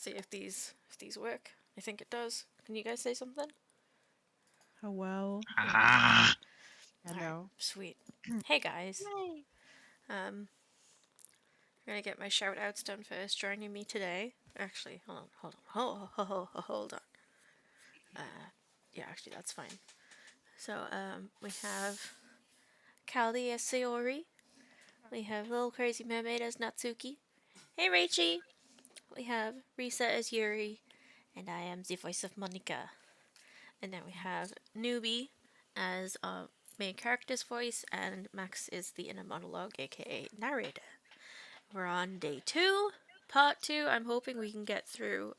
see if these work. I think it does. Can you guys say something? Hello. Ah, Alright, Hello. sweet. Hey guys. Yay. I'm gonna get my shout outs done first. Joining me today. Actually, hold on. Yeah, actually that's fine. So, we have Callie as Sayori. We have Little Crazy Mermaid as Natsuki. Hey Raichi! We have Risa as Yuri. And I am the voice of Monica. And then we have Newbie as main character's voice, and Max is the inner monologue, aka narrator. We're on day 2, part 2. I'm hoping we can get through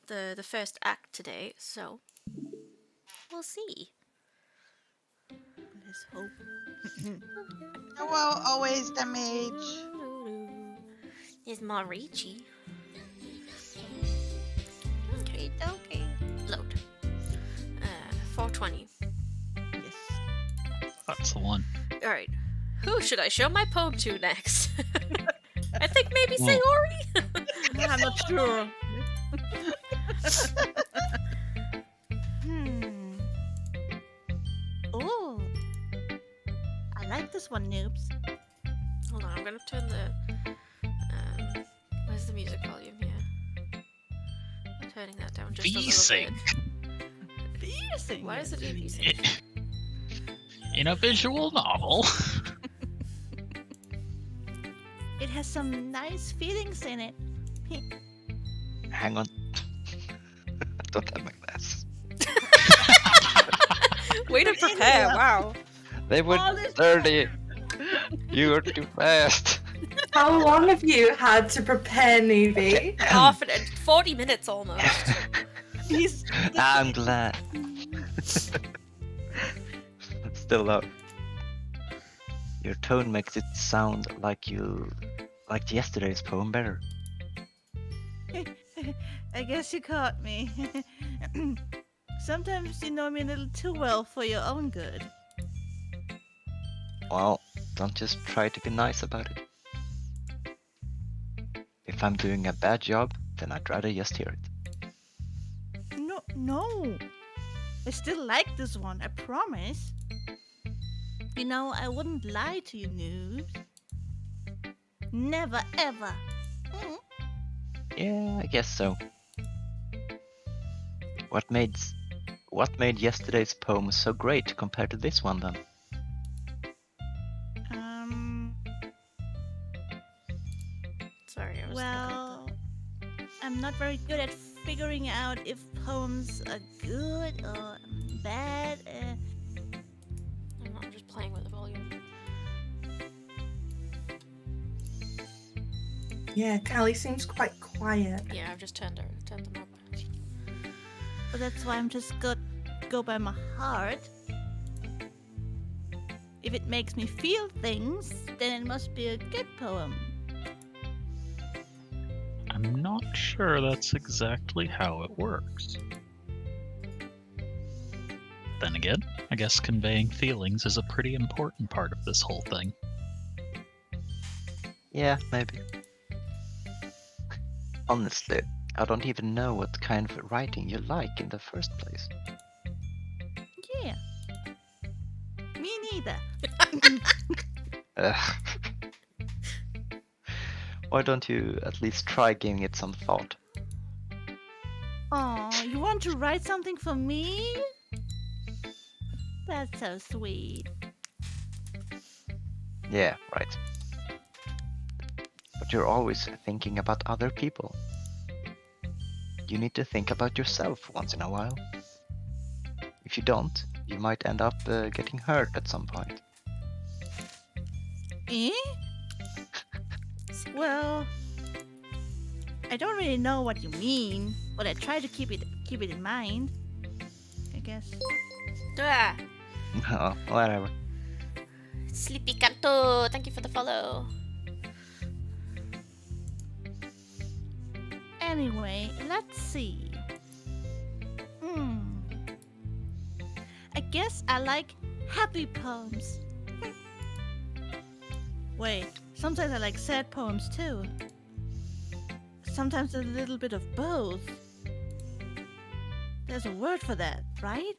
the first act today, so we'll see. Let's hope. hello, always damage. There's more Raichi. Okay. Load. 420. Yes. That's the one. Alright. Who should I show my poem to next? I think maybe Hmm. Sayori? I'm not sure. Oh, I like this one, noobs. Hold on, I'm gonna turn the. Where's the music volume here? I'm turning that down just a little V-Sync. bit. Piercing. Why is it V-Sync? In a visual novel. It has some nice feelings in it. Hang on. I don't have my glasses. Way to prepare! Wow. They were All this- dirty. You were too fast. How long have you had to prepare, newbie? 40 minutes almost. He's I'm glad. Still though. Your tone makes it sound like you liked yesterday's poem better. I guess you caught me. Sometimes you know me a little too well for your own good. Well, don't just try to be nice about it. If I'm doing a bad job, then I'd rather just hear it. No. I still like this one, I promise. You know, I wouldn't lie to you, noobs. Never, ever. Mm. Yeah, I guess so. What made yesterday's poem so great compared to this one then? Sorry, I was Well, I'm not very good at figuring out if poems are good or bad. I'm just playing with the volume. Yeah, Callie seems quite quiet. Yeah, I've just turned them up. But that's why I'm just go by my heart. If it makes me feel things, then it must be a good poem. I'm not sure that's exactly how it works. Then again, I guess conveying feelings is a pretty important part of this whole thing. Yeah, maybe. Honestly, I don't even know what kind of writing you like in the first place. Yeah. Me neither. Ugh. Why don't you at least try giving it some thought? Oh, you want to write something for me? That's so sweet. Yeah, right. But you're always thinking about other people. You need to think about yourself once in a while. If you don't, you might end up getting hurt at some point. Eh? Well, I don't really know what you mean, but I try to keep it in mind. I guess. Ah, Oh, whatever. Sleepy Kanto, thank you for the follow. Anyway, let's see. I guess I like happy poems. Wait, sometimes I like sad poems too. Sometimes a little bit of both. There's a word for that, right?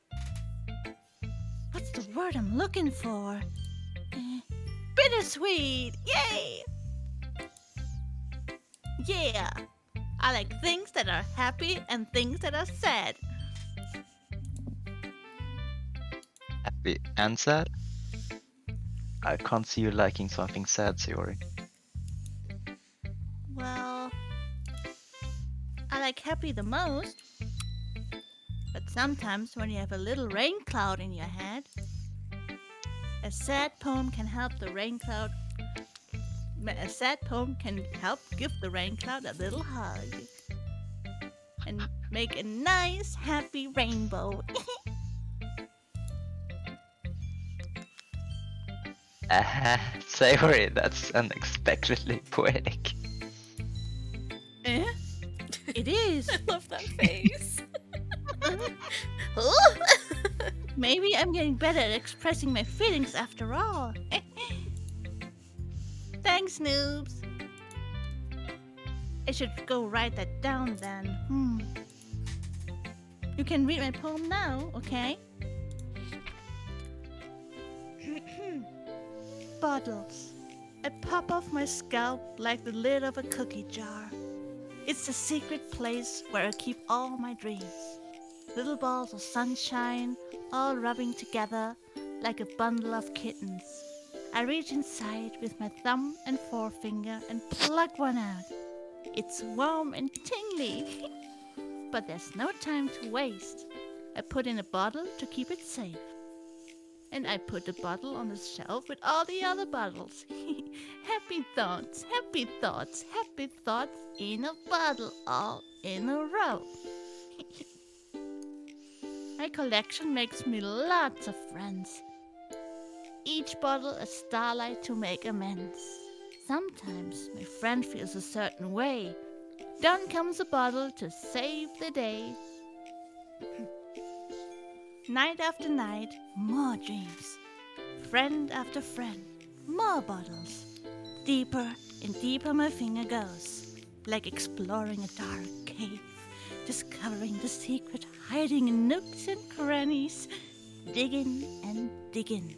What's the word I'm looking for? Bittersweet! Yay! Yeah! I like things that are happy and things that are sad. Happy and sad? I can't see you liking something sad, Sayori. Well, I like happy the most. But sometimes when you have a little rain cloud in your head, a sad poem can help the rain cloud. A sad poem can help give the rain cloud a little hug and make a nice, happy rainbow. Sayori, that's unexpectedly poetic. Eh? It is. I love that face. Maybe I'm getting better at expressing my feelings after all. Thanks, noobs. I should go write that down then. You can read my poem now, okay? Bottles. I pop off my scalp like the lid of a cookie jar. It's the secret place where I keep all my dreams. Little balls of sunshine, all rubbing together like a bundle of kittens. I reach inside with my thumb and forefinger and pluck one out. It's warm and tingly. But there's no time to waste. I put in a bottle to keep it safe. And I put the bottle on the shelf with all the other bottles. Happy thoughts, happy thoughts, happy thoughts in a bottle, all in a row. My collection makes me lots of friends. Each bottle a starlight to make amends. Sometimes my friend feels a certain way. Down comes a bottle to save the day. Night after night, more dreams. Friend after friend, more bottles. Deeper and deeper my finger goes, like exploring a dark cave, discovering the secret hiding in nooks and crannies, digging and digging.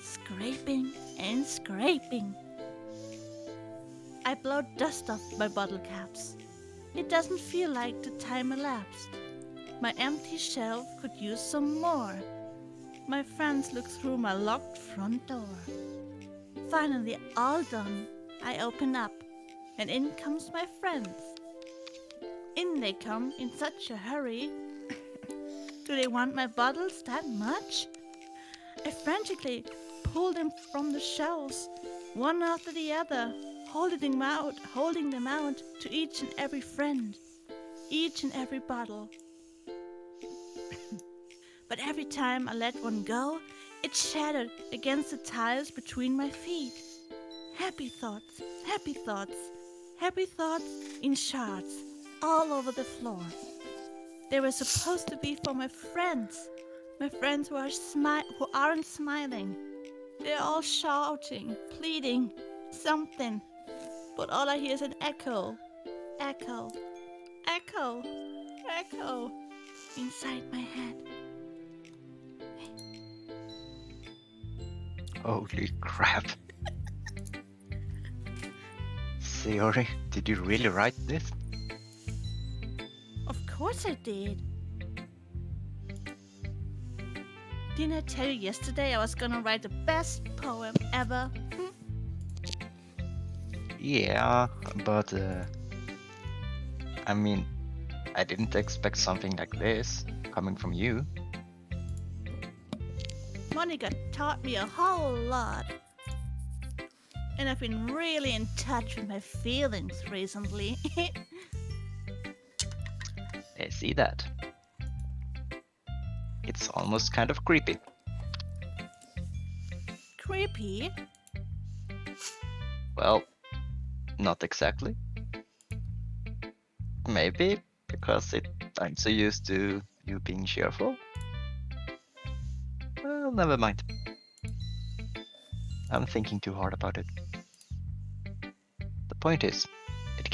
Scraping and scraping. I blow dust off my bottle caps. It doesn't feel like the time elapsed. My empty shelf could use some more. My friends look through my locked front door. Finally, all done, I open up, and in comes my friends. In they come in such a hurry. Do they want my bottles that much? I frantically pull them from the shelves, one after the other, holding them out to each and every friend, each and every bottle. But every time I let one go, it shattered against the tiles between my feet. Happy thoughts, happy thoughts, happy thoughts in shards all over the floor. They were supposed to be for my friends who aren't smiling. They're all shouting, pleading, something. But all I hear is an echo, echo, echo, echo inside my head. Holy crap. Sayori, did you really write this? Of course I did. Didn't I tell you yesterday I was gonna write the best poem ever? Yeah, but I mean, I didn't expect something like this coming from you. Monica taught me a whole lot. And I've been really in touch with my feelings recently. I see that. It's almost kind of creepy. Creepy? Well, not exactly. Maybe because I'm so used to you being cheerful. Well, never mind. I'm thinking too hard about it. The point is,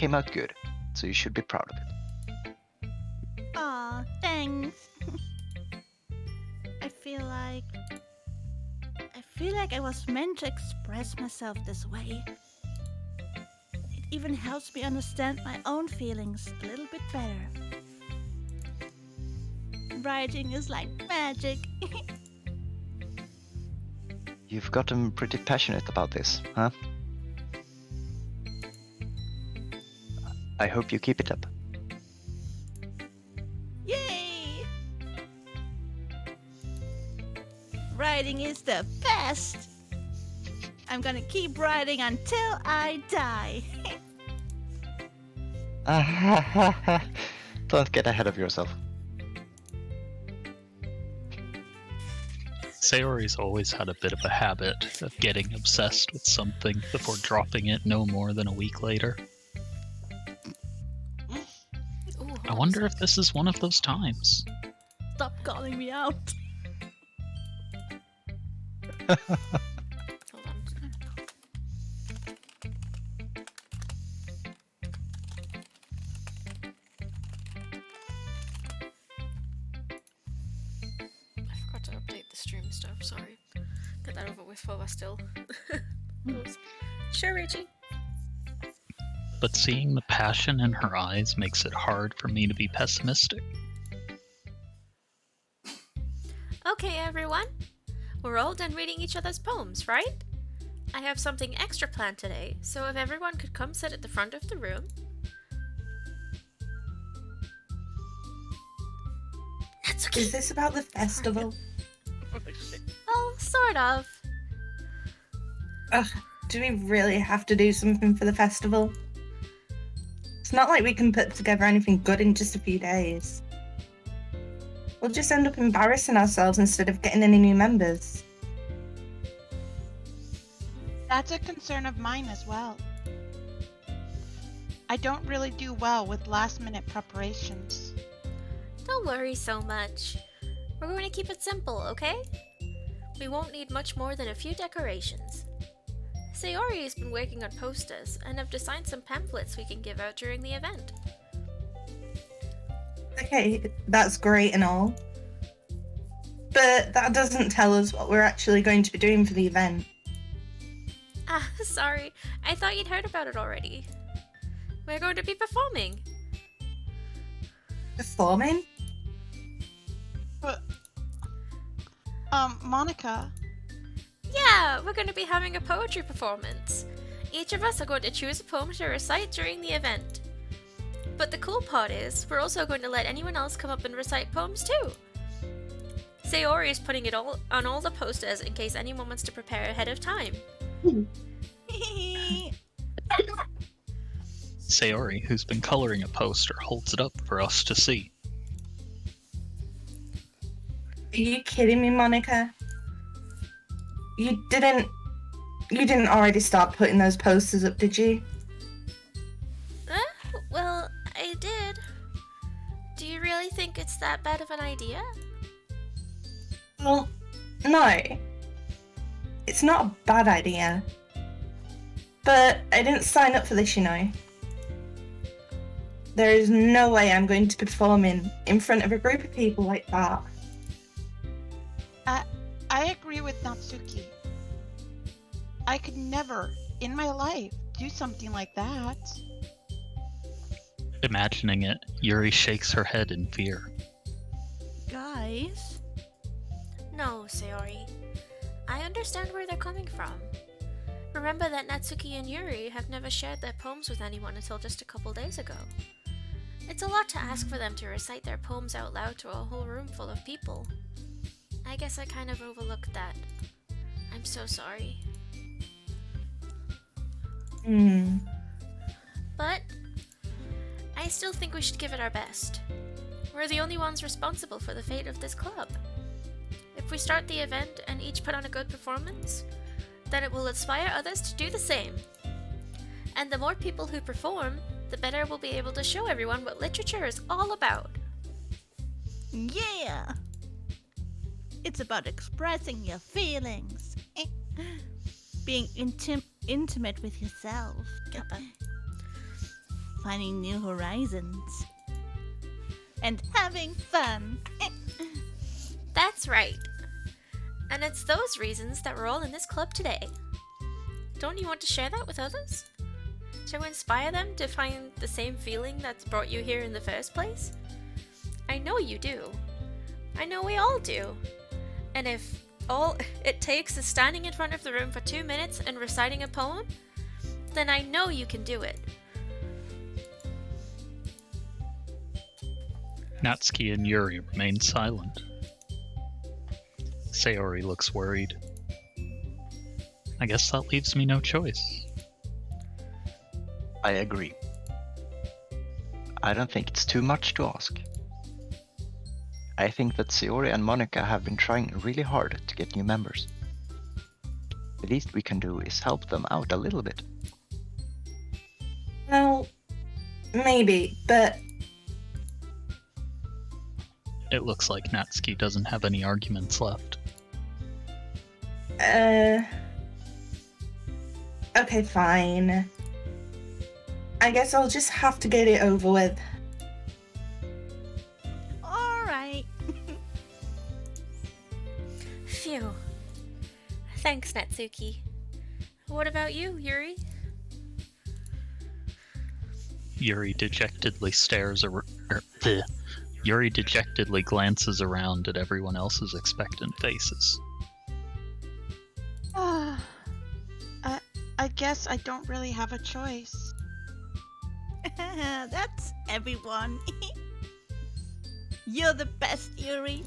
came out good, so you should be proud of it. Aw, thanks. I feel like I was meant to express myself this way. It even helps me understand my own feelings a little bit better. Writing is like magic. You've gotten pretty passionate about this, huh? I hope you keep it up. Yay! Writing is the best! I'm gonna keep writing until I die. Don't get ahead of yourself. Sayori's always had a bit of a habit of getting obsessed with something before dropping it no more than a week later. Ooh, I wonder if this is one of those times. Stop calling me out. Hold on. I forgot to update the stream stuff, sorry. Get that over with while we're still. Sure, Richie. But seeing the passion in her eyes makes it hard for me to be pessimistic. Okay, everyone. We're all done reading each other's poems, right? I have something extra planned today, so if everyone could come sit at the front of the room. That's okay. Is this about the festival? Oh, sort of. Ugh, do we really have to do something for the festival? It's not like we can put together anything good in just a few days. We'll just end up embarrassing ourselves instead of getting any new members. That's a concern of mine as well. I don't really do well with last-minute preparations. Don't worry so much. We're going to keep it simple, okay? We won't need much more than a few decorations. Sayori has been working on posters and have designed some pamphlets we can give out during the event. Okay, that's great and all. But that doesn't tell us what we're actually going to be doing for the event. Ah, sorry. I thought you'd heard about it already. We're going to be performing. Performing? But, Monica, Yeah, we're going to be having a poetry performance. Each of us are going to choose a poem to recite during the event. But the cool part is, we're also going to let anyone else come up and recite poems too. Sayori is putting it all on all the posters in case anyone wants to prepare ahead of time. Sayori, who's been coloring a poster, holds it up for us to see. Are you kidding me, Monica? You didn't already start putting those posters up, did you? Well, I did. Do you really think it's that bad of an idea? Well, no. It's not a bad idea. But I didn't sign up for this, you know. There is no way I'm going to be performing in front of a group of people like that. I agree with Natsuki. I could never, in my life, do something like that. Imagining it, Yuri shakes her head in fear. Guys? No, Sayori. I understand where they're coming from. Remember that Natsuki and Yuri have never shared their poems with anyone until just a couple days ago. It's a lot to ask for them to recite their poems out loud to a whole room full of people. I guess I kind of overlooked that. I'm so sorry. But I still think we should give it our best. We're the only ones responsible for the fate of this club. If we start the event and each put on a good performance, then it will inspire others to do the same. And the more people who perform, the better we'll be able to show everyone what literature is all about. Yeah! It's about expressing your feelings. Being intimate with yourself. Get that? finding new horizons and having fun. That's right. And it's those reasons that we're all in this club today. Don't you want to share that with others? To inspire them to find the same feeling that's brought you here in the first place? I know you do. I know we all do. And if all it takes is standing in front of the room for 2 minutes and reciting a poem, then I know you can do it. Natsuki and Yuri remain silent. Sayori looks worried. I guess that leaves me no choice. I agree. I don't think it's too much to ask. I think that Sayori and Monica have been trying really hard to get new members. The least we can do is help them out a little bit. Well, maybe, but It looks like Natsuki doesn't have any arguments left. okay, fine. I guess I'll just have to get it over with. All right. Phew. Thanks, Natsuki. What about you, Yuri? Yuri dejectedly Yuri dejectedly glances around at everyone else's expectant faces. I guess I don't really have a choice. That's everyone. You're the best, Yuri.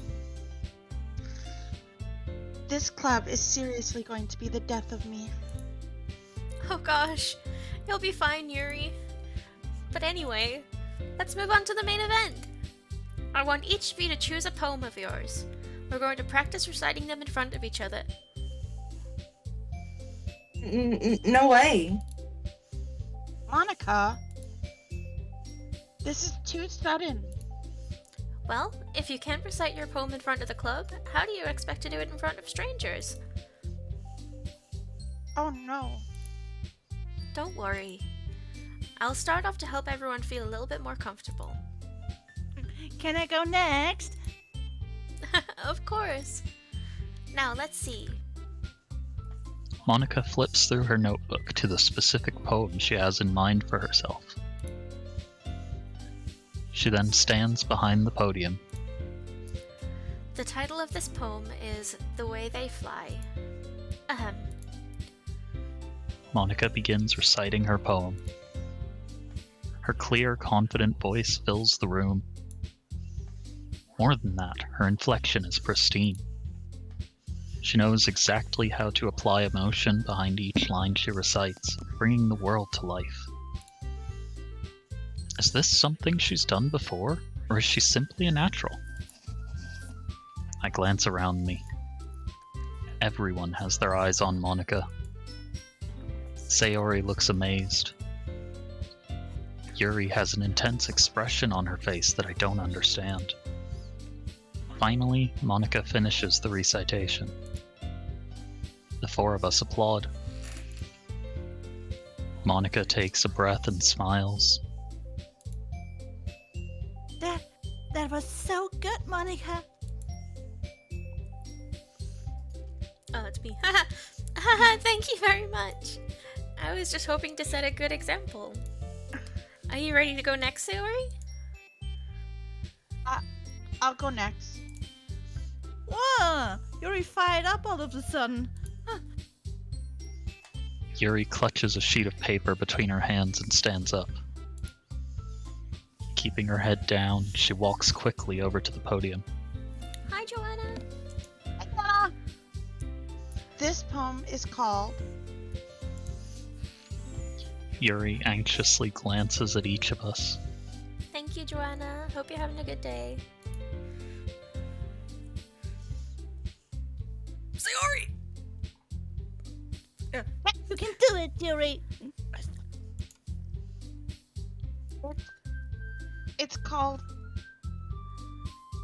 This club is seriously going to be the death of me. Oh gosh, you'll be fine, Yuri. But anyway, let's move on to the main event. I want each of you to choose a poem of yours. We're going to practice reciting them in front of each other. No way. Monica, this is too sudden. Well, if you can't recite your poem in front of the club, how do you expect to do it in front of strangers? Oh no. Don't worry. I'll start off to help everyone feel a little bit more comfortable. Can I go next? Of course. Now, let's see. Monica flips through her notebook to the specific poem she has in mind for herself. She then stands behind the podium. The title of this poem is The Way They Fly. Ahem. Monica begins reciting her poem. Her clear, confident voice fills the room. More than that, her inflection is pristine. She knows exactly how to apply emotion behind each line she recites, bringing the world to life. Is this something she's done before, or is she simply a natural? I glance around me. Everyone has their eyes on Monica. Sayori looks amazed. Yuri has an intense expression on her face that I don't understand. Finally, Monica finishes the recitation. The four of us applaud. Monica takes a breath and smiles. That was so good, Monica. Oh, it's me. Thank you very much. I was just hoping to set a good example. Are you ready to go next, Sayori? I'll go next. Whoa! Yuri fired up all of a sudden. Yuri clutches a sheet of paper between her hands and stands up. Keeping her head down, she walks quickly over to the podium. Hi, Joanna. This poem is called Yuri anxiously glances at each of us. Thank you, Joanna. Hope you're having a good day. Sayori! You can do it, Yuri. It's called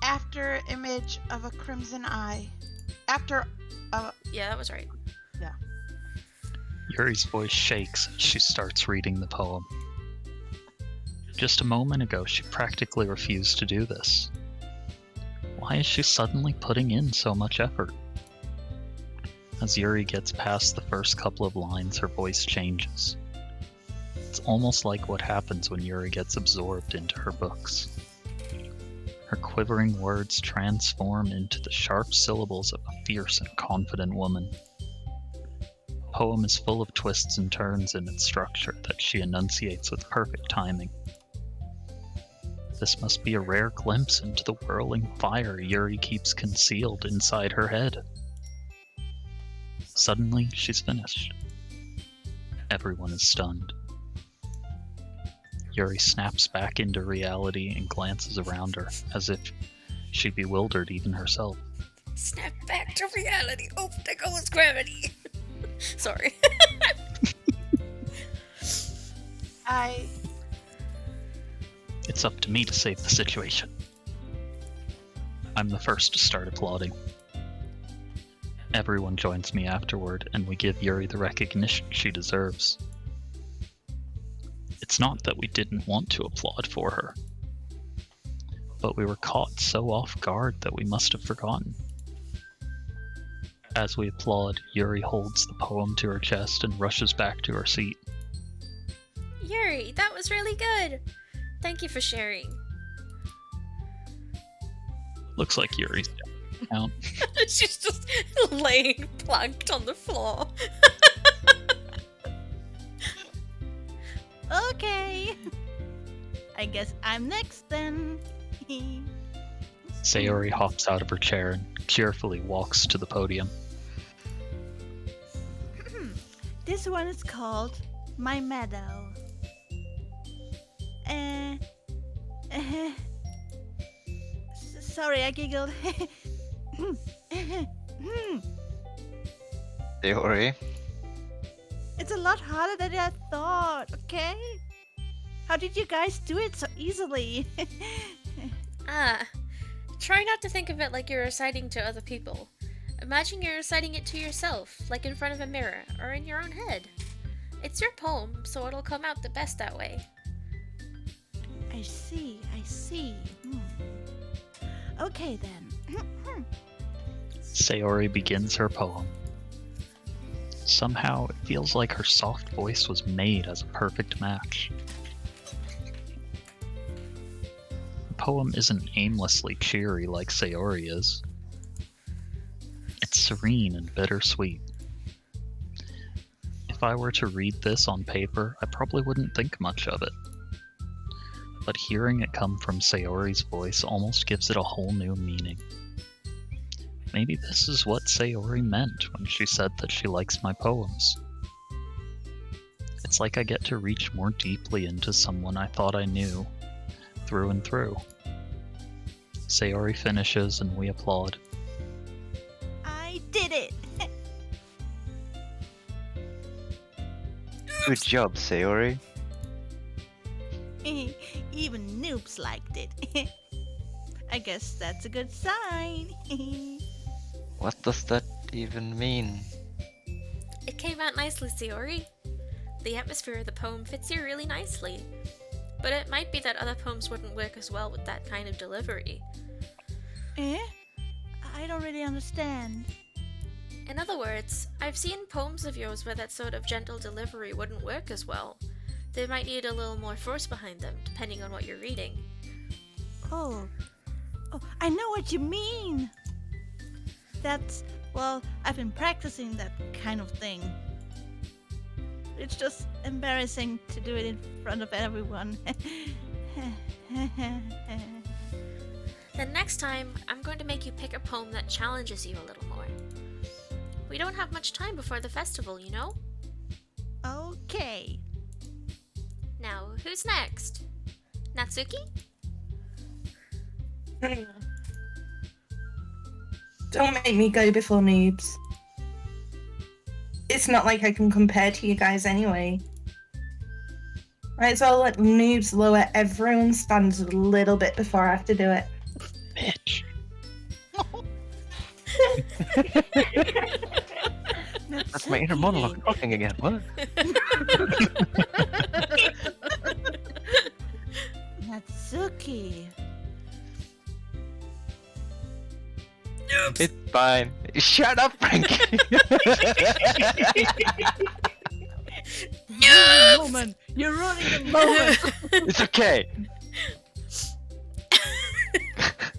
After Image of a Crimson Eye. Yeah, that was right. Yuri's voice shakes as she starts reading the poem. Just a moment ago, she practically refused to do this. Why is she suddenly putting in so much effort? As Yuri gets past the first couple of lines, her voice changes. It's almost like what happens when Yuri gets absorbed into her books. Her quivering words transform into the sharp syllables of a fierce and confident woman. The poem is full of twists and turns in its structure that she enunciates with perfect timing. This must be a rare glimpse into the whirling fire Yuri keeps concealed inside her head. Suddenly, she's finished. Everyone is stunned. Yuri snaps back into reality and glances around her, as if she bewildered even herself. Snap back to reality. Oh, there goes gravity. Sorry. It's up to me to save the situation. I'm the first to start applauding. Everyone joins me afterward, and we give Yuri the recognition she deserves. It's not that we didn't want to applaud for her, but we were caught so off guard that we must have forgotten. As we applaud, Yuri holds the poem to her chest and rushes back to her seat. Yuri, that was really good. Thank you for sharing. Looks like Yuri's down. She's just laying planked on the floor. Okay. I guess I'm next then. Sayori hops out of her chair and cheerfully walks to the podium. This one is called My Meadow. Sorry, I giggled. Sayori, It's a lot harder than I thought, okay? How did you guys do it so easily? Try not to think of it like you're reciting to other people. Imagine you're reciting it to yourself, like in front of a mirror, or in your own head. It's your poem, so it'll come out the best that way. I see. Okay then. Sayori begins her poem. Somehow, it feels like her soft voice was made as a perfect match. The poem isn't aimlessly cheery like Sayori is. It's serene and bittersweet. If I were to read this on paper, I probably wouldn't think much of it. But hearing it come from Sayori's voice almost gives it a whole new meaning. Maybe this is what Sayori meant when she said that she likes my poems. It's like I get to reach more deeply into someone I thought I knew, through and through. Sayori finishes and we applaud. I did it! good job, Sayori. Even noobs liked it. I guess that's a good sign. What does that even mean? It came out nicely, Sayori. The atmosphere of the poem fits you really nicely. But it might be that other poems wouldn't work as well with that kind of delivery. Eh? I don't really understand. In other words, I've seen poems of yours where that sort of gentle delivery wouldn't work as well. They might need a little more force behind them, depending on what you're reading. Oh, I know what you mean. Well, I've been practicing that kind of thing. It's just embarrassing to do it in front of everyone. Then next time, I'm going to make you pick a poem that challenges you a little more. We don't have much time before the festival, you know? Okay. Now, who's next? Natsuki? Don't make me go before noobs. It's not like I can compare to you guys anyway. Right, so I'll let noobs lower everyone's standards a little bit before I have to do it. Bitch. That's my inner monologue talking again. What? Natsuki. It's fine. Shut up, Frankie. Moment. You're ruining the moment. It's okay.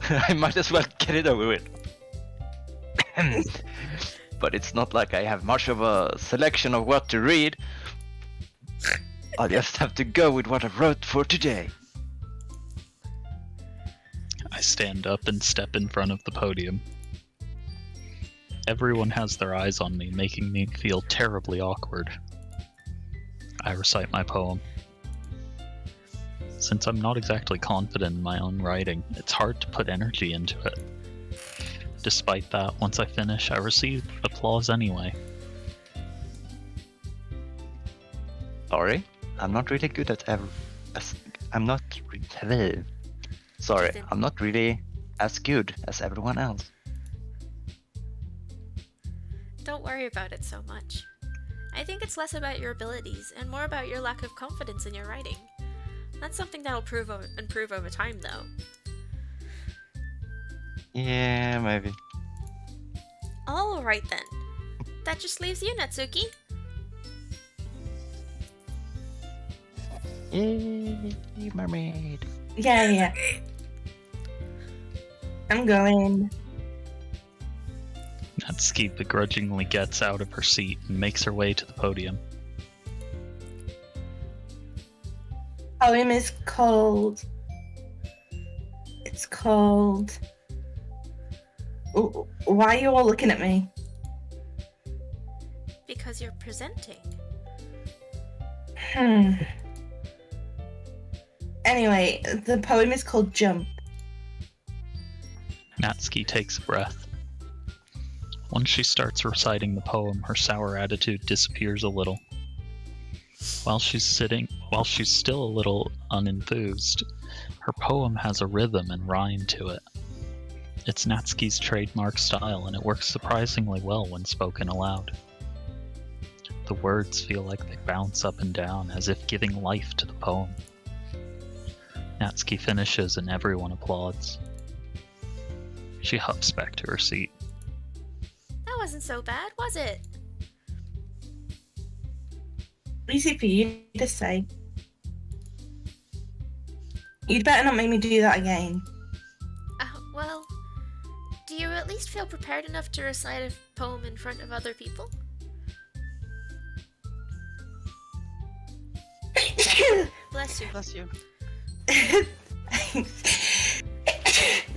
I might as well get it over with. But it's not like I have much of a selection of what to read. I'll just have to go with what I wrote for today. I stand up and step in front of the podium. Everyone has their eyes on me, making me feel terribly awkward. I recite my poem. Since I'm not exactly confident in my own writing, it's hard to put energy into it. Despite that, once I finish, I receive applause anyway. Sorry, I'm not really good at I'm not really as good as everyone else. Don't worry about it so much. I think it's less about your abilities and more about your lack of confidence in your writing. That's something that'll improve over time, though. Yeah, maybe. Alright then. That just leaves you, Natsuki. Yay, mermaid. Yeah. I'm going. Natsuki begrudgingly gets out of her seat and makes her way to the podium. Poem is called. It's called. Why are you all looking at me? Because you're presenting. Anyway, the poem is called Jump. Natsuki takes a breath. Once she starts reciting the poem, her sour attitude disappears a little. While she's still a little unenthused, her poem has a rhythm and rhyme to it. It's Natsuki's trademark style, and it works surprisingly well when spoken aloud. The words feel like they bounce up and down, as if giving life to the poem. Natsuki finishes and everyone applauds. She hops back to her seat. That wasn't so bad, was it? Easy for you to say. You'd better not make me do that again. Well, do you at least feel prepared enough to recite a poem in front of other people? Bless you. Bless you.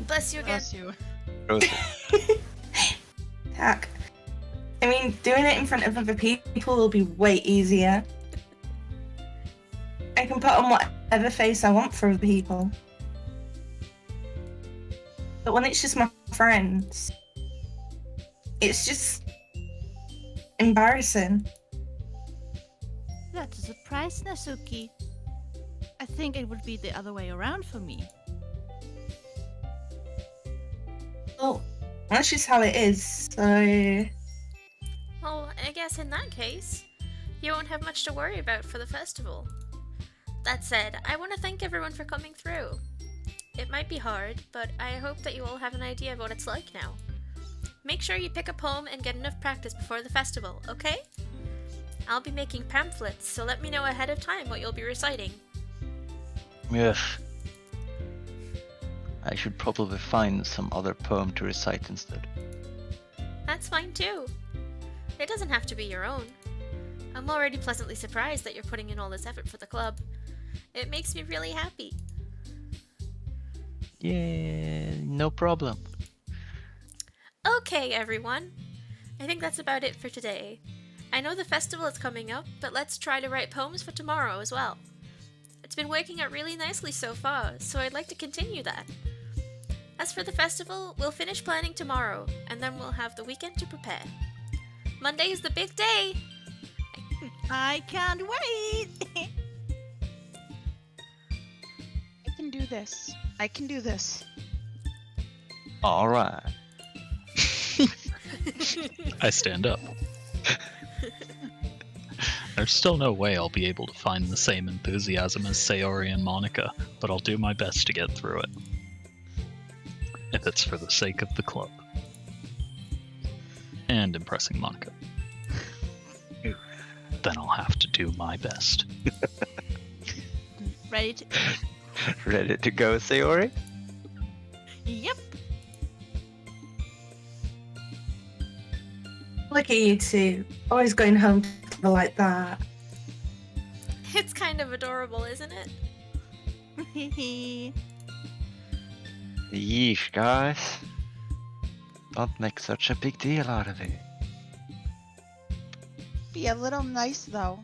Bless you again. Bless you. Tack. I mean, doing it in front of other people will be way easier. I can put on whatever face I want for other people. But when it's just my friends, it's just embarrassing. That's a surprise, Natsuki. I think it would be the other way around for me. Well, that's just how it is, so... Well, I guess in that case, you won't have much to worry about for the festival. That said, I want to thank everyone for coming through. It might be hard, but I hope that you all have an idea of what it's like now. Make sure you pick a poem and get enough practice before the festival, okay? I'll be making pamphlets, so let me know ahead of time what you'll be reciting. Yes. I should probably find some other poem to recite instead. That's fine too. It doesn't have to be your own. I'm already pleasantly surprised that you're putting in all this effort for the club. It makes me really happy. Yeah, no problem. Okay, everyone. I think that's about it for today. I know the festival is coming up, but let's try to write poems for tomorrow as well. It's been working out really nicely so far, so I'd like to continue that. As for the festival, we'll finish planning tomorrow, and then we'll have the weekend to prepare. Monday is the big day! I can't wait! I can do this. I can do this. Alright. I stand up. There's There's still no way I'll be able to find the same enthusiasm as Sayori and Monica, but I'll do my best to get through it. If it's for the sake of the club. And impressing Monica. Then I'll have to do my best. Ready to... Ready to go, Sayori? Yep. Look at you two, always going home together like that. It's kind of adorable, isn't it? Yeesh, guys. Don't make such a big deal out of it. Be a little nice though.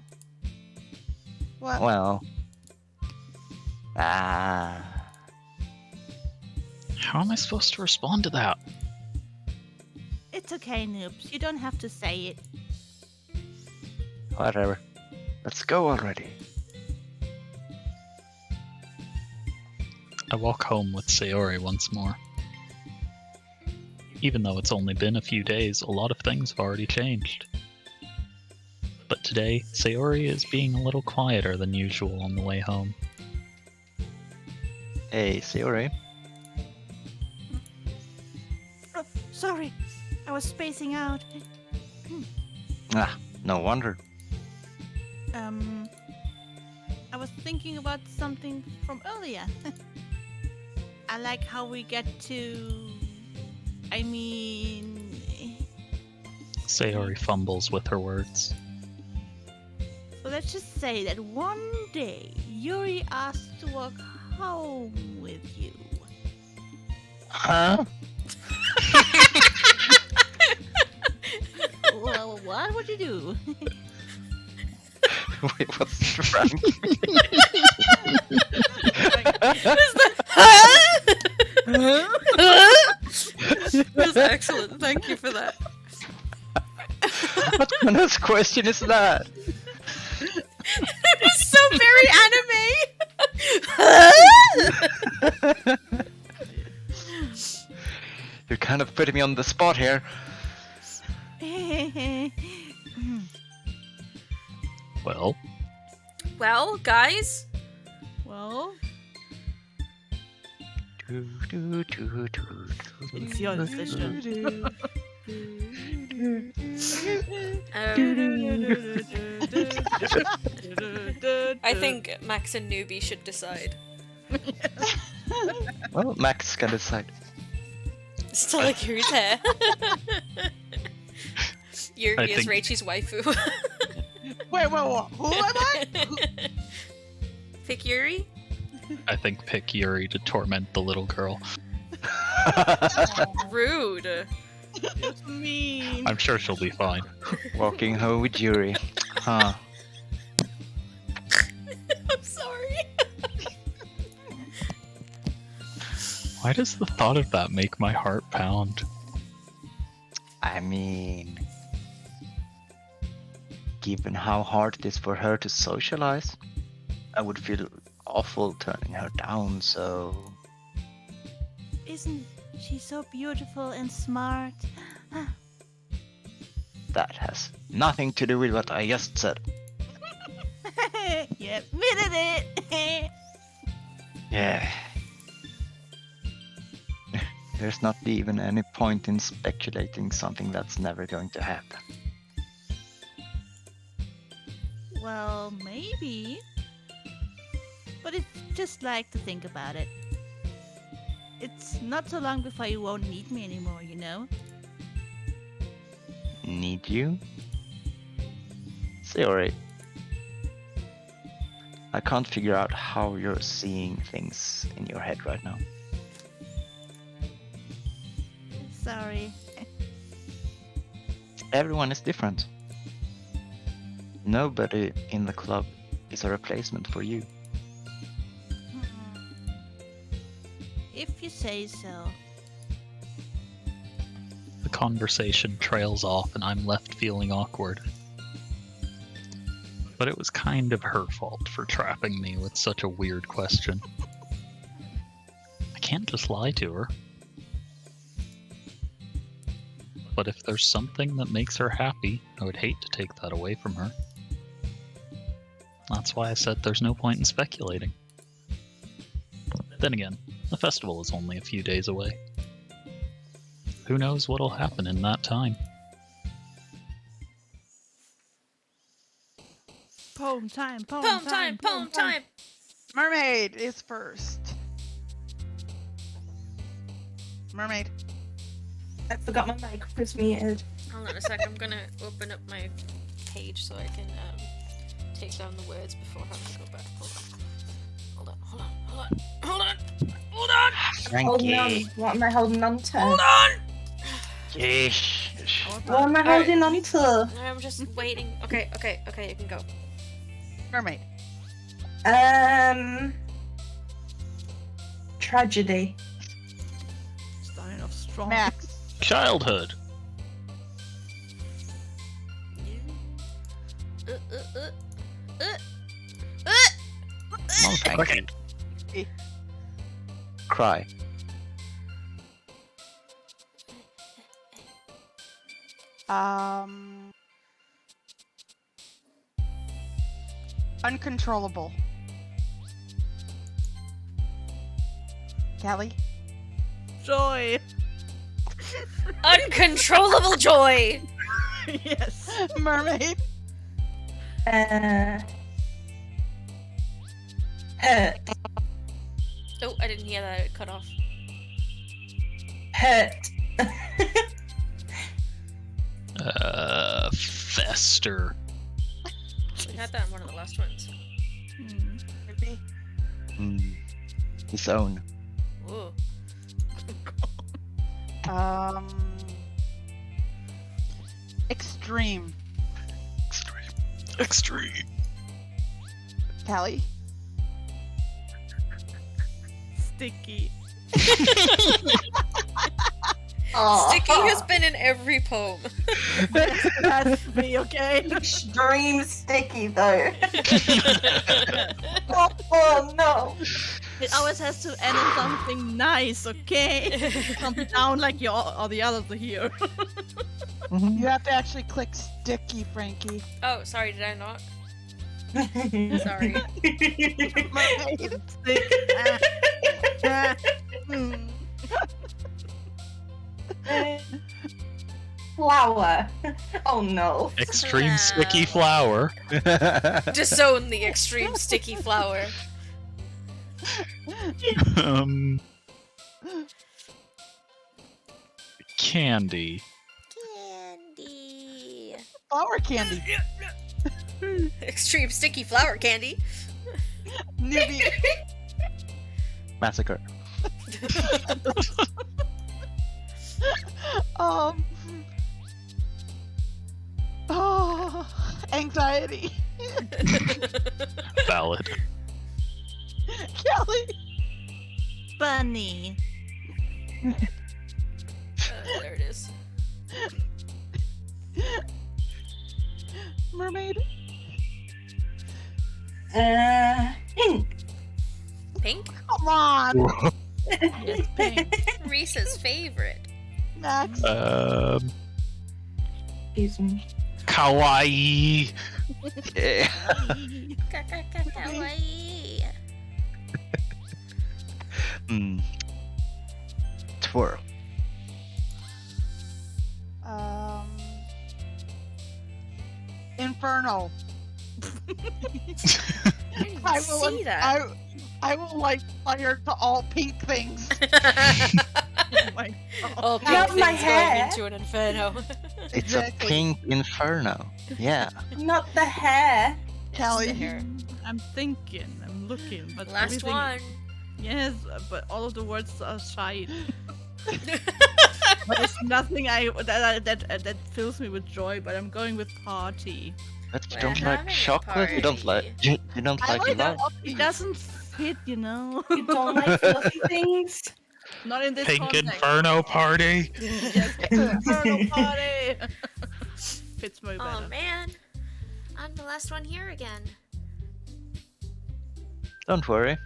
What? Well. How am I supposed to respond to that? It's okay, noobs. You don't have to say it. Whatever. Let's go already. I walk home with Sayori once more. Even though it's only been a few days, a lot of things have already changed. But today, Sayori is being a little quieter than usual on the way home. Hey, Sayori. Oh, sorry. I was spacing out. No wonder. I was thinking about something from earlier. I like how we get to... I mean... Sayori fumbles with her words. So let's just say that one day, Yuri asked to walk home with you. Huh? Well, what would you do? Wait, what's Frank? That was excellent. Thank you for that. What kind of question is that? It's so very anime. You're kind of putting me on the spot here. Well, Well, guys, Well, It's it's your decision. I think Max and Newbie should decide. Well, Max can decide. Still like Yuri's hair. Yuri I is think- Reichi's waifu. Wait, who am I? Pick Yuri? I think pick Yuri to torment the little girl. Rude. It's mean. I'm sure she'll be fine. Walking home with Yuri. Huh. I'm sorry. Why does the thought of that make my heart pound? I mean, given how hard it is for her to socialize, I would feel awful turning her down, so... Isn't she so beautiful and smart? That has nothing to do with what I just said. You admitted it. Yeah. There's not even any point in speculating something that's never going to happen. Well, maybe. But it's just like to think about it. It's not so long before you won't need me anymore, you know? Need you? Sayori. I can't figure out how you're seeing things in your head right now. Sorry. Everyone is different. Nobody in the club is a replacement for you. If you say so. The conversation trails off and I'm left feeling awkward. But it was kind of her fault for trapping me with such a weird question. I can't just lie to her. But if there's something that makes her happy, I would hate to take that away from her. That's why I said there's no point in speculating. Then again, the festival is only a few days away. Who knows what'll happen in that time? Poem time, poem, Poem time, poem time. Mermaid is first. Mermaid. I forgot my mic was muted. Hold on a sec. I'm gonna open up my page so I can take down the words before having to go back. Hold on. Hold on. Holding on. Frankie. What am I holding on to? Hold on. Yeesh. What am I Alright. holding on to? I'm just waiting. Okay. You can go. Mermaid. Tragedy. Starting off strong. Max. Childhood. Come on, Frankie. Okay. Cry. Uncontrollable. Callie. Joy. Uncontrollable joy. Yes. Mermaid. Hurt. Oh, I didn't hear that. It cut off. Hurt. Fester. We had that in one of the last ones. Hmm. Maybe. His own. Whoa. Extreme. Extreme. Callie. Sticky. Sticky has been in every poem. That's me, okay? Extreme sticky though. Oh no. It always has to end in something nice, okay? Come down like you all the others are here. You have to actually click sticky, Frankie. Oh, sorry, did I not? Sorry. Mermaid. Flower. Oh no. Extreme sticky flower. Disown the extreme sticky flower. Candy. Candy. Flower candy. Extreme sticky flower candy. Newbie. Massacre. Oh, anxiety. Valid. Kelly. Bunny. There it is. Mermaid. Pink. Pink? Come on. Yes, pink. Reese's favorite. Max. Excuse me. Kawaii. Yeah. Kawaii. Twirl. Inferno. I didn't see that. I will light fire to all pink things. Oh my god. All pink Not my things hair. going into an inferno. It's Exactly. a pink inferno. Yeah. Not the hair. Kelly. Here. I'm thinking, I'm looking, but Last everything- one. Yes, but all of the words are shite. But there's nothing that fills me with joy. But I'm going with party. But you We're don't having like a chocolate. You don't like. party. You don't I like like love. that. It doesn't fit, you know. You don't like fluffy things? Not in this Pink context. Inferno party. Yes, Inferno party. Fits me better. Oh man, I'm the last one here again. Don't worry.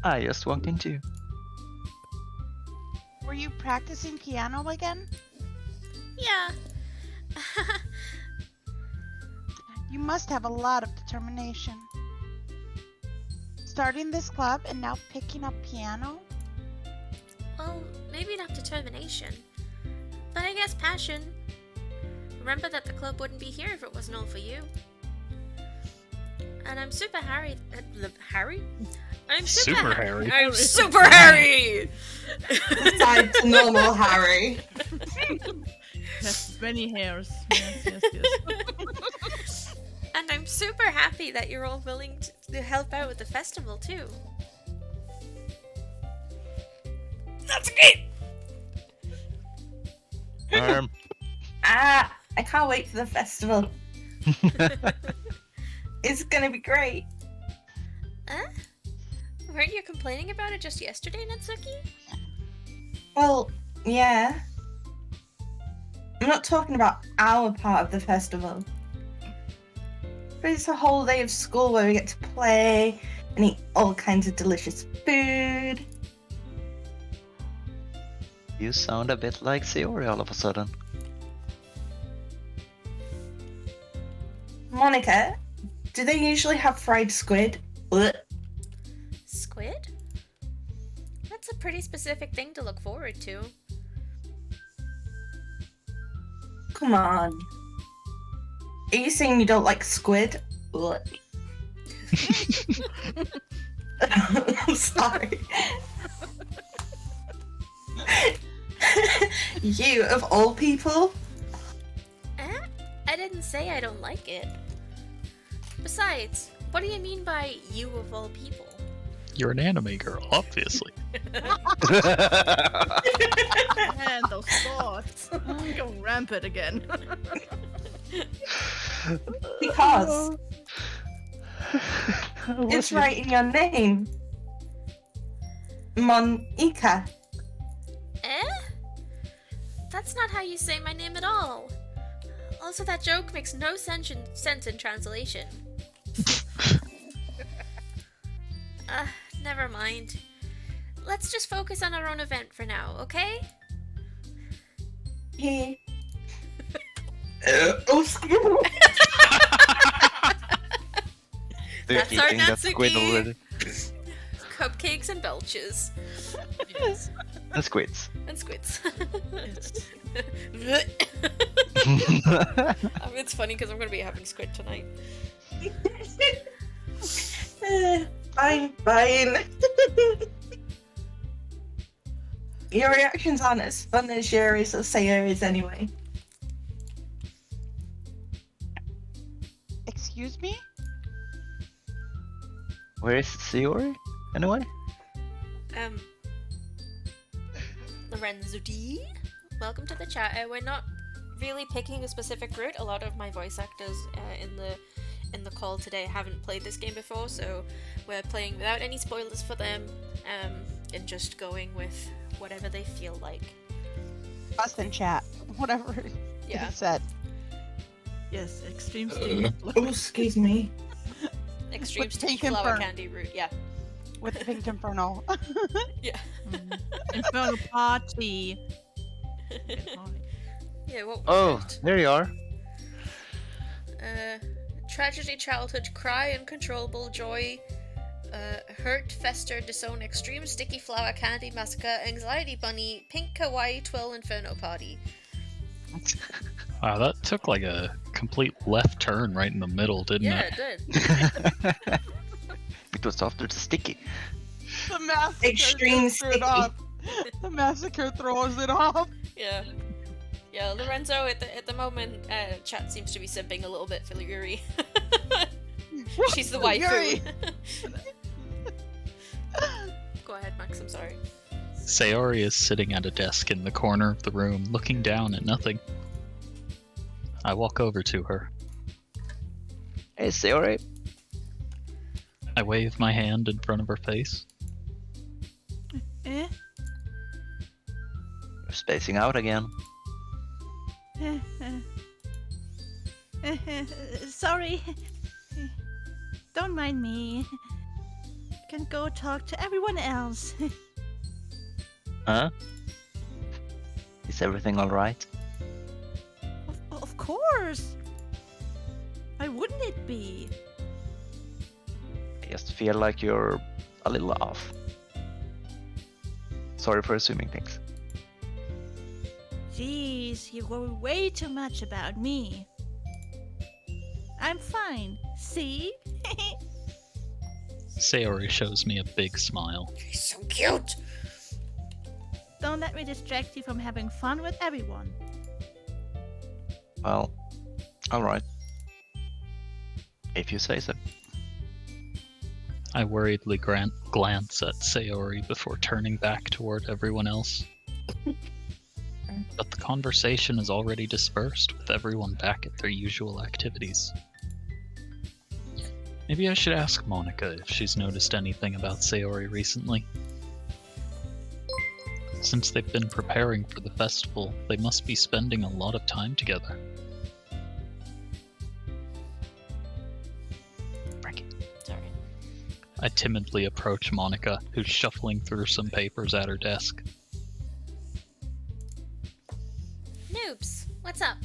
I just walked into. Were you practicing piano again? Yeah. You must have a lot of determination. starting this club and now picking up piano? Well, maybe not determination, but I guess passion. Remember that the club wouldn't be here if it wasn't all for you. And I'm super Harry. Harry? I'm Super Harry. I'm super Harry! Aside to normal Harry. Has many hairs. Yes. And I'm super happy that you're all willing to help out with the festival, too. That's great! I can't wait for the festival. It's gonna be great. Huh? Weren't you complaining about it just yesterday, Natsuki? Well, yeah. I'm not talking about our part of the festival. But it's a whole day of school where we get to play and eat all kinds of delicious food. You sound a bit like Sayori all of a sudden. Monica, do they usually have fried squid? Blech. Squid? That's a pretty specific thing to look forward to. Come on. Are you saying you don't like squid? Blech. I'm sorry. You, of all people? Eh? I didn't say I don't like it. Besides, what do you mean by you of all people? You're an anime girl, obviously. And those thoughts. Going rampant again. Because it's right in your name. Monica. Eh? That's not how you say my name at all. Also, that joke makes no sense in translation. Never mind. Let's just focus on our own event for now, okay? Yeah. Oh, excuse me. They're That's our eating that squid Natsuki. already. Cupcakes and belches. Yes. And squids. And squids. Yes. It's funny because I'm going to be having squid tonight. Fine. Your reactions aren't as fun as Yuri's or Sayori's anyway. Excuse me? Where is Sayori, anyway? Lorenzo D, welcome to the chat. We're not really picking a specific route. A lot of my voice actors in the call today haven't played this game before, so we're playing without any spoilers for them, and just going with whatever they feel like. Us in chat. Whatever Yeah. it said. Yes, extreme student. Oh, excuse me. Extreme With sticky pink flower infer- candy route, yeah. With the pink inferno. Yeah. Inferno party. Yeah, what was Oh, it? there you are. Tragedy, childhood, cry, uncontrollable, joy, hurt, fester, disown, extreme, sticky flower, candy, massacre, anxiety bunny, pink kawaii, twill, inferno party. Wow, that took like a complete left turn right in the middle, didn't Yeah, it? it did. It was after the sticky. The massacre Extreme threw it sticky. off. The massacre throws it off. Yeah. Yeah, Lorenzo, at the moment, chat seems to be simping a little bit for Yuri. She's the waifu. Yuri. Go ahead, Max, I'm sorry. Sayori is sitting at a desk in the corner of the room, looking down at nothing. I walk over to her. Hey, Sayori. I wave my hand in front of her face. Eh? You're spacing out again. Sorry. Don't mind me. Can go talk to everyone else. Huh? Is everything alright? Of course. Why wouldn't it be? I just feel like you're a little off. Sorry for assuming things. Jeez, you worry way too much about me. I'm fine. See? Sayori shows me a big smile. He's so cute. Don't let me distract you from having fun with everyone. Well, alright. If you say so. I worriedly glance at Sayori before turning back toward everyone else. But the conversation is already dispersed, with everyone back at their usual activities. Maybe I should ask Monica if she's noticed anything about Sayori recently. Since they've been preparing for the festival, they must be spending a lot of time together. Sorry. I timidly approach Monica, who's shuffling through some papers at her desk. Noobs, what's up?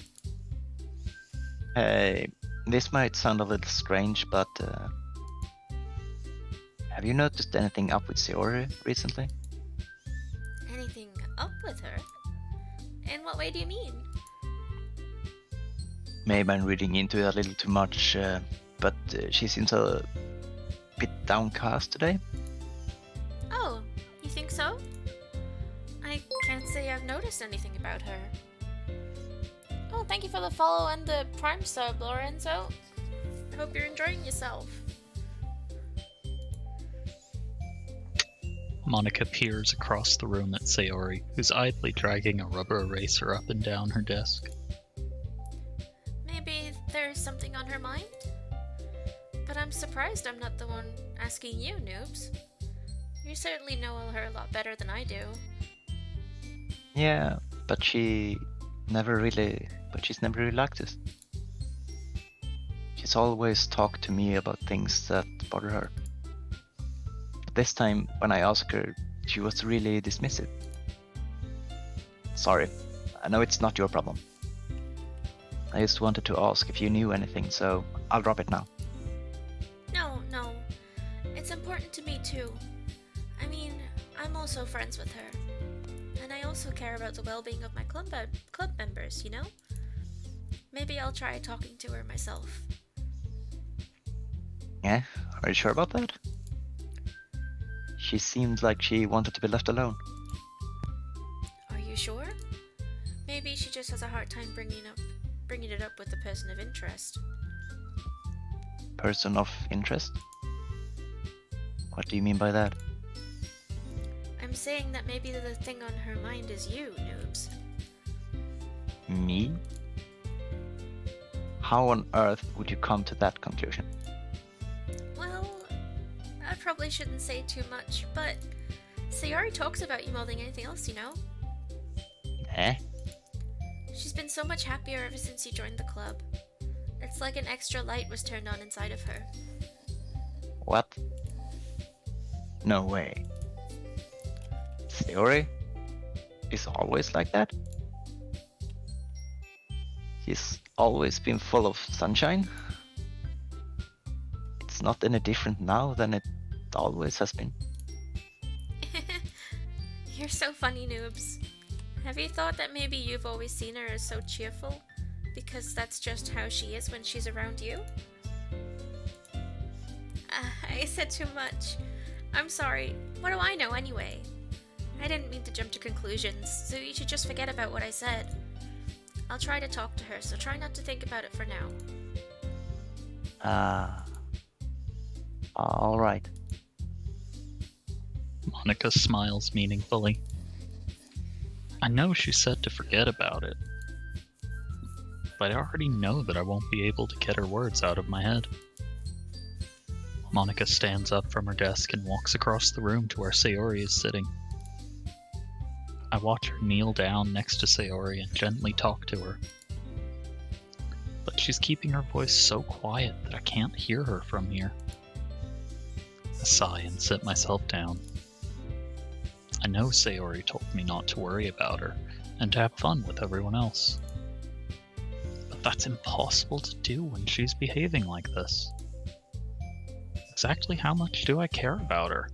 Hey, this might sound a little strange, but have you noticed anything up with Sayori recently? Anything up with her? In what way do you mean? Maybe I'm reading into it a little too much, but she seems a bit downcast today. Oh, you think so? I can't say I've noticed anything about her. Oh, thank you for the follow and the Prime sub, Lorenzo. I hope you're enjoying yourself. Monica peers across the room at Sayori, who's idly dragging a rubber eraser up and down her desk. Maybe there's something on her mind? But I'm surprised I'm not the one asking you, Noobs. You certainly know her a lot better than I do. Yeah, but she's never really liked us. She's always talked to me about things that bother her. But this time, when I asked her, she was really dismissive. Sorry, I know it's not your problem. I just wanted to ask if you knew anything, so I'll drop it now. No. It's important to me too. I mean, I'm also friends with her. And I also care about the well-being of my club members, you know? Maybe I'll try talking to her myself. Yeah, are you sure about that? She seemed like she wanted to be left alone. Are you sure? Maybe she just has a hard time bringing it up with the person of interest. Person of interest? What do you mean by that? I'm saying that maybe the thing on her mind is you, Noobs. Me? How on earth would you come to that conclusion? Well, I probably shouldn't say too much, but Sayori talks about you more than anything else, you know? Eh? She's been so much happier ever since you joined the club. It's like an extra light was turned on inside of her. What? No way. Sayori is always like that? He's always been full of sunshine? It's not any different now than it always has been. You're so funny, Noobs. Have you thought that maybe you've always seen her as so cheerful? Because that's just how she is when she's around you? I said too much. I'm sorry. What do I know anyway? I didn't mean to jump to conclusions, so you should just forget about what I said. I'll try to talk to her, so try not to think about it for now. Alright. Monica smiles meaningfully. I know she said to forget about it, but I already know that I won't be able to get her words out of my head. Monica stands up from her desk and walks across the room to where Sayori is sitting. I watch her kneel down next to Sayori and gently talk to her. But she's keeping her voice so quiet that I can't hear her from here. I sigh and sit myself down. I know Sayori told me not to worry about her and to have fun with everyone else. But that's impossible to do when she's behaving like this. Exactly how much do I care about her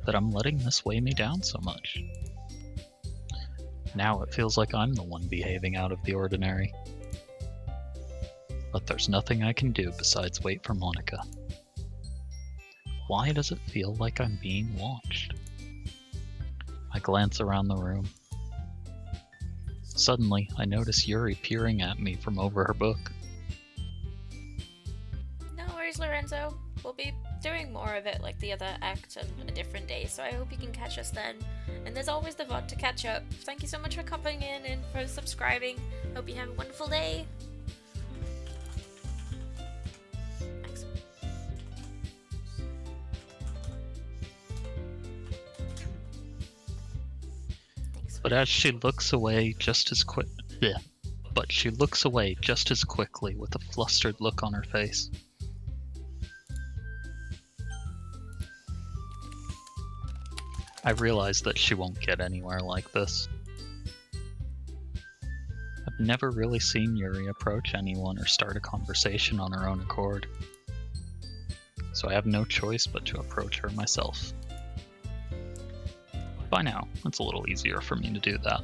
that I'm letting this weigh me down so much? Now it feels like I'm the one behaving out of the ordinary. But there's nothing I can do besides wait for Monica. Why does it feel like I'm being watched? I glance around the room. Suddenly, I notice Yuri peering at me from over her book. No worries, Lorenzo. We'll be doing more of it like the other act on a different day, so I hope you can catch us then. And there's always the VOD to catch up. Thank you so much for coming in and for subscribing. Hope you have a wonderful day. Thanks. Thanks. But as she looks away just as she looks away just as quickly with a flustered look on her face. I realize that she won't get anywhere like this. I've never really seen Yuri approach anyone or start a conversation on her own accord. So I have no choice but to approach her myself. By now, it's a little easier for me to do that.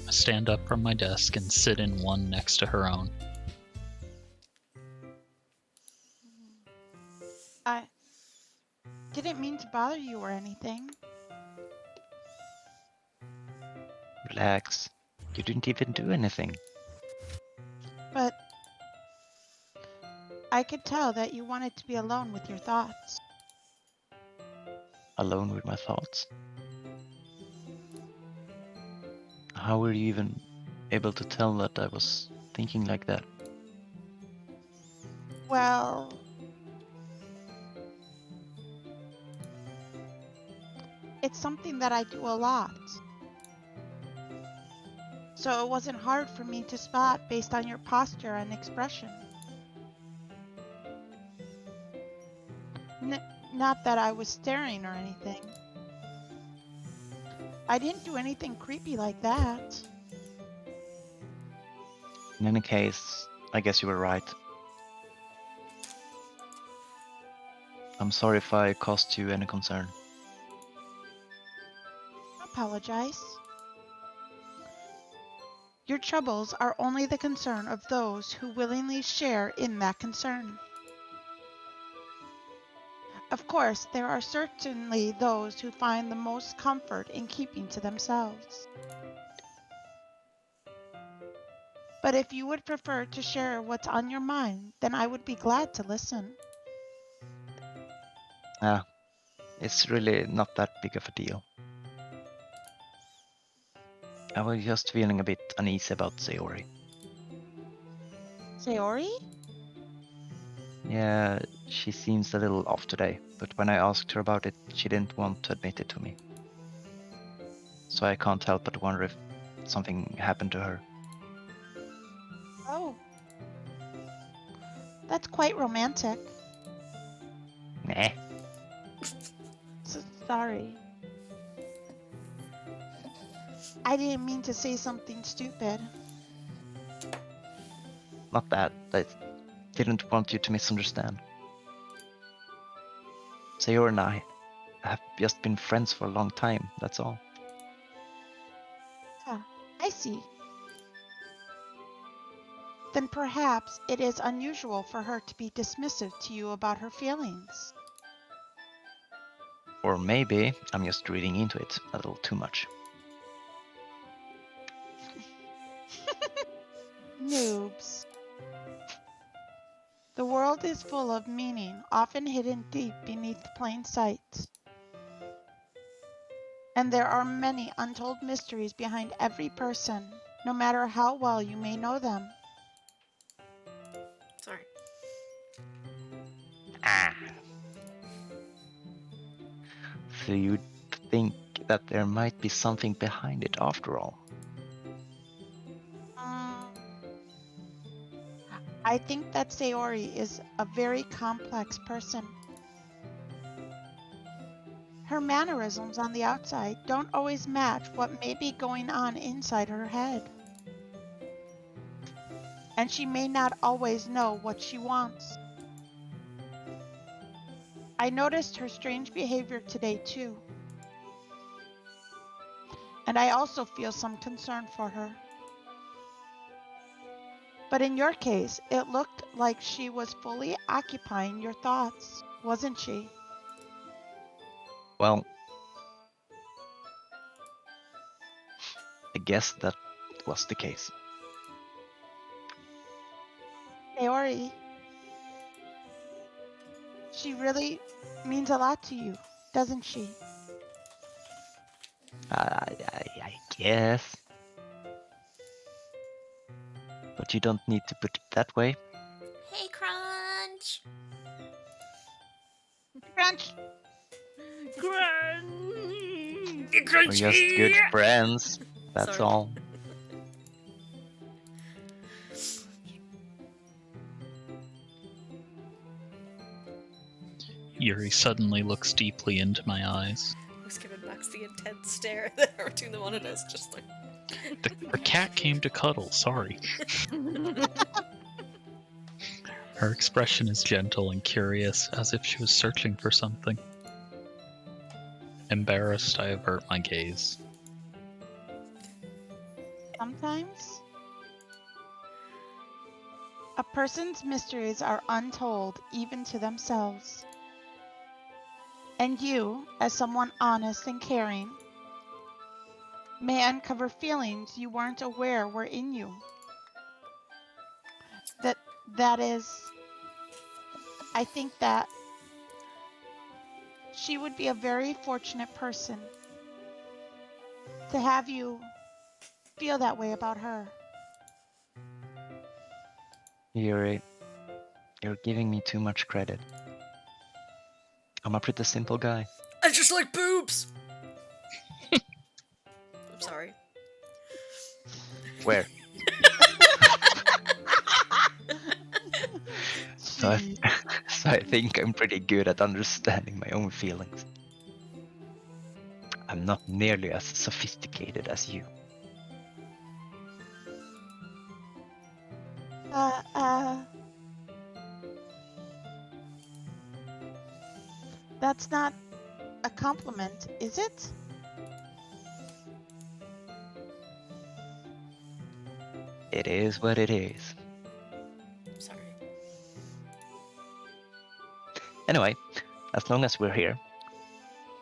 I stand up from my desk and sit in one next to her own. I didn't mean to bother you or anything. Relax. You didn't even do anything. But I could tell that you wanted to be alone with your thoughts. Alone with my thoughts. How were you even able to tell that I was thinking like that? Well, it's something that I do a lot. So it wasn't hard for me to spot based on your posture and expression. Not that I was staring or anything. I didn't do anything creepy like that. In any case, I guess you were right. I'm sorry if I caused you any concern. Apologize. Your troubles are only the concern of those who willingly share in that concern. Of course, there are certainly those who find the most comfort in keeping to themselves. But if you would prefer to share what's on your mind, then I would be glad to listen. It's really not that big of a deal. I was just feeling a bit uneasy about Sayori. Sayori? Yeah, she seems a little off today, but when I asked her about it, she didn't want to admit it to me. So I can't help but wonder if something happened to her. Oh. That's quite romantic. Nah. Sorry. I didn't mean to say something stupid. Not that. I didn't want you to misunderstand. Sayori and I have just been friends for a long time, that's all. Ah, I see. Then perhaps it is unusual for her to be dismissive to you about her feelings. Or maybe I'm just reading into it a little too much. Noobs. The world is full of meaning, often hidden deep beneath plain sight. And there are many untold mysteries behind every person, no matter how well you may know them. Sorry. So you think that there might be something behind it after all? I think that Sayori is a very complex person. Her mannerisms on the outside don't always match what may be going on inside her head. And she may not always know what she wants. I noticed her strange behavior today too. And I also feel some concern for her. But in your case, it looked like she was fully occupying your thoughts, wasn't she? Well, I guess that was the case. Sayori, she really means a lot to you, doesn't she? I guess. But you don't need to put it that way. Hey, Crunch. Crunch! We're just good friends. That's Sorry. all. Yuri suddenly looks deeply into my eyes. I was giving Max the intense stare there between the monitors, just like. The cat came to cuddle, sorry. Her expression is gentle and curious, as if she was searching for something. Embarrassed, I avert my gaze. Sometimes a person's mysteries are untold even to themselves. And you, as someone honest and caring, may uncover feelings you weren't aware were in you. That is, I think that she would be a very fortunate person to have you feel that way about her. Yuri, you're giving me too much credit. I'm a pretty simple guy. I just like boobs! I'm sorry. Where? So I think I'm pretty good at understanding my own feelings. I'm not nearly as sophisticated as you. That's not a compliment, is it? It is what it is. Sorry. Anyway, as long as we're here,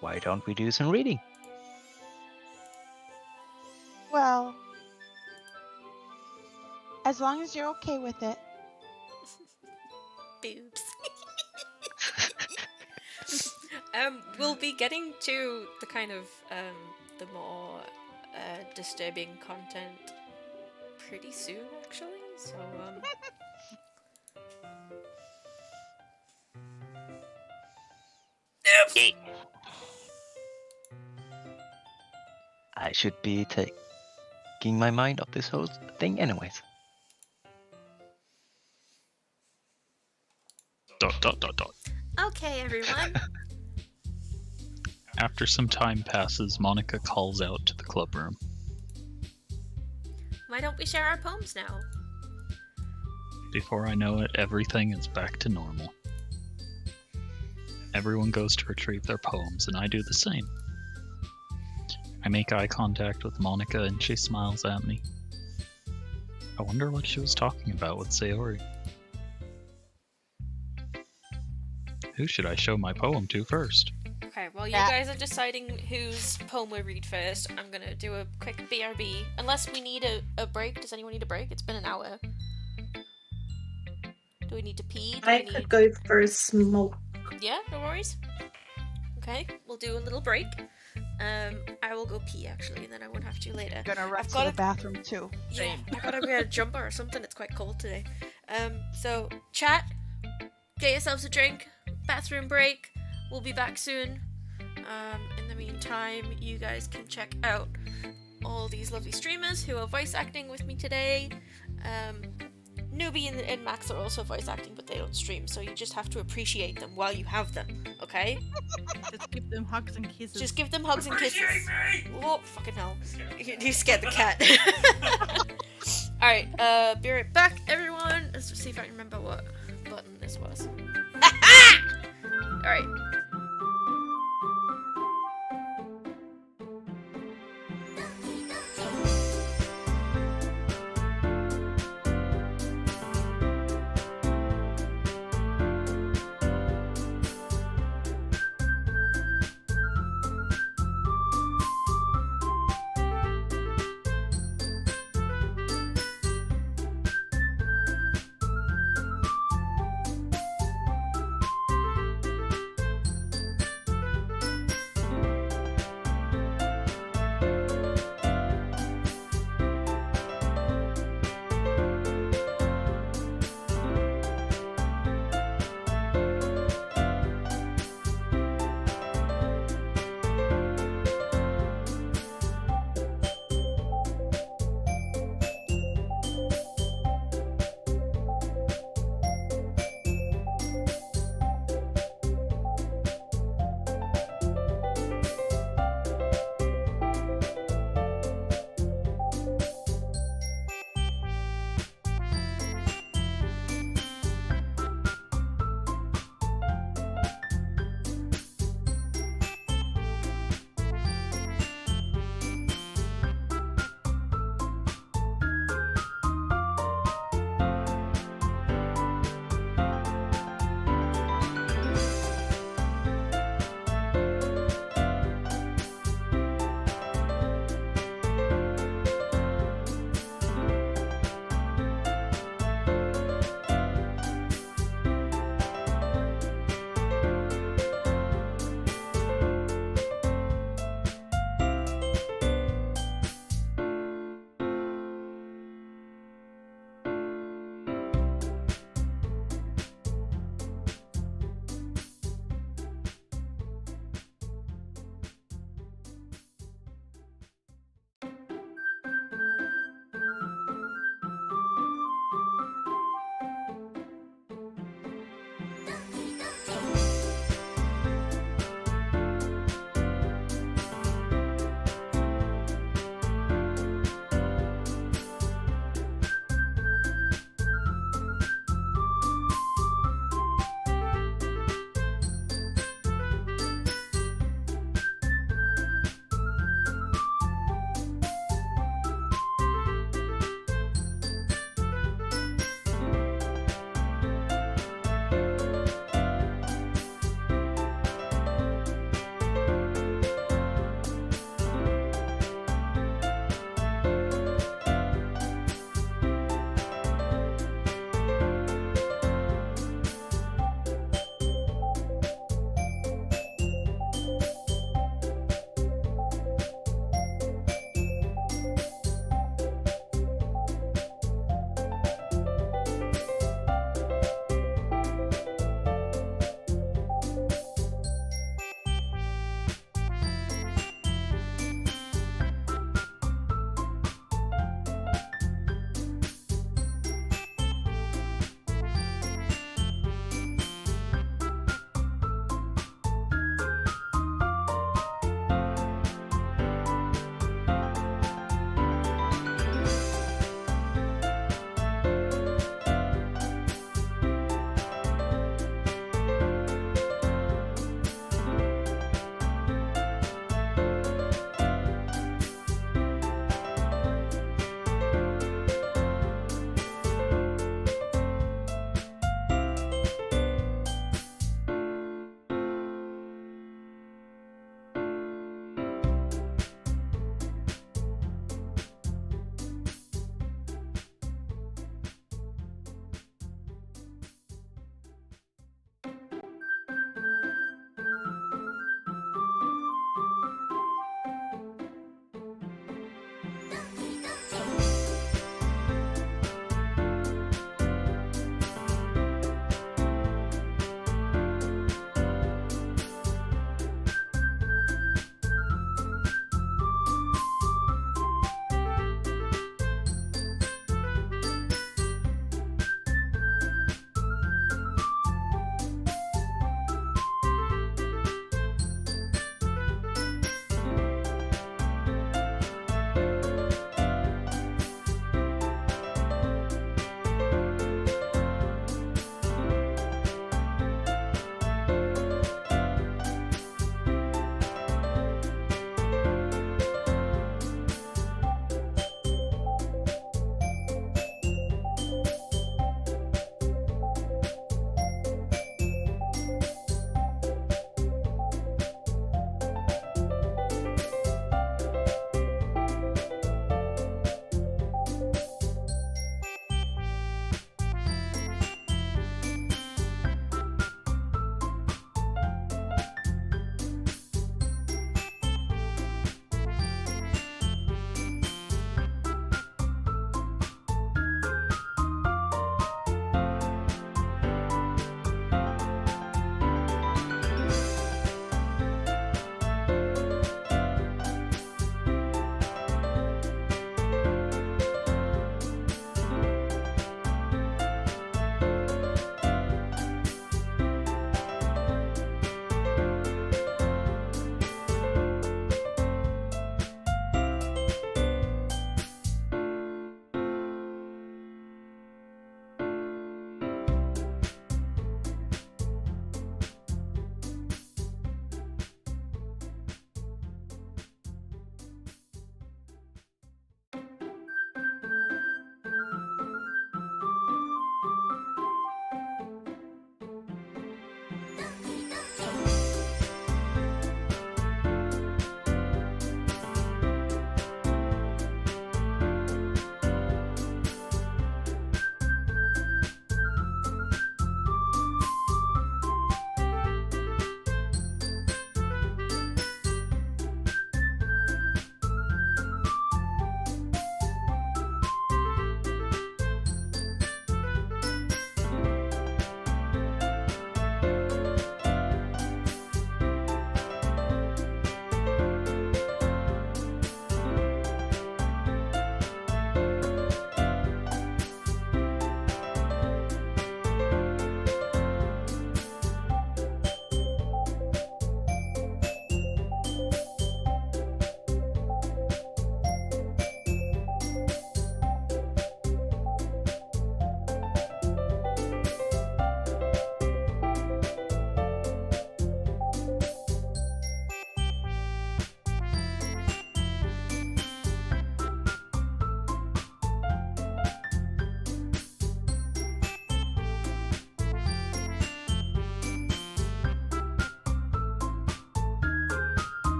why don't we do some reading? Well, as long as you're okay with it. Boobs. We'll be getting to the kind of the more disturbing content pretty soon, actually. So I should be taking my mind off this whole thing anyways. ... Okay, everyone. After some time passes, Monica calls out to the club room. Why don't we share our poems now? Before I know it, everything is back to normal. Everyone goes to retrieve their poems, and I do the same. I make eye contact with Monica, and she smiles at me. I wonder what she was talking about with Sayori. Who should I show my poem to first? Okay, while you Yeah. guys are deciding whose poem we read first, I'm gonna do a quick BRB. Unless we need a break. Does anyone need a break? It's been an hour. Do we need to pee? Do I we could need... go for a smoke. Yeah, no worries. Okay, we'll do a little break. I will go pee actually, and then I won't have to later. Gonna rush got to the a- bathroom too. Yeah, I gotta wear a jumper or something. It's quite cold today. So chat, get yourselves a drink, bathroom break. We'll be back soon. In the meantime, you guys can check out all these lovely streamers who are voice acting with me today. Newbie and Max are also voice acting, but they don't stream, so you just have to appreciate them while you have them, okay? Just give them hugs and kisses. Just give them hugs and kisses. Oh, fucking hell. You scared the cat. Alright, be right back, everyone. Let's see if I can remember what button this was. Alright.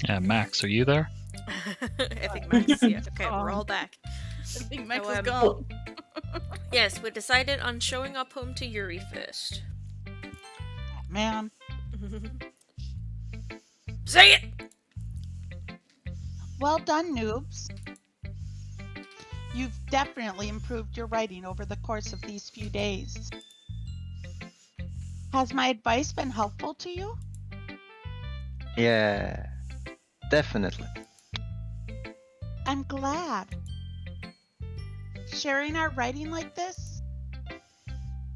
Yeah, Max, are you there? I think Max is here. Okay, we're all back. I think Max So, is um, gone. Yes, we decided on showing our poem to Yuri first. Man, Say it! well done, noobs. You've definitely improved your writing over the course of these few days. Has my advice been helpful to you? Yeah, definitely. I'm glad. Sharing our writing like this,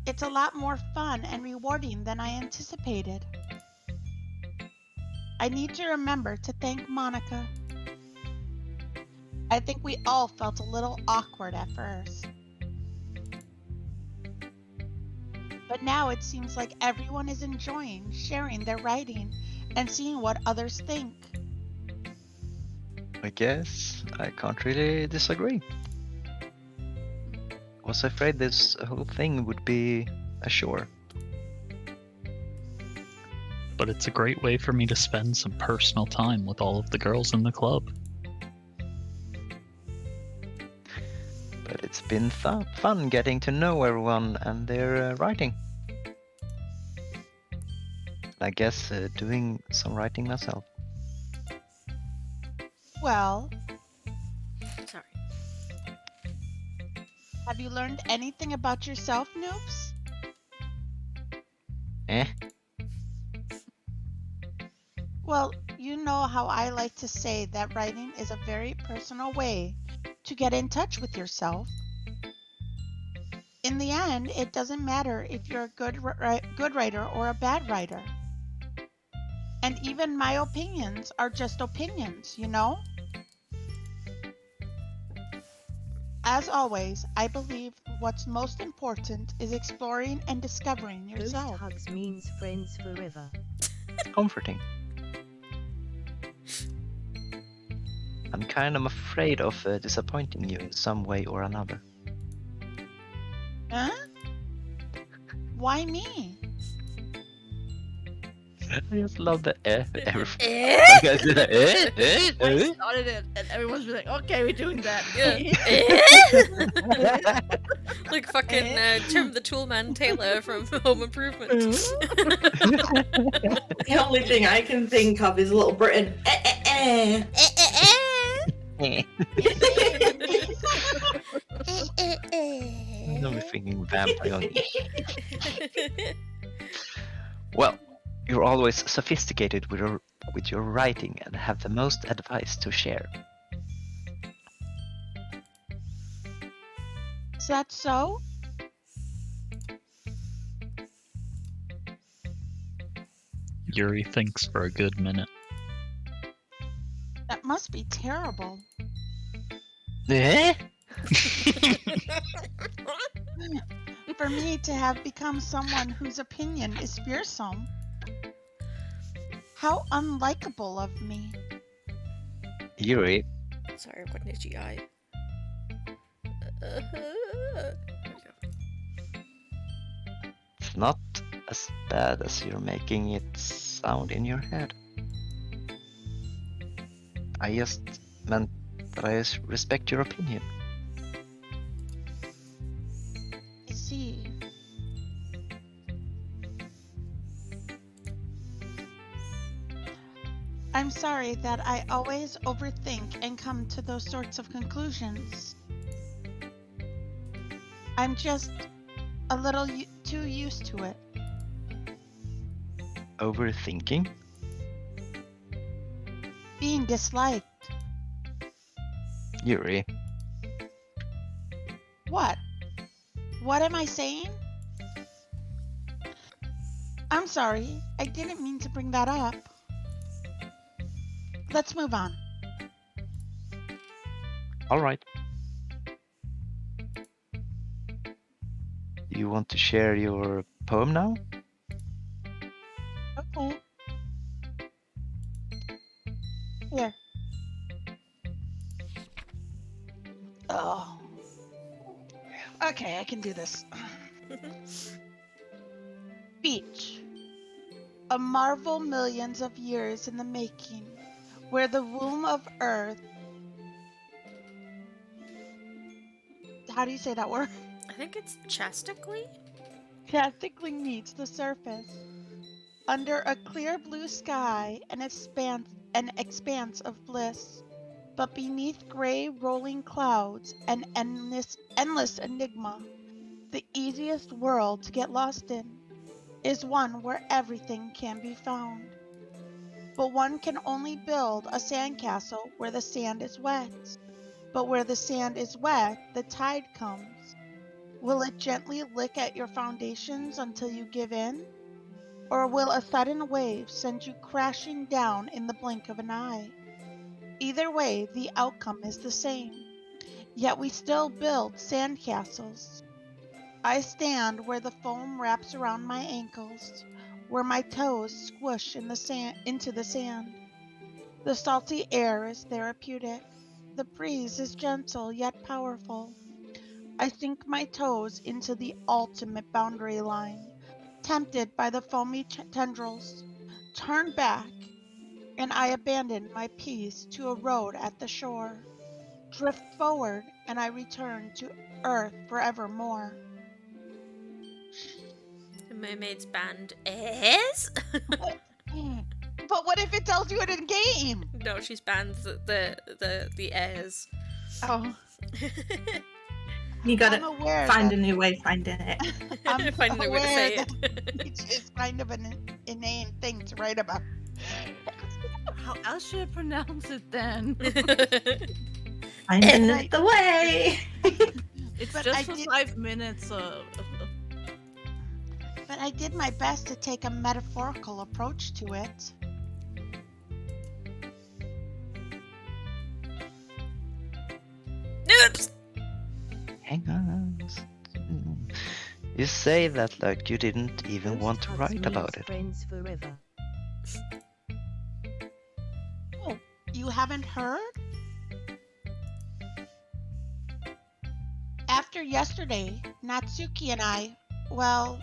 it's a lot more fun and rewarding than I anticipated. I need to remember to thank Monica. I think we all felt a little awkward at first. But now it seems like everyone is enjoying sharing their writing and seeing what others think. I guess I can't really disagree. I was afraid this whole thing would be a chore. But it's a great way for me to spend some personal time with all of the girls in the club. But it's been fun getting to know everyone and their writing. I guess doing some writing myself. Well, Sorry. have you learned anything about yourself, noobs? Eh? Well, you know how I like to say that writing is a very personal way to get in touch with yourself. In the end, it doesn't matter if you're a good writer or a bad writer. And even my opinions are just opinions, you know? As always, I believe what's most important is exploring and discovering Ghost yourself. hugs means friends forever. It's comforting. I'm kind of afraid of disappointing you in some way or another. Huh? Why me? I just love the everything. Eh? I started it, and everyone's been like, "Okay, we're doing that." Like fucking Tim the Toolman Taylor from Home Improvement. The only thing I can think of is Little Britain. Now we're thinking vampire. Well, you're always sophisticated with your writing and have the most advice to share. Is that so? Yuri thinks for a good minute. That must be terrible. Eh? For me to have become someone whose opinion is fearsome. How unlikable of me. Yuri, Sorry, I've got an itchy eye. There we go. it's not as bad as you're making it sound in your head. I just meant that I respect your opinion. I see. I'm sorry that I always overthink and come to those sorts of conclusions. I'm just a little too used to it. Overthinking? Being disliked. Yuri, What? What am I saying? I'm sorry. I didn't mean to bring that up. Let's move on. alright. You want to share your poem now? Okay. Here. Oh. Okay, I can do this. Beach. A marvel millions of years in the making, where the womb of earth. How do you say that word? I think it's chastically. Chastically meets the surface. Under a clear blue sky, an expanse of bliss. But beneath gray rolling clouds, an endless enigma. The easiest world to get lost in is one where everything can be found. But one can only build a sandcastle where the sand is wet. But where the sand is wet, the tide comes. Will it gently lick at your foundations until you give in? Or will a sudden wave send you crashing down in the blink of an eye? Either way, the outcome is the same. Yet we still build sandcastles. I stand where the foam wraps around my ankles, where my toes squish in the into the sand. The salty air is therapeutic. The breeze is gentle yet powerful. I sink my toes into the ultimate boundary line, tempted by the foamy tendrils. Turn back, and I abandon my peace to erode at the shore. Drift forward, and I return to earth forevermore. The mermaid's band is. But what if it tells you it in game? No, she's banned the airs. Oh, You gotta I'm aware find that- a new way of finding it. I'm Finding a way to aware say that it's kind of an inane thing to write about. How else should I pronounce it then? Finding Like- the way. It's But just I for did- 5 minutes. But I did my best to take a metaphorical approach to it. Oops. Hang on. You say that like you didn't even want to write about it. Friends forever. Oh, you haven't heard? After yesterday, Natsuki and I, well,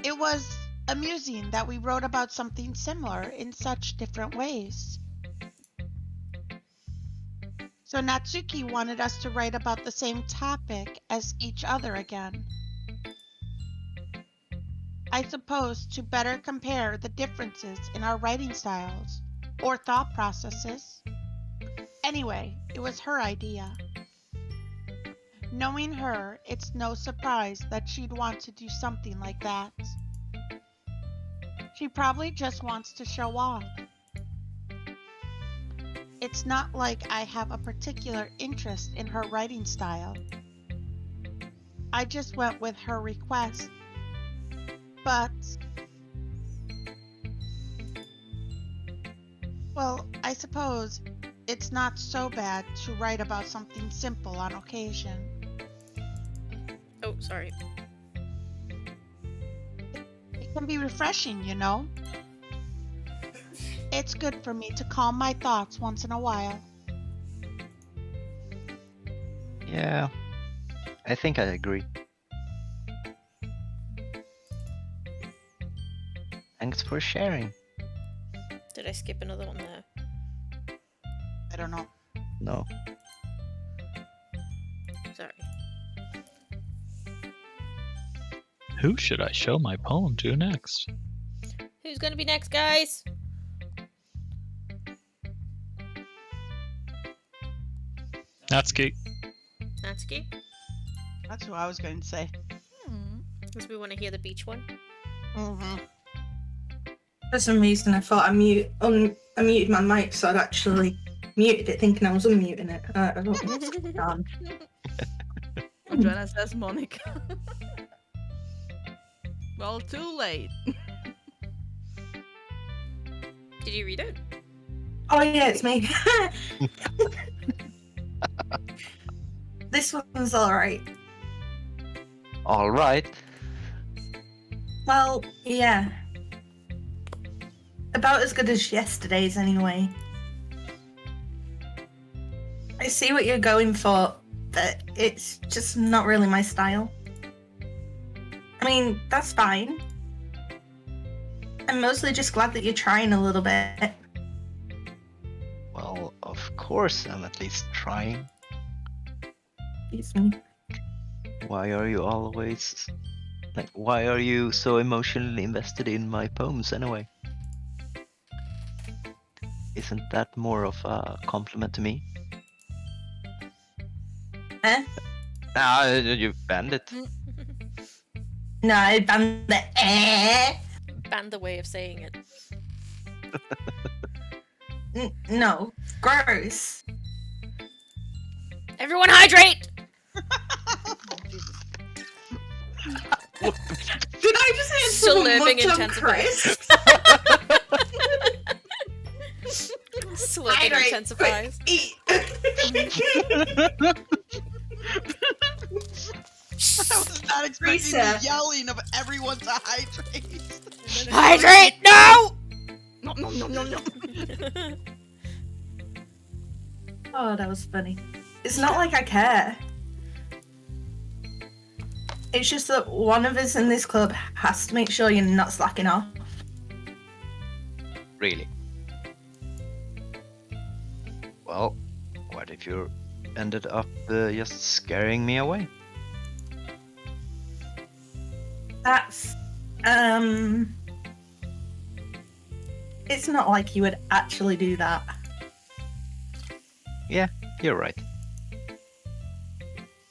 it was amusing that we wrote about something similar in such different ways. So Natsuki wanted us to write about the same topic as each other again. I suppose to better compare the differences in our writing styles or thought processes. Anyway, it was her idea. Knowing her, it's no surprise that she'd want to do something like that. She probably just wants to show off. It's not like I have a particular interest in her writing style. I just went with her request. But, well, I suppose it's not so bad to write about something simple on occasion. Oh, sorry. It can be refreshing, you know? It's good for me to calm my thoughts once in a while. Yeah, I think I agree. Thanks for sharing. Did I skip another one there? I don't know. No. Sorry. Who should I show my poem to next? Who's gonna be next, guys? Natsuki. Natsuki? That's what I was going to say. Because we want to hear the beach one. Mm-hmm. For some reason, I thought I muted my mic, so I'd actually muted it, thinking I was unmuting it. I don't know what's going on. Joanna says Monica. Well, too late. Did you read it? Oh yeah, it's me. This one's alright. All right. Well, yeah. About as good as yesterday's, anyway. I see what you're going for, but it's just not really my style. I mean, that's fine. I'm mostly just glad that you're trying a little bit. Well, of course I'm at least trying. Excuse me. Why are you always... Like, why are you so emotionally invested in my poems anyway? Isn't that more of a compliment to me? Eh? Ah, you banned it. No, I banned the Banned the way of saying it. No. Gross. Everyone hydrate! Did I just say Still someone living much on intensifies. Chris? Slip Hydrate, intensifies. quick, eat. I was not expecting Reset. the yelling of everyone to hydrate. Hydrate! No! No, no, no, no, no. Oh, that was funny. It's not like I care. It's just that one of us in this club has to make sure you're not slacking off. Really? Well, what if you ended up just scaring me away? That's, it's not like you would actually do that. Yeah, you're right.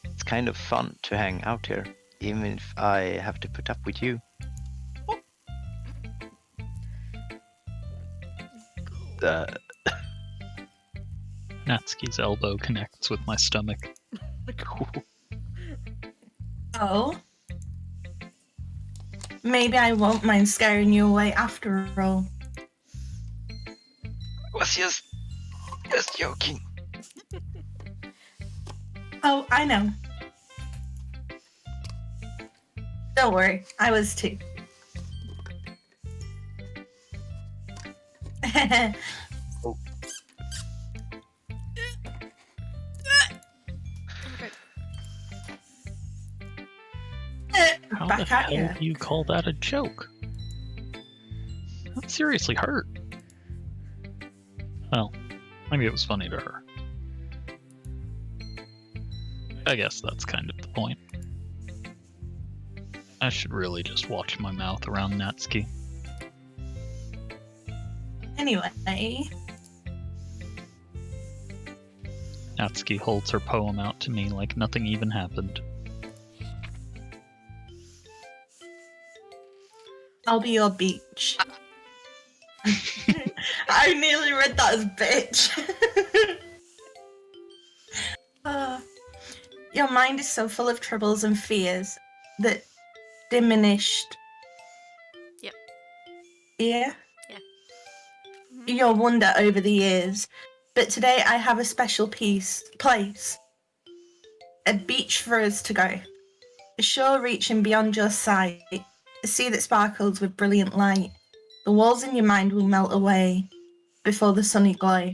It's kind of fun to hang out here, even if I have to put up with you. Natsuki's elbow connects with my stomach. Oh? Maybe I won't mind scaring you away after all. Was just joking. Oh, I know. Don't worry, I was too. Oh. How Back the at hell you. do you call that a joke? That seriously hurt. Well, maybe it was funny to her. I guess that's kind of the point. I should really just watch my mouth around Natsuki. Anyway, Natsuki holds her poem out to me like nothing even happened. I'll be your beach. I nearly read that as bitch. Your mind is so full of troubles and fears that diminished. Yep. Yeah? Yeah. Your wonder over the years. But today I have a special place. A beach for us to go. A shore reaching beyond your sight. A sea that sparkles with brilliant light. The walls in your mind will melt away before the sunny glow.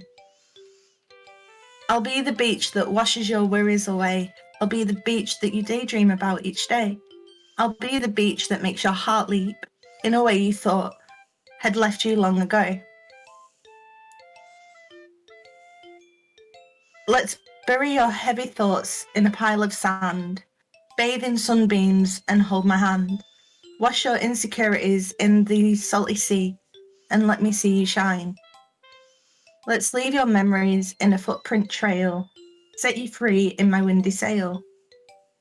I'll be the beach that washes your worries away. I'll be the beach that you daydream about each day. I'll be the beach that makes your heart leap in a way you thought had left you long ago. Let's bury your heavy thoughts in a pile of sand. Bathe in sunbeams and hold my hand. Wash your insecurities in the salty sea and let me see you shine. Let's leave your memories in a footprint trail, set you free in my windy sail,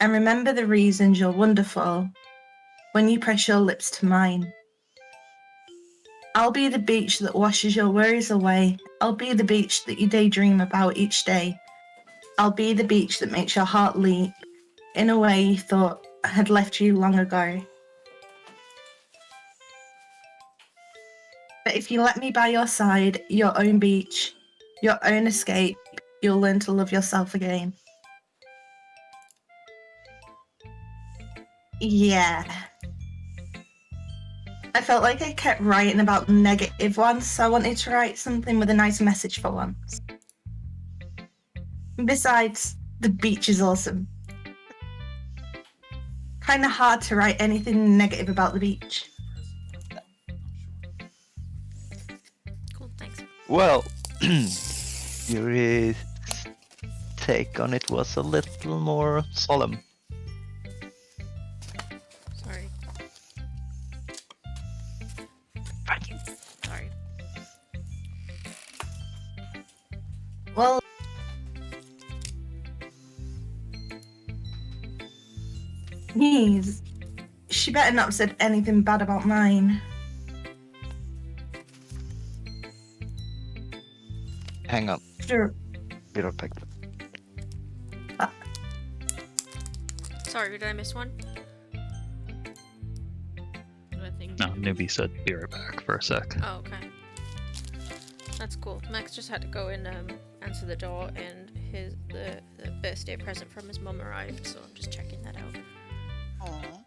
and remember the reasons you're wonderful when you press your lips to mine. I'll be the beach that washes your worries away. I'll be the beach that you daydream about each day. I'll be the beach that makes your heart leap in a way you thought had left you long ago. But if you let me by your side, your own beach, your own escape, you'll learn to love yourself again. Yeah. I felt like I kept writing about negative ones, so I wanted to write something with a nice message for once. Besides, the beach is awesome. Kinda hard to write anything negative about the beach. Well, Yuri's take on it was a little more solemn. Sorry. Thank you. Sorry. Well, she better not have said anything bad about mine. Hang on, Sure. be right back. Sorry, did I miss one? I think No, Newbie said be right back for a sec. Oh, okay. That's cool. Max just had to go and answer the door, and the birthday present from his mum arrived, so I'm just checking that out. Aw.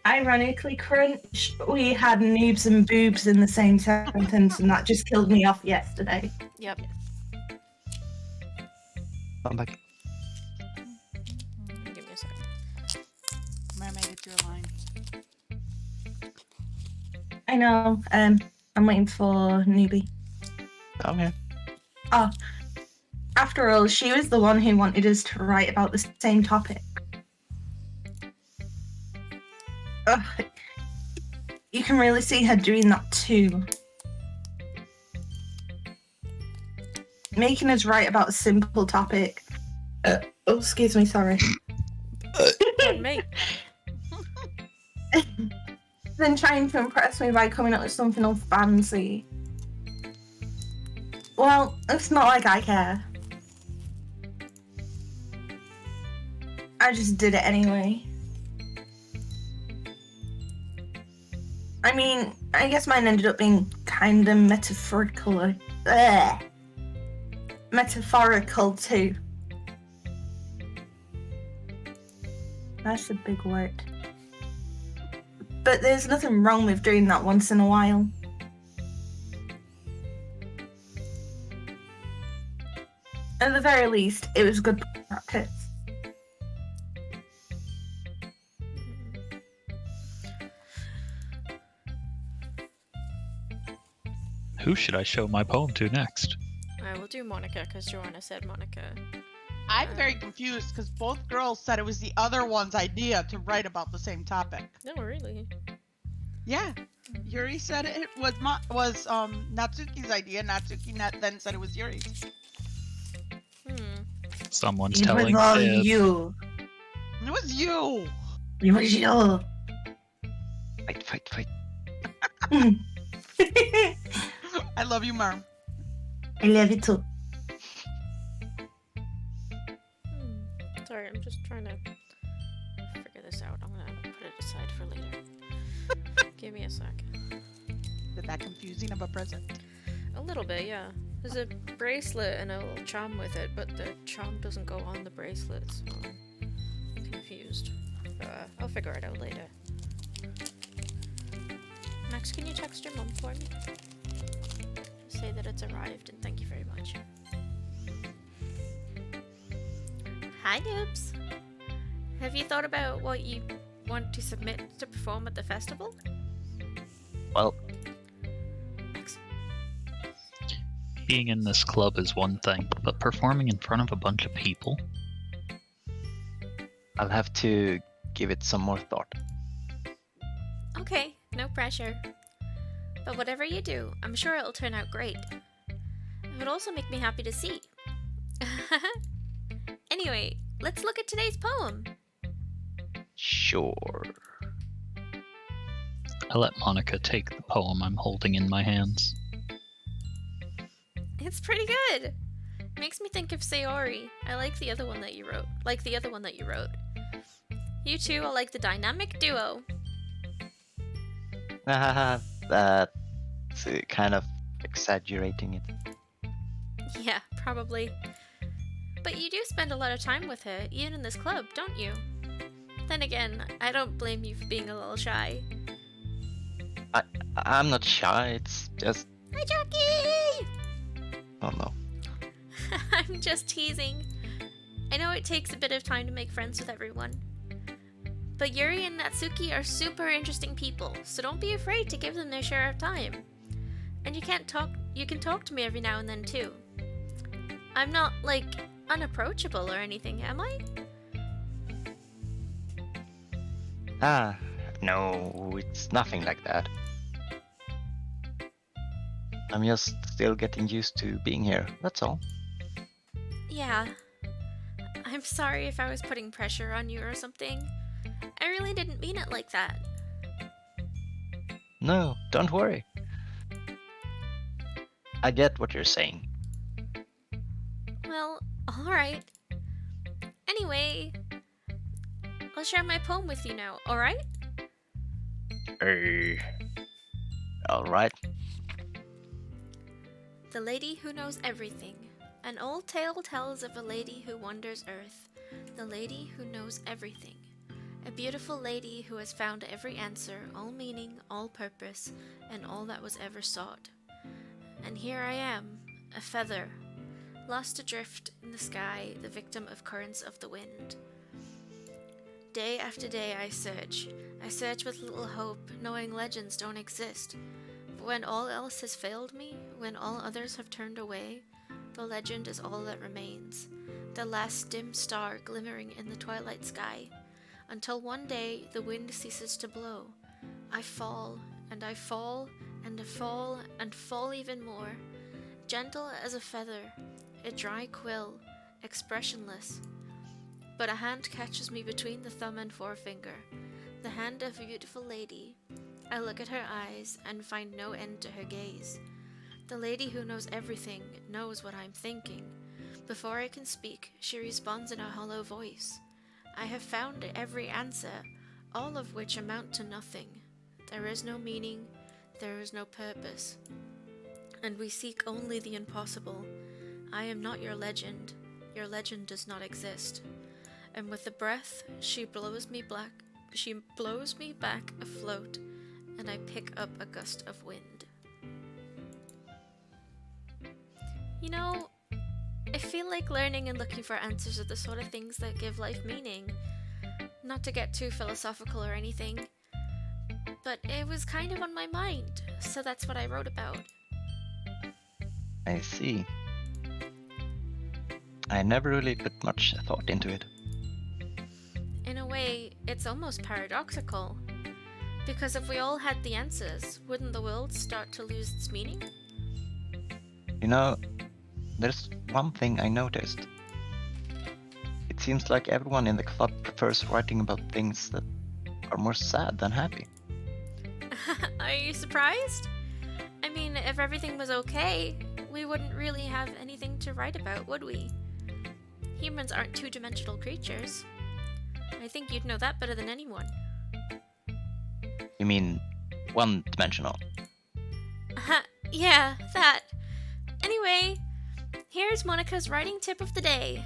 Ironically, Crunch, we had noobs and boobs in the same sentence, and that just killed me off yesterday. Yep. I'm back. Give me a second. Mermaid, it's your line. I know. I'm waiting for Newbie. I'm here. Oh, after all, she was the one who wanted us to write about the same topic. Ugh. You can really see her doing that too. Making us write about a simple topic. Oh, excuse me, sorry. Pardon me. Then trying to impress me by coming up with something all fancy. Well, it's not like I care. I just did it anyway. I mean, I guess mine ended up being kind of metaphorical too. That's a big word. But there's nothing wrong with doing that once in a while. At the very least, it was good practice. Who should I show my poem to next? We'll do Monica, because Joanna said Monica. I'm very confused because both girls said it was the other one's idea to write about the same topic. No, really. Yeah, Yuri said it was Natsuki's idea. Natsuki then said it was Yuri's. Someone's It was telling all fibs. you. It was you. It was you. Fight. I love you, Merm. I love you too. Sorry, I'm just trying to figure this out. I'm gonna put it aside for later. Give me a sec. Is that confusing of a present? A little bit, yeah. There's a bracelet and a little charm with it, but the charm doesn't go on the bracelet, so I'm confused. I'll figure it out later. Max, can you text your mum for me? Say that it's arrived, and thank you very much. Hi, noobs! Have you thought about what you want to submit to perform at the festival? Well, Max. Being in this club is one thing, but performing in front of a bunch of people? I'll have to give it some more thought. Okay, no pressure. But whatever you do, I'm sure it'll turn out great. It would also make me happy to see. Anyway, let's look at today's poem. Sure. I let Monica take the poem I'm holding in my hands. It's pretty good. Makes me think of Sayori. I like the other one that you wrote. You two are like the dynamic duo. That's kind of exaggerating it. Yeah, probably. But you do spend a lot of time with her, even in this club, don't you? Then again, I don't blame you for being a little shy. I'm not shy, it's just... Hi, Jackie! Oh no. I'm just teasing. I know it takes a bit of time to make friends with everyone. But Yuri and Natsuki are super interesting people, so don't be afraid to give them their share of time. And you can talk to me every now and then too. I'm not, like, unapproachable or anything, am I? Ah, no, it's nothing like that. I'm just still getting used to being here, that's all. Yeah. I'm sorry if I was putting pressure on you or something. I really didn't mean it like that. No, don't worry. I get what you're saying. Well, alright. Anyway, I'll share my poem with you now, alright? Alright. The Lady Who Knows Everything. An old tale tells of a lady who wanders earth. The lady who knows everything. A beautiful lady who has found every answer, all meaning, all purpose, and all that was ever sought. And here I am, a feather, lost adrift in the sky, the victim of currents of the wind. Day after day I search with little hope, knowing legends don't exist. But when all else has failed me, when all others have turned away, the legend is all that remains, the last dim star glimmering in the twilight sky, until one day the wind ceases to blow. I fall, and I fall, and I fall, and fall even more, gentle as a feather, a dry quill, expressionless. But a hand catches me between the thumb and forefinger, the hand of a beautiful lady. I look at her eyes and find no end to her gaze. The lady who knows everything knows what I'm thinking. Before I can speak, she responds in a hollow voice. I have found every answer, all of which amount to nothing. There is no meaning, there is no purpose, and we seek only the impossible. I am not your legend does not exist. And with a breath, she blows me back afloat, and I pick up a gust of wind. You know, I feel like learning and looking for answers are the sort of things that give life meaning. Not to get too philosophical or anything, but it was kind of on my mind, so that's what I wrote about. I see. I never really put much thought into it. In a way, it's almost paradoxical. Because if we all had the answers, wouldn't the world start to lose its meaning? You know, there's one thing I noticed. It seems like everyone in the club prefers writing about things that are more sad than happy. Are you surprised? I mean, if everything was okay, we wouldn't really have anything to write about, would we? Humans aren't two-dimensional creatures. I think you'd know that better than anyone. You mean one-dimensional? Yeah, that. Anyway, here's Monica's writing tip of the day.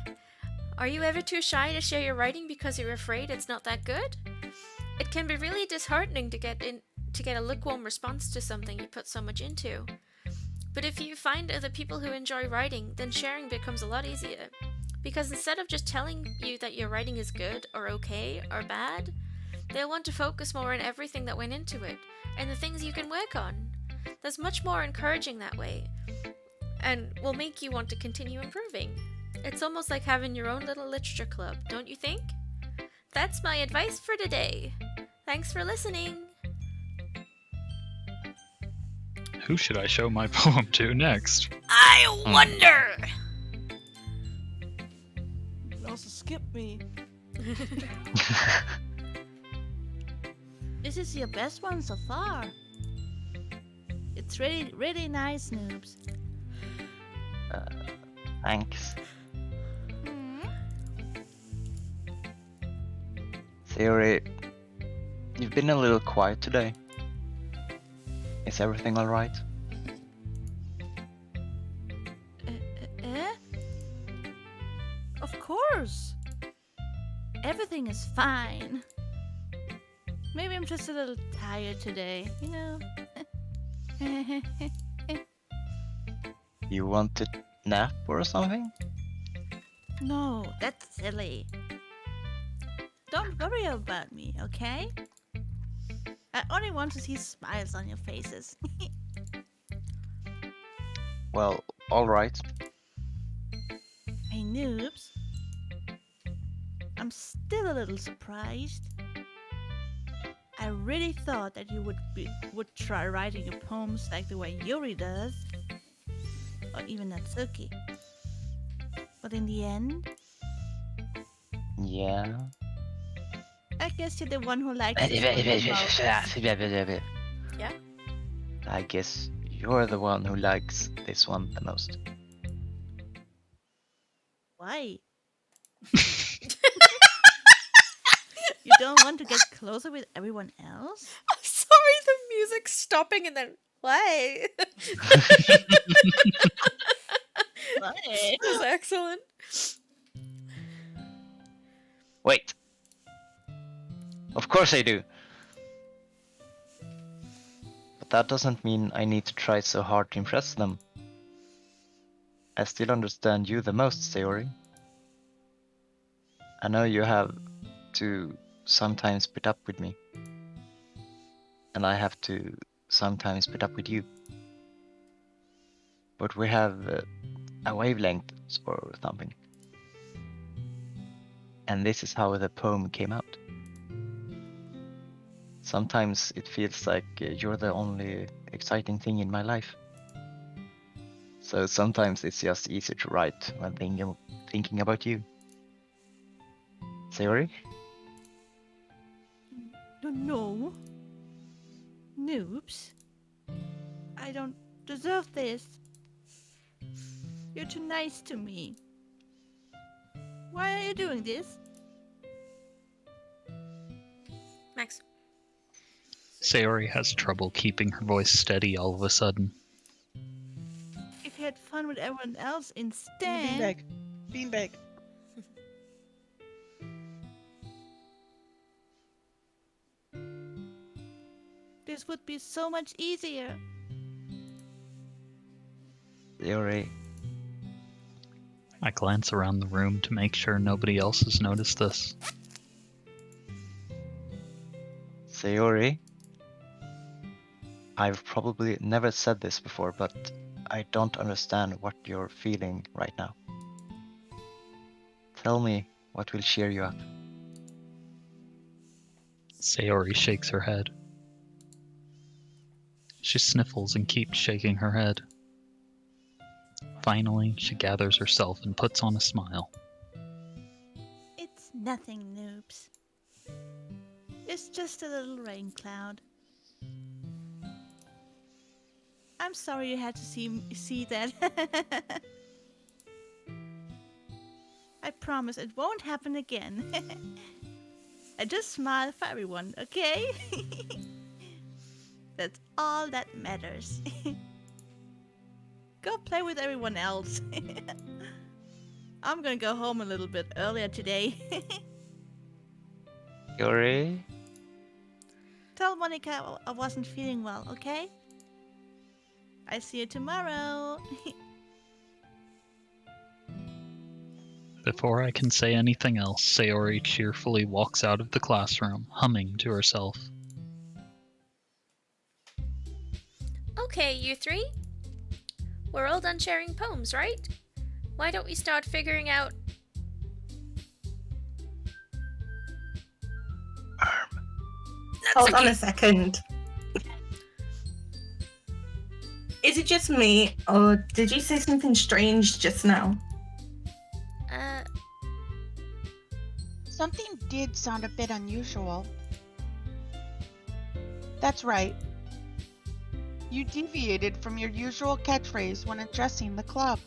Are you ever too shy to share your writing because you're afraid it's not that good? It can be really disheartening to get a lukewarm response to something you put so much into. But if you find other people who enjoy writing, then sharing becomes a lot easier. Because instead of just telling you that your writing is good or okay or bad, they'll want to focus more on everything that went into it and the things you can work on. That's much more encouraging that way and will make you want to continue improving. It's almost like having your own little literature club, don't you think? That's my advice for today. Thanks for listening. Who should I show my poem to next? I wonder! You can also skip me. This is your best one so far. It's really, really nice, Noobs. Thanks. Hmm? Theory, you've been a little quiet today. Is everything alright? Eh? Of course. Everything is fine. Maybe I'm just a little tired today, you know? You want to nap or something? No, that's silly. Don't worry about me, okay? I only want to see smiles on your faces. Well, alright. Hey, noobs. I'm still a little surprised. I really thought that you would try writing your poems like the way Yuri does, or even Natsuki. But in the end, Yeah. I guess you're the one who likes this one the most. Yeah. I guess you're the one who likes this one the most. Why? You don't want to get closer with everyone else? I'm sorry, the music's stopping and then play. Why? That was excellent. Wait. Of course I do. But that doesn't mean I need to try so hard to impress them. I still understand you the most, Sayori. I know you have to sometimes put up with me. And I have to sometimes put up with you. But we have a wavelength or something. And this is how the poem came out. Sometimes it feels like you're the only exciting thing in my life. So sometimes it's just easier to write when thinking about you. Sayori? No. Noobs. I don't deserve this. You're too nice to me. Why are you doing this? Max. Sayori has trouble keeping her voice steady all of a sudden. If you had fun with everyone else In the instead. beanbag. This would be so much easier. Sayori, I glance around the room to make sure nobody else has noticed this. Sayori? I've probably never said this before, but I don't understand what you're feeling right now. Tell me what will cheer you up. Sayori shakes her head. She sniffles and keeps shaking her head. Finally, she gathers herself and puts on a smile. It's nothing, noobs. It's just a little rain cloud. I'm sorry you had to see that. I promise it won't happen again. I just smile for everyone, okay? That's all that matters. Go play with everyone else. I'm gonna go home a little bit earlier today. Sayori? Tell Monica I wasn't feeling well, okay? I see you tomorrow. Before I can say anything else, Sayori cheerfully walks out of the classroom, humming to herself. Okay, you three. We're all done sharing poems, right? Why don't we start figuring out... Hold on a second. Is it just me, or did you say something strange just now? Something did sound a bit unusual. That's right. You deviated from your usual catchphrase when addressing the club.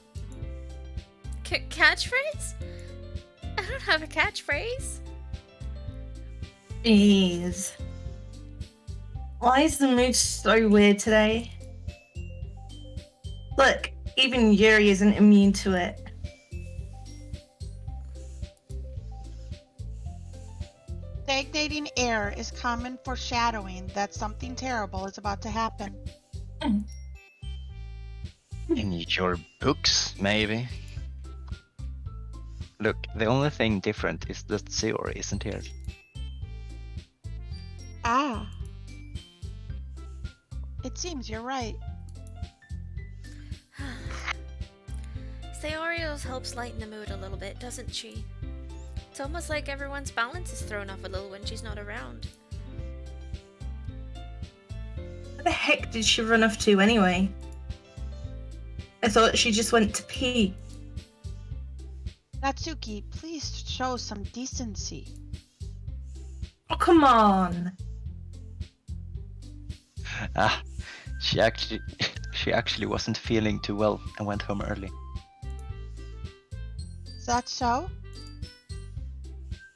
Catchphrase? I don't have a catchphrase. Jeez. Why is the mood so weird today? Look, even Yuri isn't immune to it. Stagnating air is common foreshadowing that something terrible is about to happen. In your books, maybe? Look, the only thing different is that Seori isn't here. Ah. It seems you're right. Sayorios helps lighten the mood a little bit, doesn't she? It's almost like everyone's balance is thrown off a little when she's not around. Where the heck did she run off to anyway? I thought she just went to pee. Natsuki, please show some decency. Oh, come on. Ah, she actually wasn't feeling too well and went home early. Is that so?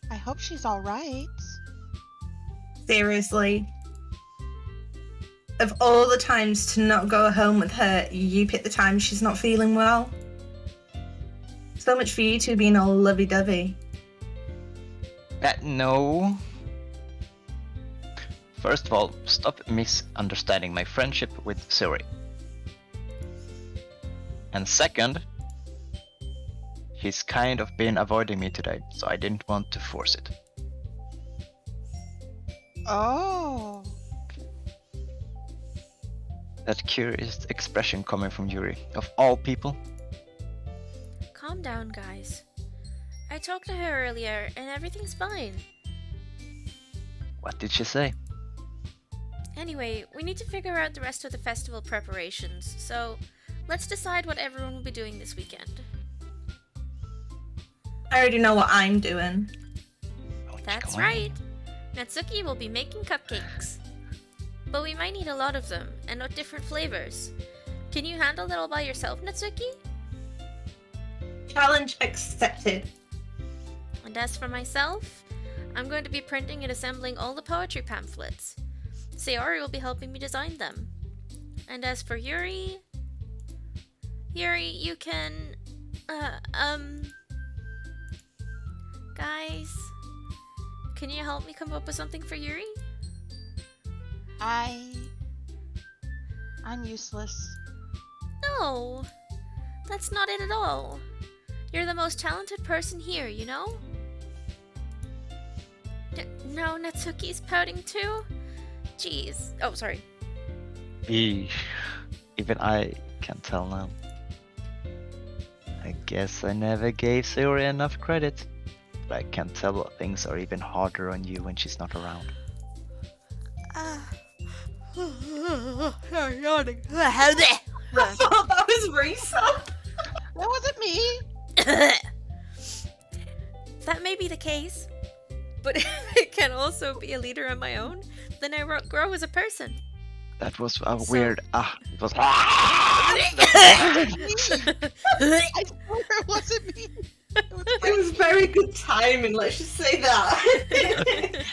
I hope she's alright. Seriously. Of all the times to not go home with her, you pick the time she's not feeling well. So much for you two being all lovey-dovey. No. First of all, stop misunderstanding my friendship with Seori. And second, she's kind of been avoiding me today, so I didn't want to force it. Oh. That curious expression coming from Yuri, of all people. Calm down, guys. I talked to her earlier, and everything's fine. What did she say? Anyway, we need to figure out the rest of the festival preparations, so let's decide what everyone will be doing this weekend. I already know what I'm doing. That's right. Natsuki will be making cupcakes. But we might need a lot of them, and of different flavors. Can you handle that all by yourself, Natsuki? Challenge accepted. And as for myself, I'm going to be printing and assembling all the poetry pamphlets. Sayori will be helping me design them. And as for Yuri, you can, guys, can you help me come up with something for Yuri? I'm useless. No, that's not it at all. You're the most talented person here, you know? No, Natsuki's pouting too? Jeez. Oh, sorry. Eesh. Even I can tell now. I guess I never gave Seori enough credit. But I can tell things are even harder on you when she's not around. I'm yawning. I thought that was Risa. That wasn't me. That may be the case, but if I can also be a leader on my own, then I grow as a person. That was a weird. It was. I swear it wasn't me. It was very good timing, let's just say that.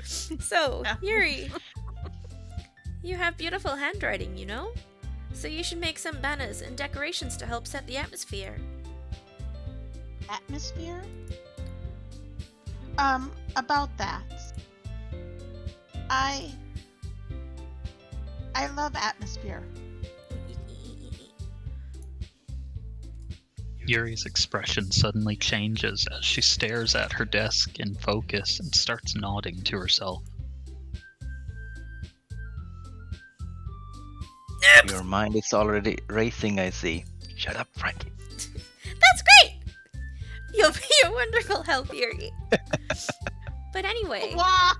So, Yuri, you have beautiful handwriting, you know? So you should make some banners and decorations to help set the atmosphere. Atmosphere? About that. I love atmosphere. Yuri's expression suddenly changes as she stares at her desk in focus and starts nodding to herself. Your mind is already racing, I see. Shut up, Frankie. That's great! You'll be a wonderful help, Yuri. But anyway... Wow!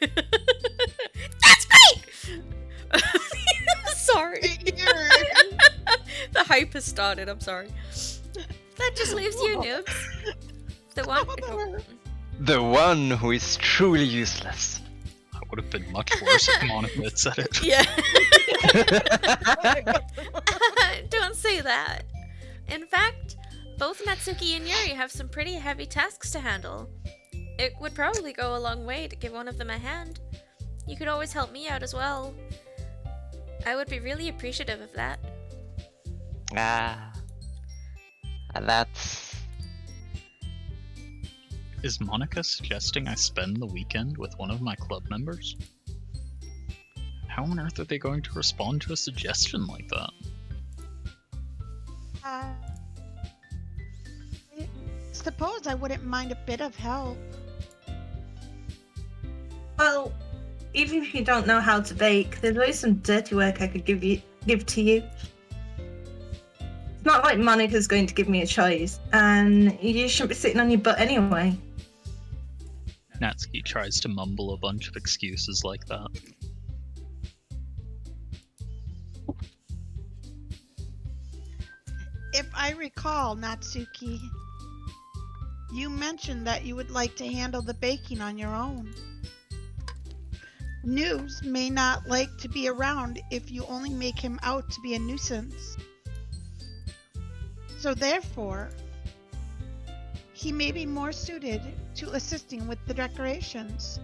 That's great! Sorry. The hype has started, I'm sorry. That just leaves you, noobs. The one... The one who is truly useless. That would have been much worse if Monica had said it. Yeah. Don't say that. In fact, both Natsuki and Yuri have some pretty heavy tasks to handle. It would probably go a long way to give one of them a hand. You could always help me out as well. I would be really appreciative of that. That's... Is Monica suggesting I spend the weekend with one of my club members? How on earth are they going to respond to a suggestion like that? suppose I wouldn't mind a bit of help. Well, even if you don't know how to bake, there's always some dirty work I could give to you. It's not like Monica's going to give me a choice, and you shouldn't be sitting on your butt anyway. Natsuki tries to mumble a bunch of excuses like that. If I recall, Natsuki, you mentioned that you would like to handle the baking on your own. Noobs may not like to be around if you only make him out to be a nuisance. So therefore, he may be more suited to assisting with the decorations.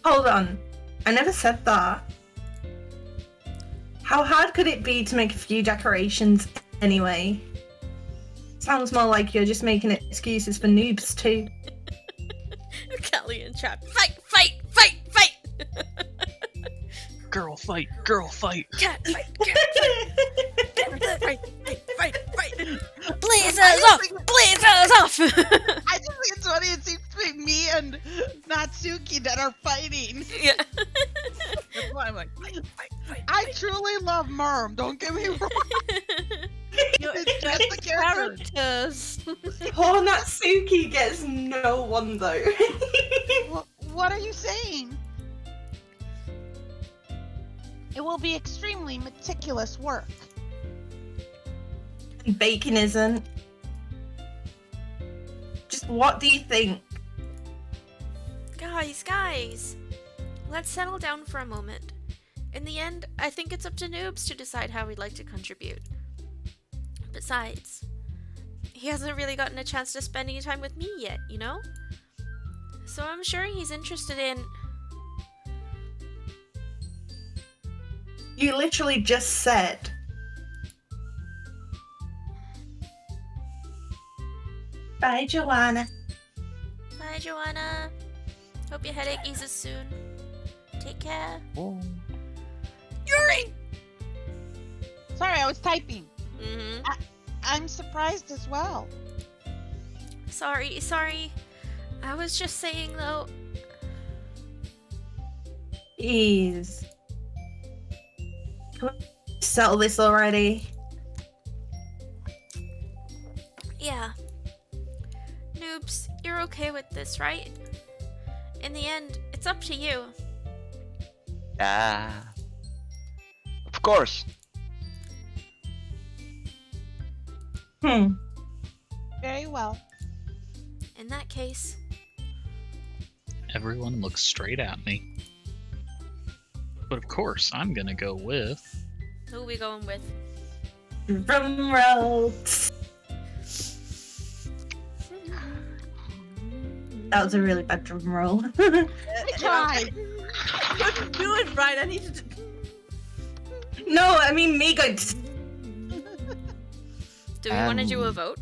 Hold on. I never said that. How hard could it be to make a few decorations anyway? Sounds more like you're just making excuses for noobs too. Callie in chat. Fight, fight, fight, fight! Girl fight! Girl fight! Cat fight, cat fight! Fight, fight, fight, fight! Blazers off! Blazers off! I just think it's funny. It seems to be me and Natsuki that are fighting. Yeah. That's why I'm like, fight, fight, fight. I truly love Merm. Don't get me wrong. It's just the character. Characters. Poor Natsuki gets no one though. What are you saying? It will be extremely meticulous work. Bacon isn't. Just what do you think? Guys, let's settle down for a moment. In the end, I think it's up to Noobs to decide how he'd like to contribute. Besides, he hasn't really gotten a chance to spend any time with me yet, you know? So I'm sure he's interested in... You literally just said. Bye, Joanna. Bye, Joanna. Hope your headache eases soon. Take care. Oh. Yuri! Sorry, I was typing. Mm-hmm. I'm surprised as well. Sorry. I was just saying, though... Jeez. Can we settle this already? Yeah. Noobs, you're okay with this, right? In the end, it's up to you. Of course. Very well. In that case... Everyone looks straight at me. But of course, I'm gonna go with... Who are we going with? Drum roll. That was a really bad drum roll. I tried. Couldn't do it right. I needed to. No, I mean me going. Do we want to do a vote?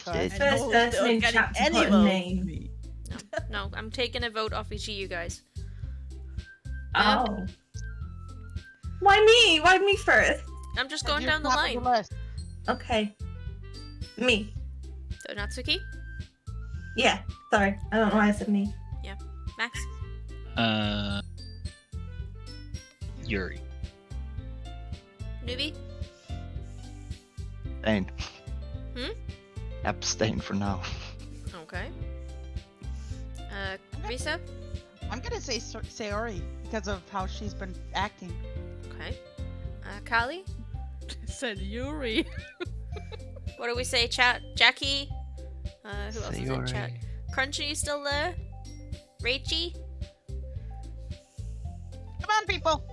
First know person they're in getting chat to any put a vote. name. No, I'm taking a vote off each of you guys. Oh. Why me? Why me first? I'm just going You're down the top of line. list. Okay. Me. So Natsuki, Yeah. Sorry. I don't know why I said me. Max, Yuri. Newbie, Abstain. Hmm? Abstain for now. okay. Risa, I'm gonna say Sayori because of how she's been acting. okay. Kali, Said Yuri. what do we say? Chat, Jackie. Who else is in chat? Sayori. Crunchy, you still there? Rachy, Come on, people.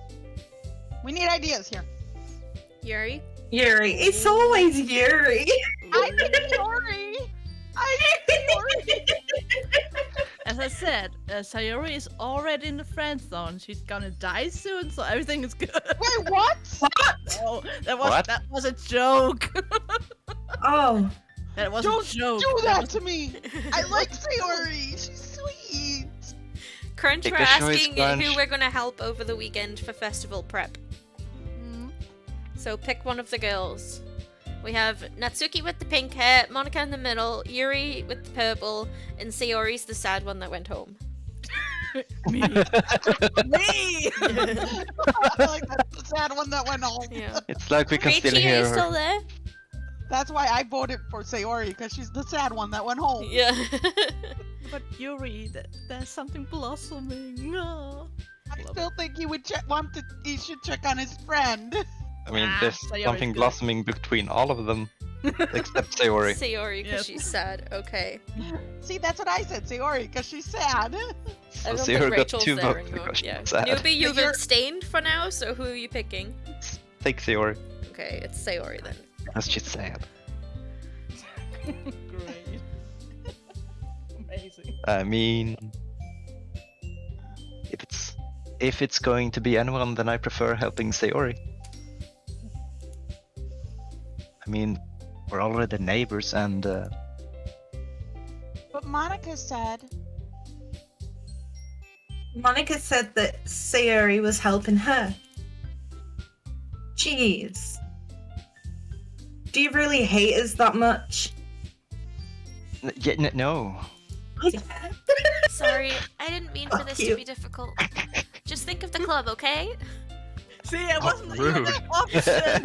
We need ideas here. Yuri. Yuri. It's always Yuri. I'm sorry. I'm sorry. As I said, Sayori is already in the friend zone. She's gonna die soon, so everything is good. Wait, what? No, What? that was a joke. Oh. That was Don't a joke. do That that was- to me. I like Sayori. She's sweet. Crunch, Take we're a choice, asking Crunch. who we're gonna help over the weekend for festival prep. Hmm? So pick one of the girls. We have Natsuki with the pink hair, Monica in the middle, Yuri with the purple, and Sayori's the sad one that went home. Me. I like that's the sad one that went home. Yeah. It's like we can Richie, still are hear you her. still there? That's why I voted for Sayori, because she's the sad one that went home. Yeah. But Yuri, there's something blossoming. Oh. I still think he would he should check on his friend. I mean, Ah, there's Sayori's something good. blossoming between all of them, except Sayori. Sayori, because Yep. she's sad. Okay. See, that's what I said, Sayori, because she's sad. I So don't Sayori think got Rachel's 2 there votes anymore. because Yeah. she's sad. Newbie, you've You're- abstained for now, so who are you picking? Take Sayori, Okay, it's Sayori then. because she's sad. Great. Amazing. I mean, if it's going to be anyone, then I prefer helping Sayori. I mean, we're already neighbors, and But Monica said, Monica said that Sayori was helping her. Jeez. Do you really hate us that much? no. Sorry, I didn't mean for Fuck this you. to be difficult. Just think of the club, okay? See, I wasn't rude. even an option.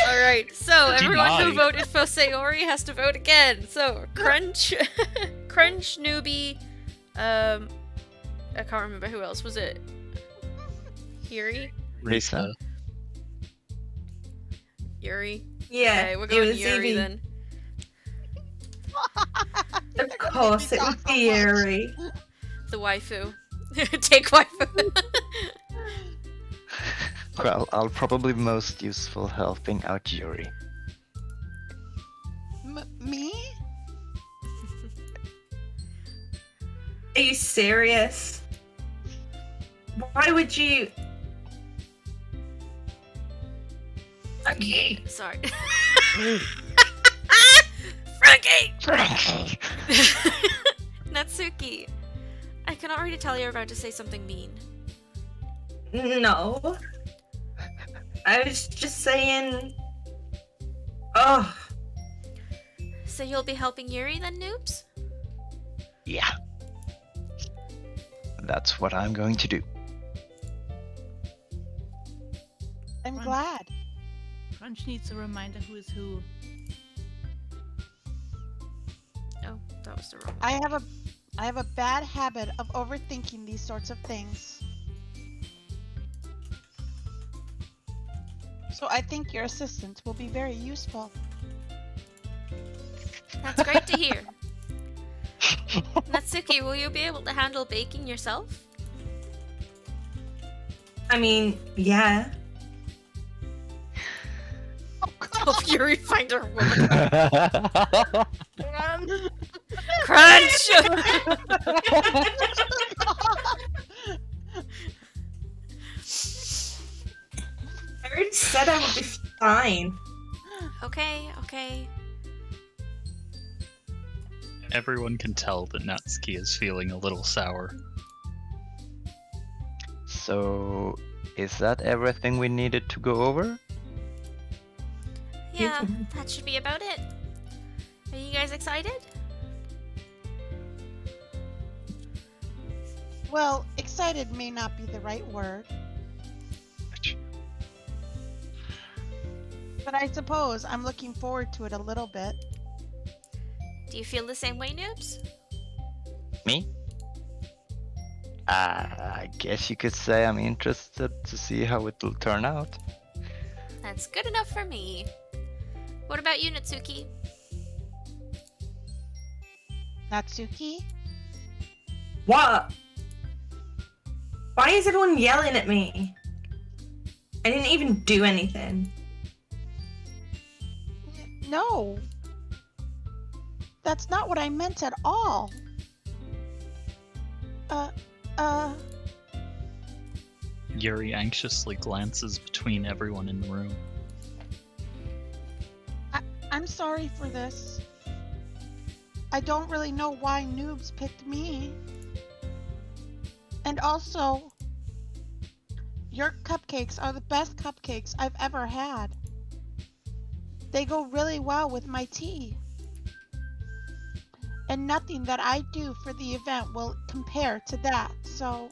Alright, so everyone who Denied. voted for Sayori has to vote again. So, Crunch, Crunch, Newbie, I can't remember who else. Was it Yuri? Risa. Yuri? Yeah, Okay, we're it going was Yuri Evie. then. Of course, it would be Yuri. The waifu. Take waifu. Well, I'll probably be most useful helping out Yuri. Me? Are you serious? Why would you? Okay. Sorry. Frankie! Natsuki, I can already tell you're about to say something mean. No. I was just saying. Oh, So you'll be helping Yuri then, noobs? Yeah. That's what I'm going to do. I'm Run. glad. Crunch needs a reminder who is who. Oh, that was the wrong. I have a bad habit of overthinking these sorts of things. So I think your assistant will be very useful. That's great to hear. Natsuki, will you be able to handle baking yourself? I mean, yeah. Help Yuri find her woman. Crunch! I already said I would be fine. Okay, okay. Everyone can tell that Natsuki is feeling a little sour. So, is that everything we needed to go over? Yeah, that should be about it. Are you guys excited? Well, excited may not be the right word, but I suppose I'm looking forward to it a little bit. Do you feel the same way, noobs? Me? I guess you could say I'm interested to see how it'll turn out. That's good enough for me. What about you, Natsuki? Natsuki? What? Why is everyone yelling at me? I didn't even do anything. No. That's not what I meant at all. Yuri anxiously glances between everyone in the room. I'm sorry for this. I don't really know why noobs picked me. And also, your cupcakes are the best cupcakes I've ever had. They go really well with my tea. And nothing that I do for the event will compare to that. So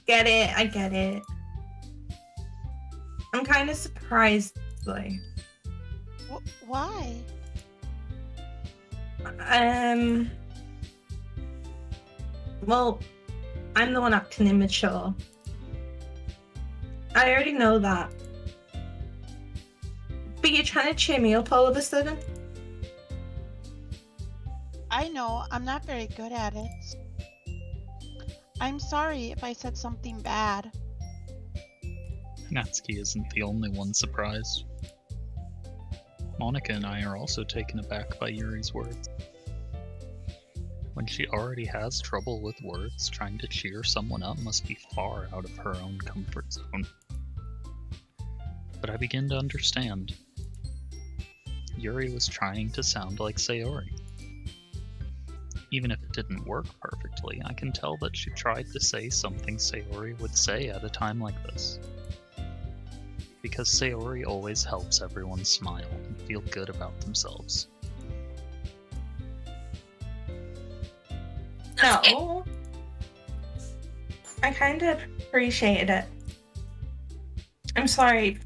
Get it, I get it. I'm kind of surprised, though. Why? Well, I'm the one acting immature. I already know that. But you're trying to cheer me up all of a sudden? I know I'm not very good at it. I'm sorry if I said something bad. Natsuki isn't the only one surprised. Monica and I are also taken aback by Yuri's words. When she already has trouble with words, trying to cheer someone up must be far out of her own comfort zone. But I begin to understand. Yuri was trying to sound like Sayori. Even if it didn't work perfectly, I can tell that she tried to say something Sayori would say at a time like this. Because Sayori always helps everyone smile and feel good about themselves. No. I kind of appreciated it. I'm sorry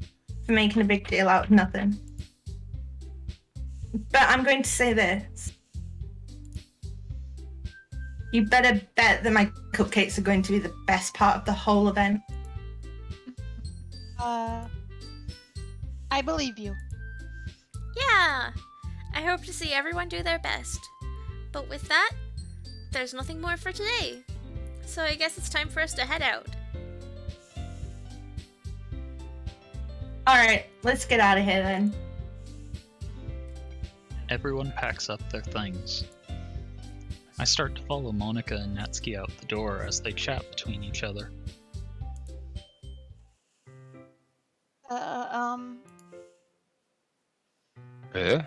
for making a big deal out of nothing. But I'm going to say this. You better bet that my cupcakes are going to be the best part of the whole event. I believe you. Yeah, I hope to see everyone do their best. But with that, there's nothing more for today. So I guess it's time for us to head out. Alright, let's get out of here then. Everyone packs up their things. I start to follow Monica and Natsuki out the door as they chat between each other. Eh?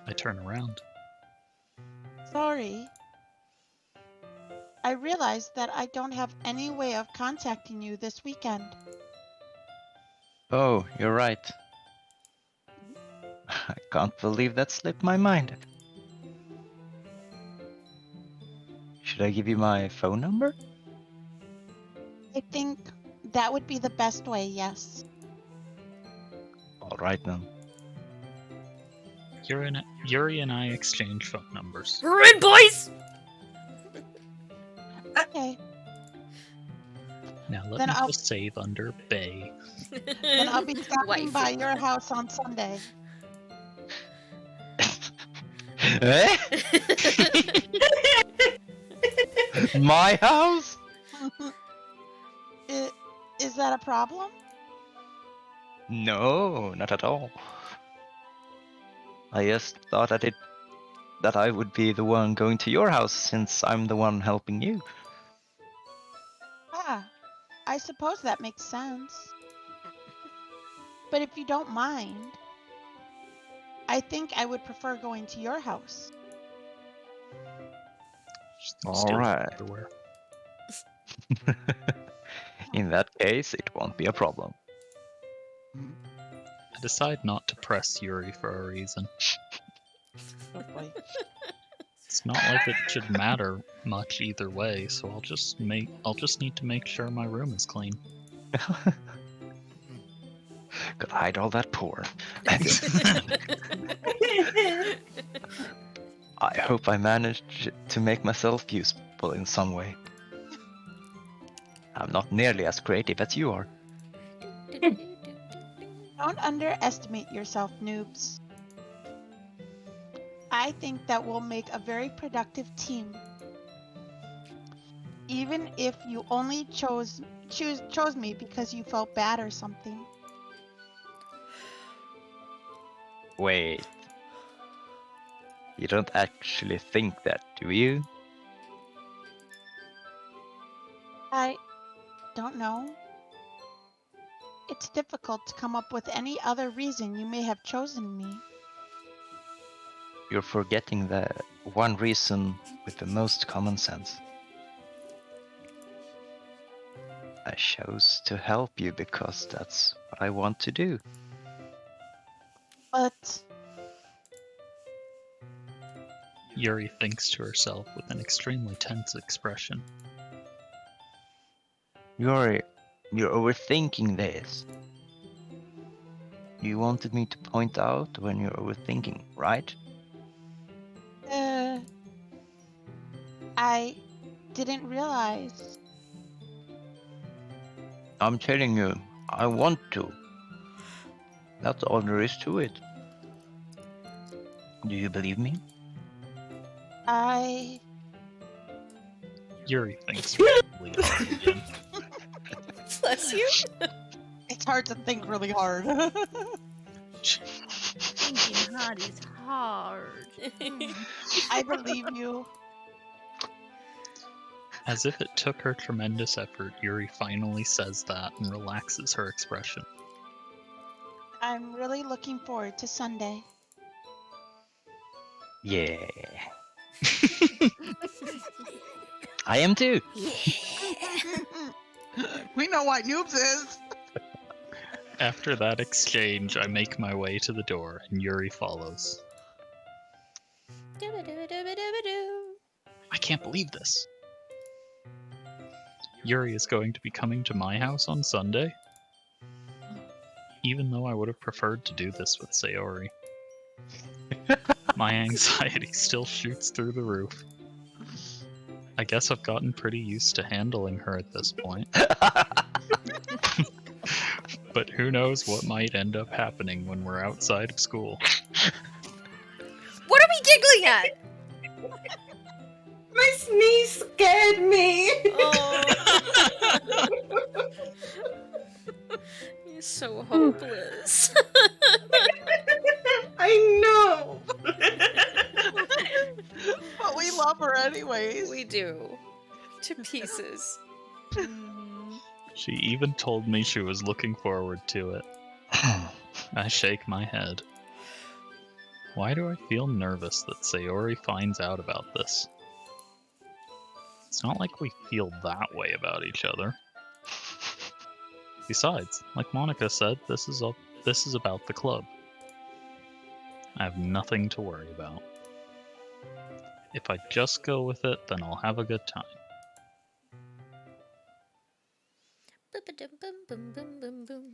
I turn around. Sorry. I realized that I don't have any way of contacting you this weekend. Oh, you're right. I can't believe that slipped my mind. Should I give you my phone number? I think that would be the best way, yes. Alright then. Yuri and I exchange phone numbers. We're in, boys! Okay, Now let Then me I'll- just save under Bay. then I'll be stopping Wife. by your house on Sunday. Eh? My house? Is that a problem? No, not at all. I just thought that I would be the one going to your house since I'm the one helping you. Ah, I suppose that makes sense. But if you don't mind, I think I would prefer going to your house. All Steal right. underwear. In that case, it won't be a problem. I decide not to press Yuri for a reason. Oh boy. It's not like it should matter much either way, so I'll just need to make sure my room is clean. Could hide all that porn. I hope I managed to make myself useful in some way. I'm not nearly as creative as you are. Don't underestimate yourself, noobs. I think that we'll make a very productive team. Even if you only chose me because you felt bad or something. Wait. You don't actually think that, do you? I don't know. It's difficult to come up with any other reason you may have chosen me. You're forgetting the one reason with the most common sense. I chose to help you because that's what I want to do. But Yuri thinks to herself with an extremely tense expression. You're overthinking this. You wanted me to point out when you're overthinking, right? I didn't realize. I'm telling you, I want to. That's all there is to it. Do you believe me? Yuri thinks really hard again. Bless you. It's hard to think really hard. Thinking hard is hard. I believe you. As if it took her tremendous effort, Yuri finally says that and relaxes her expression. I'm really looking forward to Sunday. Yeah. I am too. We know why Noobs is. After that exchange, I make my way to the door, and Yuri follows. Doo-ba-doo-ba-doo-ba-doo-ba-doo. I can't believe this. Yuri is going to be coming to my house on Sunday? Even though I would have preferred to do this with Sayori. My anxiety still shoots through the roof. I guess I've gotten pretty used to handling her at this point. But who knows what might end up happening when we're outside of school. What are we giggling at? My sneeze scared me. Oh. You're so hopeless. I know. But we love her anyways. We do. To pieces. She even told me she was looking forward to it. I shake my head. Why do I feel nervous that Sayori finds out about this? It's not like we feel that way about each other. Besides, like Monica said, this is about the club. I have nothing to worry about. If I just go with it, then I'll have a good time. Boom-ba-dum-bum-bum-bum-bum-bum.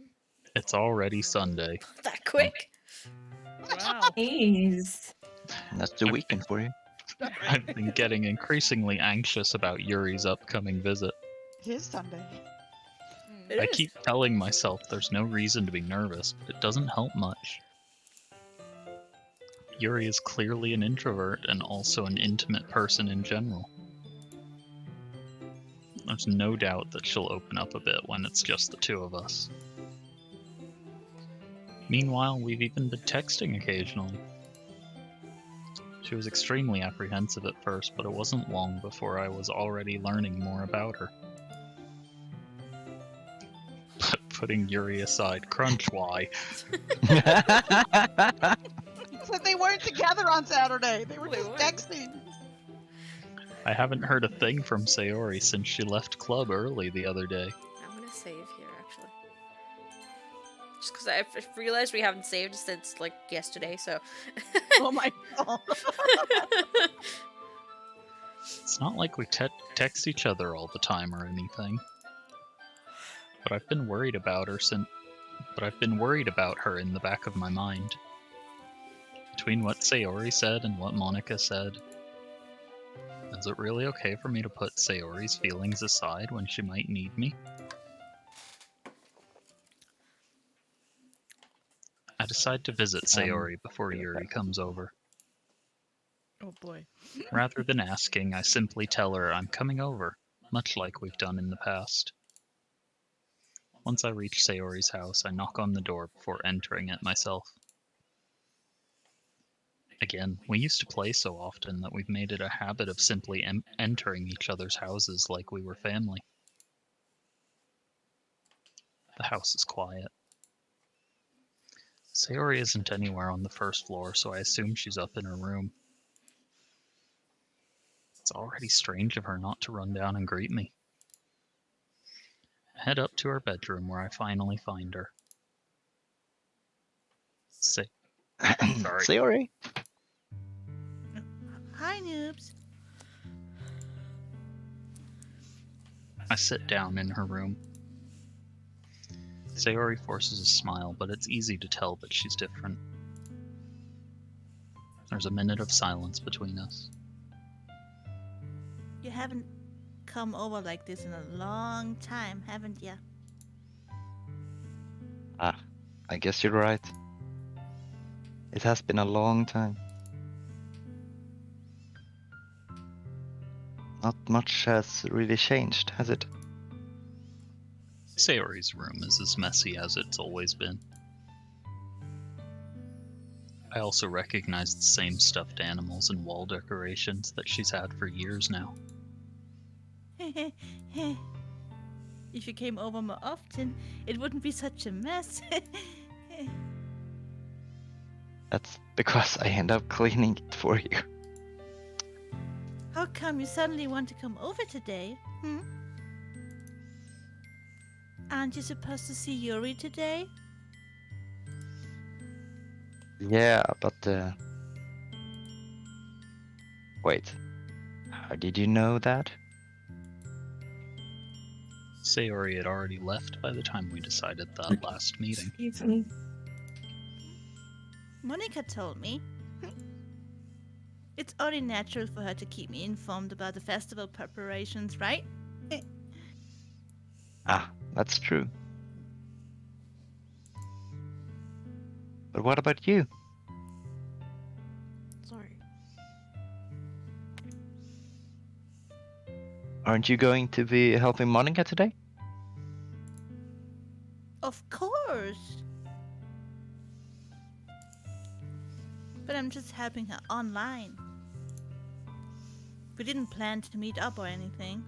It's already Sunday. That quick? Wow. Jeez. That's the weekend for you. I've been getting increasingly anxious about Yuri's upcoming visit. It is Sunday. It I is. keep telling myself there's no reason to be nervous, but it doesn't help much. Yuri is clearly an introvert and also an intimate person in general. There's no doubt that she'll open up a bit when it's just the two of us. Meanwhile, we've even been texting occasionally. She was extremely apprehensive at first, but it wasn't long before I was already learning more about her. But putting Yuri aside, Crunch, why? Said they weren't together on Saturday. They were They just weren't. texting. I haven't heard a thing from Sayori since she left club early the other day. I'm gonna save here, actually. Just because I realized we haven't saved since, like, yesterday, so... Oh my god. It's not like we text each other all the time or anything. But I've been worried about her in the back of my mind. Between what Sayori said and what Monica said, is it really okay for me to put Sayori's feelings aside when she might need me? I decide to visit Sayori before Yuri comes over. Oh boy. Rather than asking, I simply tell her I'm coming over, much like we've done in the past. Once I reach Sayori's house, I knock on the door before entering it myself. Again, we used to play so often that we've made it a habit of simply entering each other's houses like we were family. The house is quiet. Sayori isn't anywhere on the first floor, so I assume she's up in her room. It's already strange of her not to run down and greet me. head up to her bedroom where I finally find her. Sorry. Sayori? Hi, noobs. I sit down in her room. Sayori forces a smile, but it's easy to tell that she's different. There's a minute of silence between us. You haven't come over like this in a long time, haven't ya? I guess you're right. It has been a long time. Not much has really changed, has it? Sayori's room is as messy as it's always been. I also recognize the same stuffed animals and wall decorations that she's had for years now. If you came over more often, it wouldn't be such a mess. That's because I end up cleaning it for you. How come you suddenly want to come over today? Aren't you supposed to see Yuri today? Yeah, but wait. How did you know that? Sayori had already left by the time we decided that last meeting. Excuse me. Monica told me. It's only natural for her to keep me informed about the festival preparations, right? That's true. But what about you? Sorry. Aren't you going to be helping Monica today? Of course. But I'm just helping her online. We didn't plan to meet up or anything.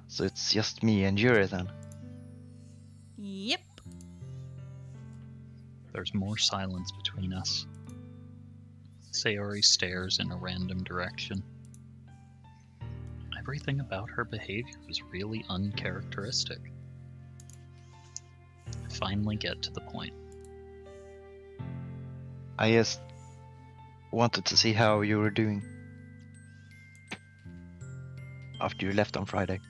So it's just me and Yuri then. Yep. There's more silence between us. Sayori stares in a random direction. Everything about her behavior is really uncharacteristic. I finally get to the point. I just wanted to see how you were doing after you left on Friday.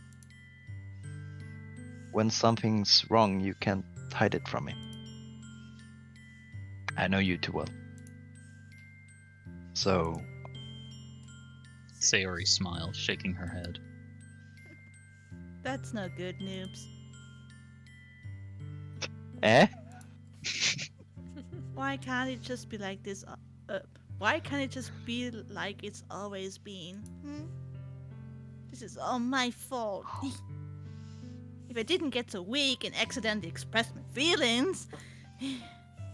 When something's wrong, you can't hide it from me. I know you too well. So, Sayori smiles, shaking her head. That's no good, noobs. eh? Why can't it just be like this? Why can't it just be like it's always been? This is all my fault. If I didn't get so weak and accidentally express my feelings,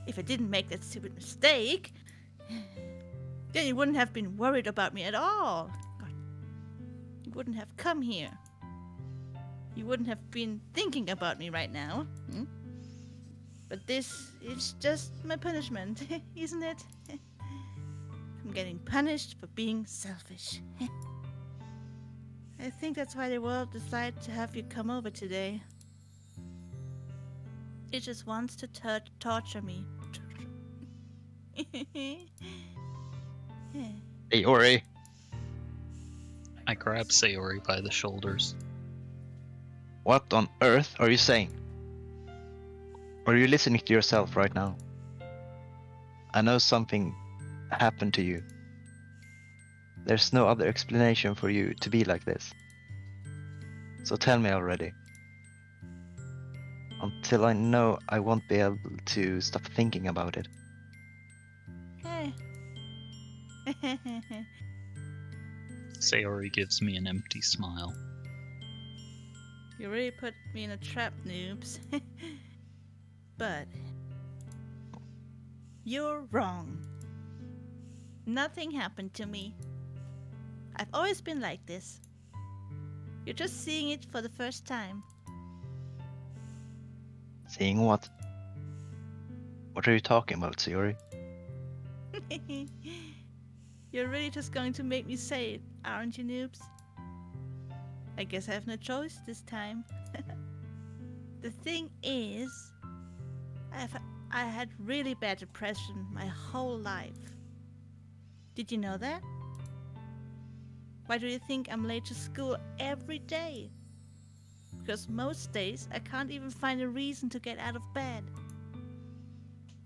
if I didn't make that stupid mistake, then you wouldn't have been worried about me at all. God, you wouldn't have come here. You wouldn't have been thinking about me right now. But this is just my punishment, isn't it? I'm getting punished for being selfish. I think that's why the world decided to have you come over today. It just wants to torture me. Hey, Ori. I grab Sayori by the shoulders. What on earth are you saying? Are you listening to yourself right now? I know something happened to you. There's no other explanation for you to be like this. So tell me already. Until I know, I won't be able to stop thinking about it. Sayori gives me an empty smile. You really put me in a trap, noobs. But you're wrong. Nothing happened to me. I've always been like this. You're just seeing it for the first time. Seeing what? What are you talking about, Sayori? You're really just going to make me say it, aren't you, noobs? I guess I have no choice this time. The thing is, I had really bad depression my whole life. Did you know that? Why do you think I'm late to school every day? Because most days I can't even find a reason to get out of bed.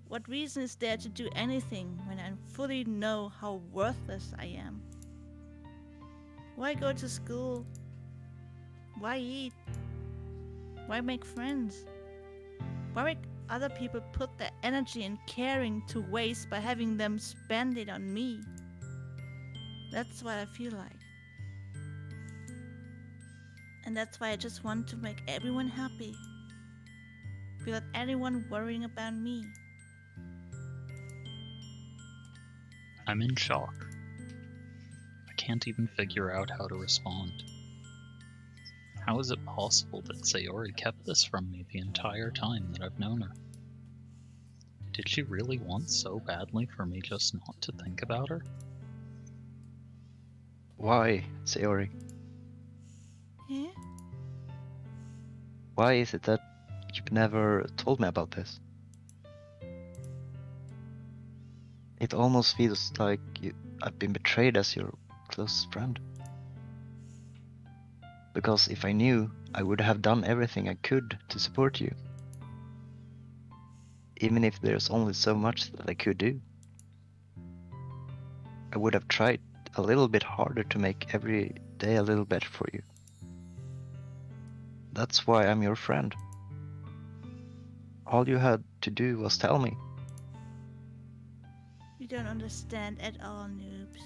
What reason is there to do anything when I fully know how worthless I am? Why go to school? Why eat? Why make friends? Why make other people put their energy and caring to waste by having them spend it on me? That's what I feel like. And that's why I just want to make everyone happy, without anyone worrying about me. I'm in shock. I can't even figure out how to respond. How is it possible that Sayori kept this from me the entire time that I've known her? Did she really want so badly for me just not to think about her? Why, Sayori? Yeah? Why is it that you've never told me about this? It almost feels like I've been betrayed as your close friend. Because if I knew, I would have done everything I could to support you. Even if there's only so much that I could do. I would have tried a little bit harder to make every day a little better for you. That's why I'm your friend. All you had to do was tell me. You don't understand at all, noobs.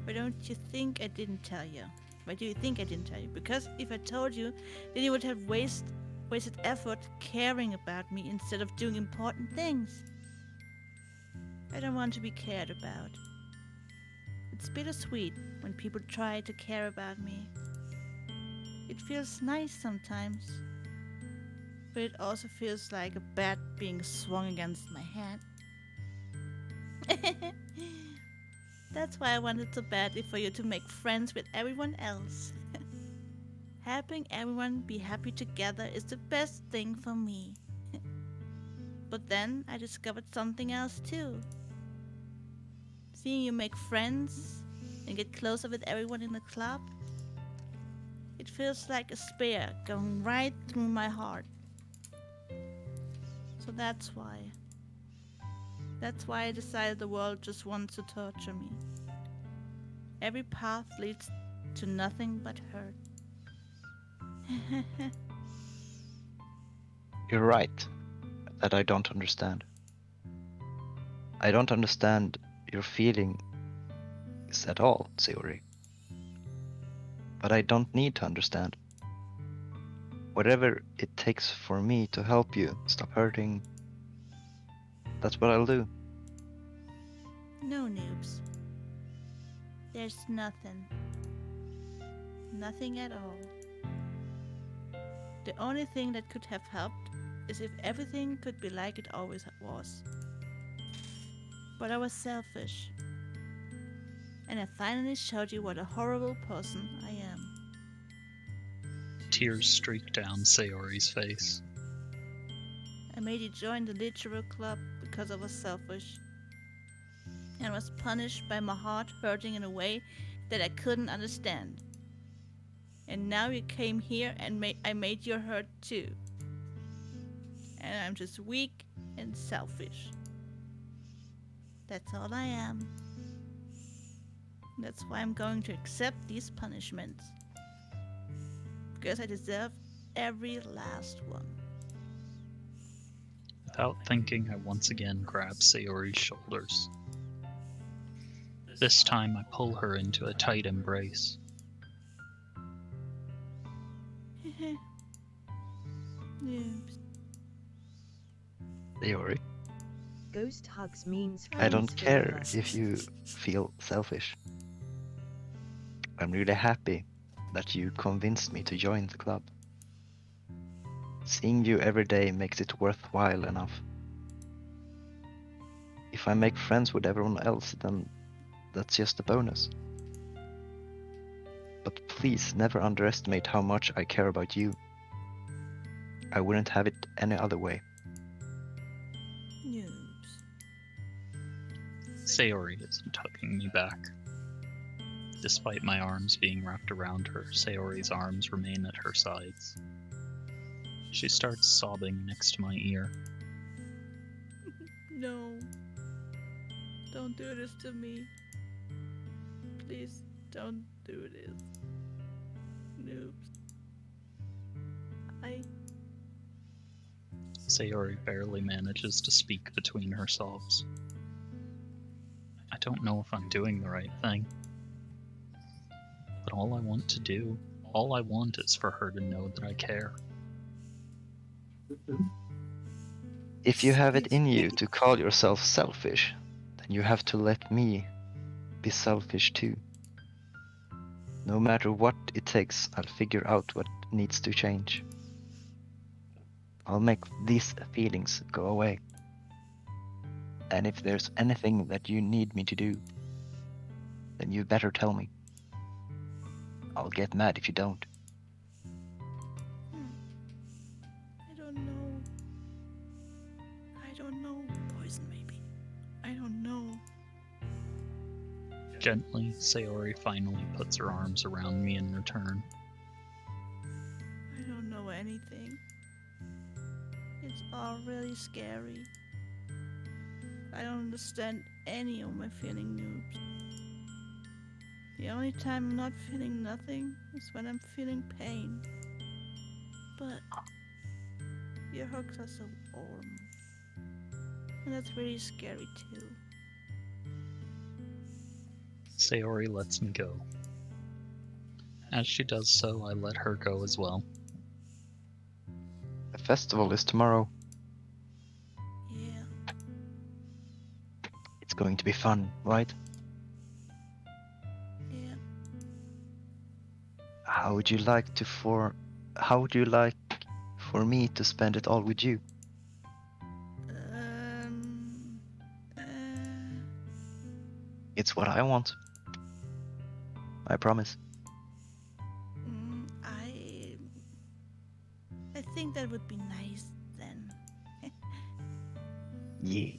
Why don't you think I didn't tell you? Why do you think I didn't tell you? Because if I told you, then you would have wasted effort caring about me instead of doing important things. I don't want to be cared about. It's bittersweet when people try to care about me. It feels nice sometimes, but it also feels like a bat being swung against my head. That's why I wanted so badly for you to make friends with everyone else. Helping everyone be happy together is the best thing for me. But then I discovered something else too. Seeing you make friends and get closer with everyone in the club, it feels like a spear going right through my heart. So that's why. That's why I decided the world just wants to torture me. Every path leads to nothing but hurt. You're right that I don't understand. I don't understand your feelings at all, Sayori. But I don't need to understand. Whatever it takes for me to help you stop hurting, that's what I'll do. No, noobs. There's nothing. Nothing at all. The only thing that could have helped is if everything could be like it always was. But I was selfish. And I finally showed you what a horrible person I am. Tears streak down Sayori's face. I made you join the literal club because I was selfish. And was punished by my heart hurting in a way that I couldn't understand. And now you came here and I made you hurt too. And I'm just weak and selfish. That's all I am. That's why I'm going to accept these punishments. Because I deserve every last one. Without thinking, I once again grab Sayori's shoulders. This time I pull her into a tight embrace. Noobs. Sayori, Ghost hugs means I don't friends care forever. if you feel selfish. I'm really happy that you convinced me to join the club. Seeing you every day makes it worthwhile enough. If I make friends with everyone else, then that's just a bonus. but please never underestimate how much I care about you. I wouldn't have it any other way. Noobs. Sayori isn't hugging me back. Despite my arms being wrapped around her, Sayori's arms remain at her sides. She starts sobbing next to my ear. No. Don't do this to me. Please don't do this. Noobs. Sayori barely manages to speak between her sobs. I don't know if I'm doing the right thing. But all I want is for her to know that I care. If you have it in you to call yourself selfish, then you have to let me be selfish too. No matter what it takes, I'll figure out what needs to change. I'll make these feelings go away. And if there's anything that you need me to do, then you better tell me. I'll get mad if you don't. I don't know. I don't know. Poison, maybe. I don't know. Gently, Sayori finally puts her arms around me in return. I don't know anything. It's all really scary. I don't understand any of my feeling, noobs. The only time I'm not feeling nothing is when I'm feeling pain. But your hugs are so warm. And that's really scary too. Sayori lets me go. As she does so, I let her go as well. The festival is tomorrow. Yeah. It's going to be fun, right? Yeah. How would you like for me to spend it all with you? Uh, It's what I want. I promise. I think that would be nice then. Yeah.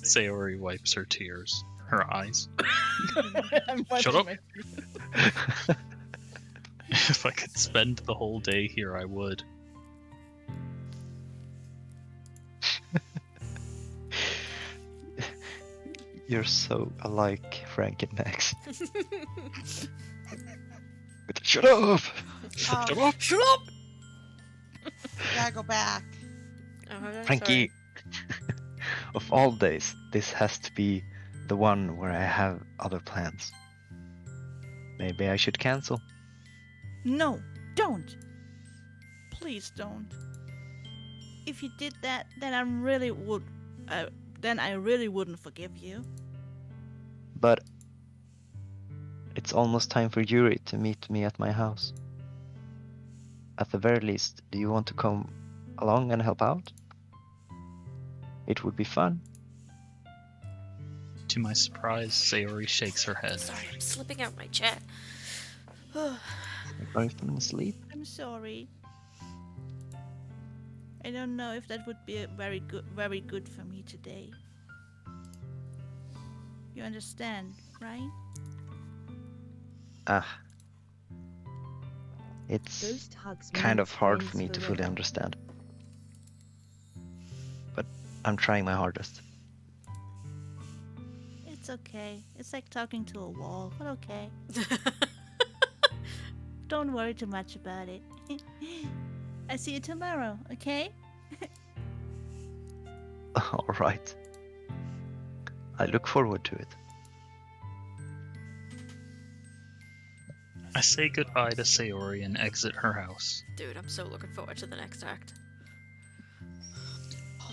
Sayori wipes her tears. Her eyes. I'm Shut wiping up. my- If I could spend the whole day here, I would. You're so alike, Frank and Max. Shut up! Shut up! Shut up! Gotta go back. Oh, okay, Frankie! sorry. Of all days, this has to be the one where I have other plans. Maybe I should cancel. No, don't. Please don't. If you did that, then I really wouldn't forgive you. But it's almost time for Yuri to meet me at my house. At the very least, do you want to come along and help out? It would be fun. To my surprise, Sayori shakes her head. Sorry, I'm slipping out my chair. Are you falling asleep? I'm sorry. I don't know if that would be very good for me today. You understand, right? It's Ghost hugs kind means of hard friends for me to fully forever. understand. But I'm trying my hardest. It's okay. It's like talking to a wall, but okay. Don't worry too much about it. I see you tomorrow, okay? Alright. I look forward to it. I say goodbye to Sayori and exit her house. Dude, I'm so looking forward to the next act.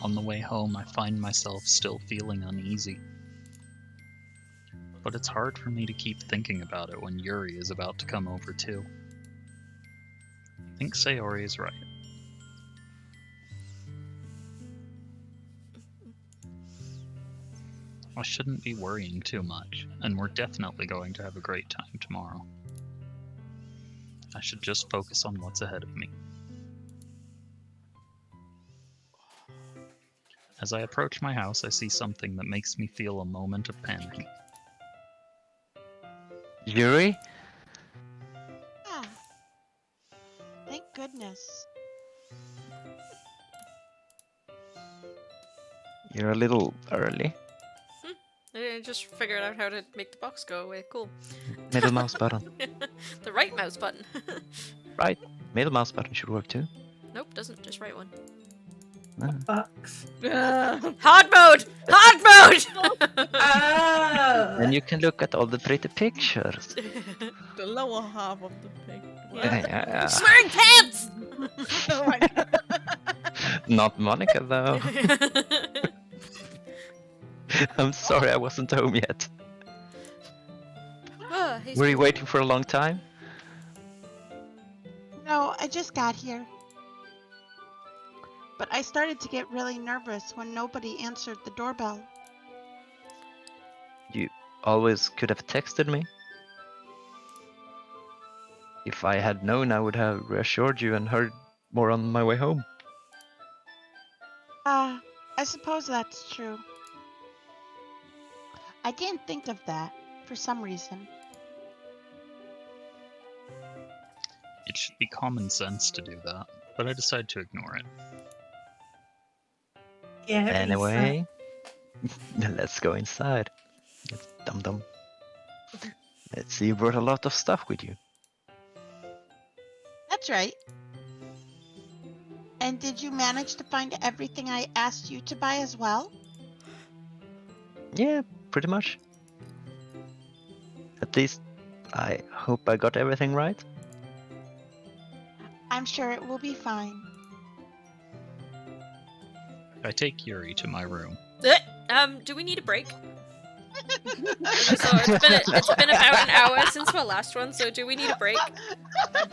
On the way home, I find myself still feeling uneasy. But it's hard for me to keep thinking about it when Yuri is about to come over too. I think Sayori is right. I shouldn't be worrying too much, and we're definitely going to have a great time tomorrow. I should just focus on what's ahead of me. As I approach my house, I see something that makes me feel a moment of panic. Yuri? Ah. Thank goodness. You're a little early. I just figured out how to make the box go away. Cool. Middle mouse button. The right mouse button. Right. Middle mouse button should work too. Nope, doesn't. Just right one. No. Box. Hard mode! Hard mode! Oh. And you can look at all the pretty pictures. The lower half of the pig. Yeah. She's wearing pants! Oh my god. Not Monica though. I'm sorry I wasn't home yet. Oh, he's Were you waiting for a long time? No, I just got here. But I started to get really nervous when nobody answered the doorbell. You always could have texted me. If I had known, I would have reassured you and heard more on my way home. I suppose that's true. I didn't think of that for some reason. It should be common sense to do that, but I decide to ignore it. Yeah. Anyway, let's go inside. It's dum-dum. Let's see, you brought a lot of stuff with you. That's right. And did you manage to find everything I asked you to buy as well? Yeah, pretty much. At least, I hope I got everything right. I'm sure it will be fine. I take Yuri to my room. Do we need a break? So it's been about an hour since my last one, so do we need a break?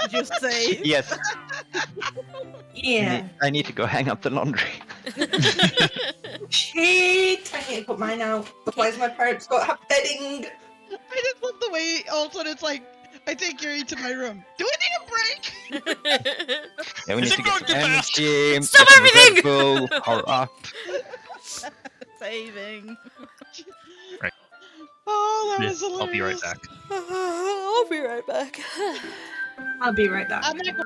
Just say. Yes, Yeah. I need to go hang up the laundry. Shit! I need to put mine out. Otherwise my parents got happening. I just love the way all of a sudden it's like, I take Yuri to my room. Do we need a break? Yeah, we need Is to it get going some too fast? energy. Stop get some everything! Red Bull, power up. Saving. Oh, that Yeah, was hilarious. I'll be right back. I'll be right back. I'll be right back. I'm gonna go.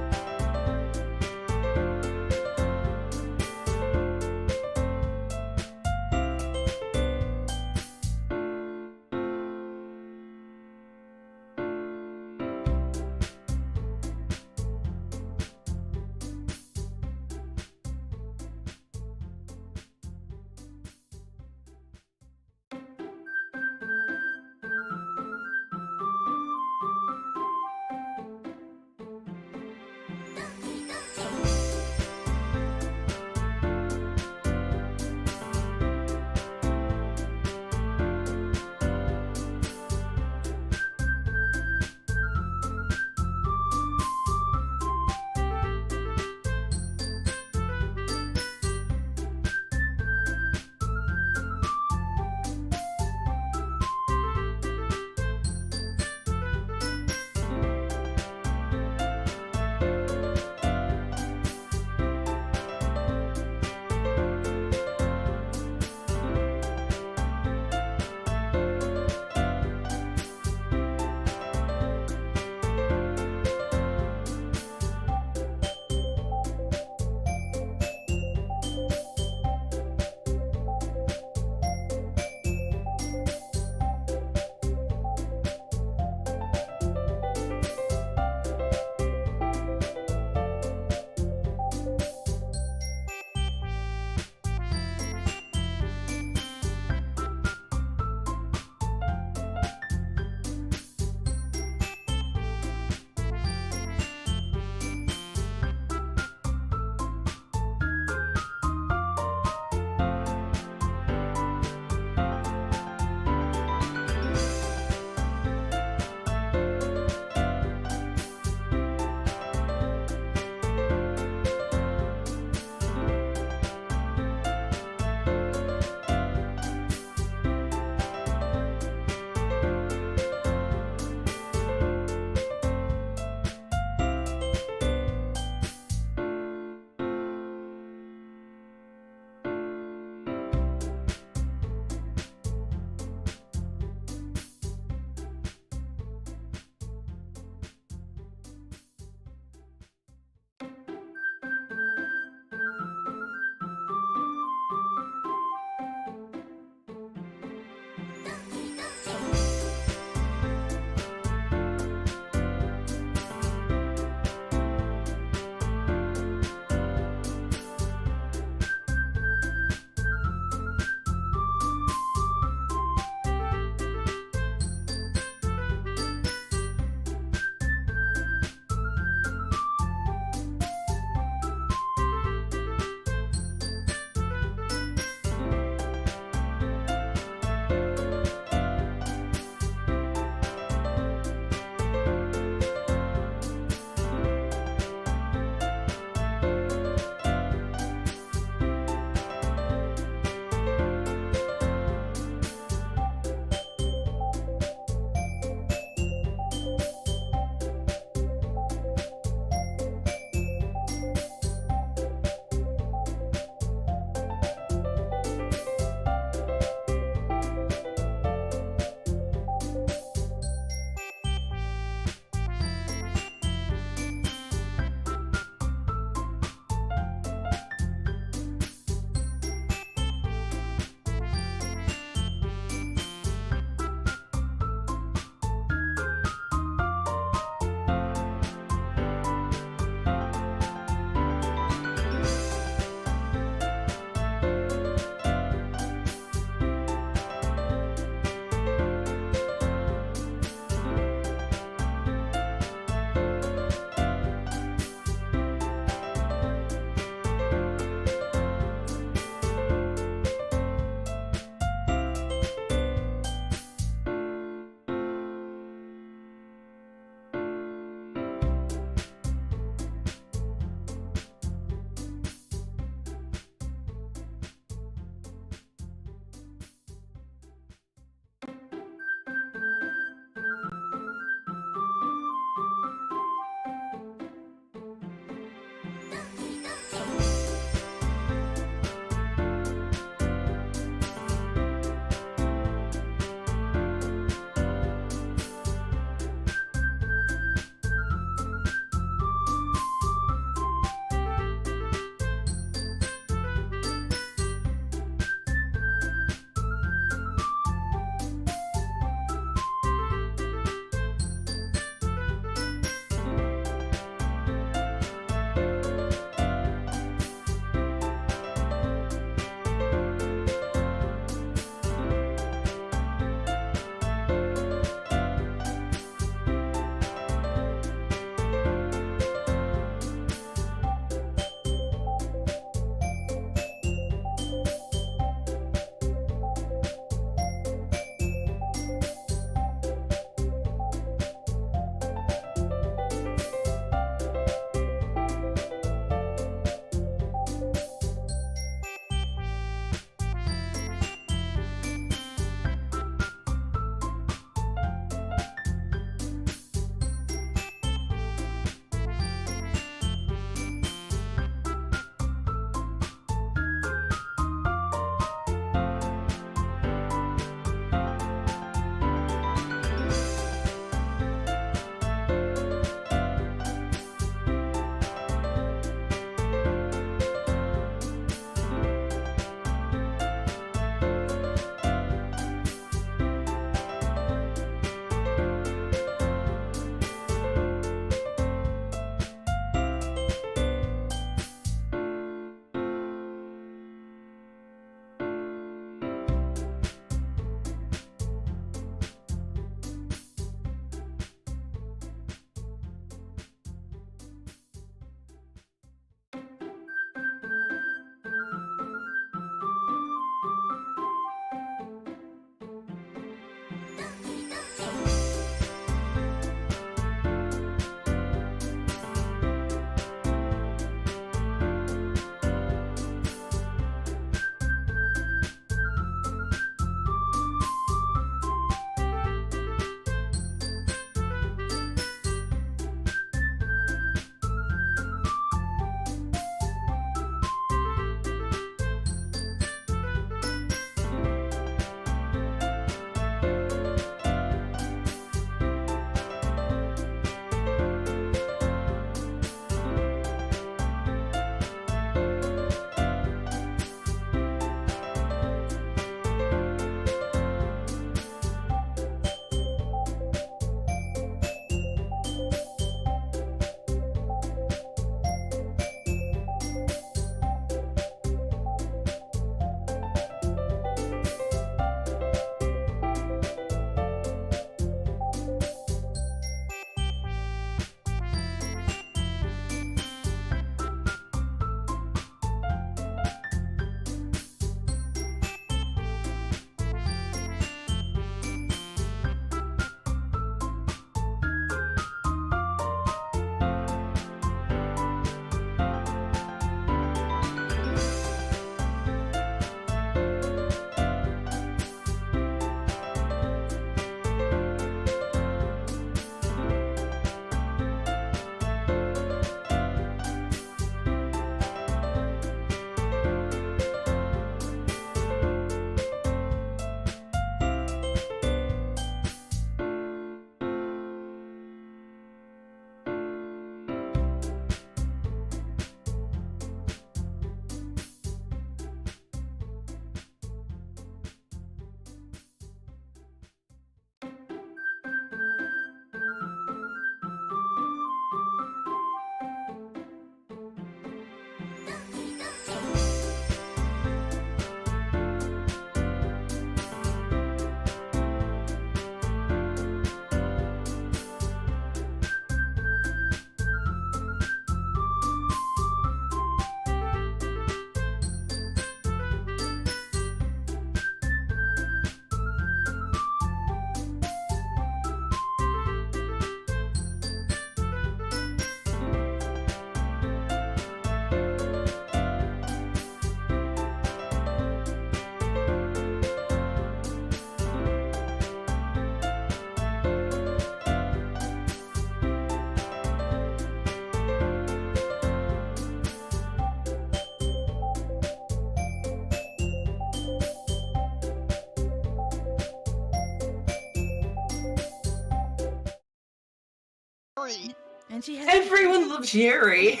Yuri. And she has Everyone loves Yuri.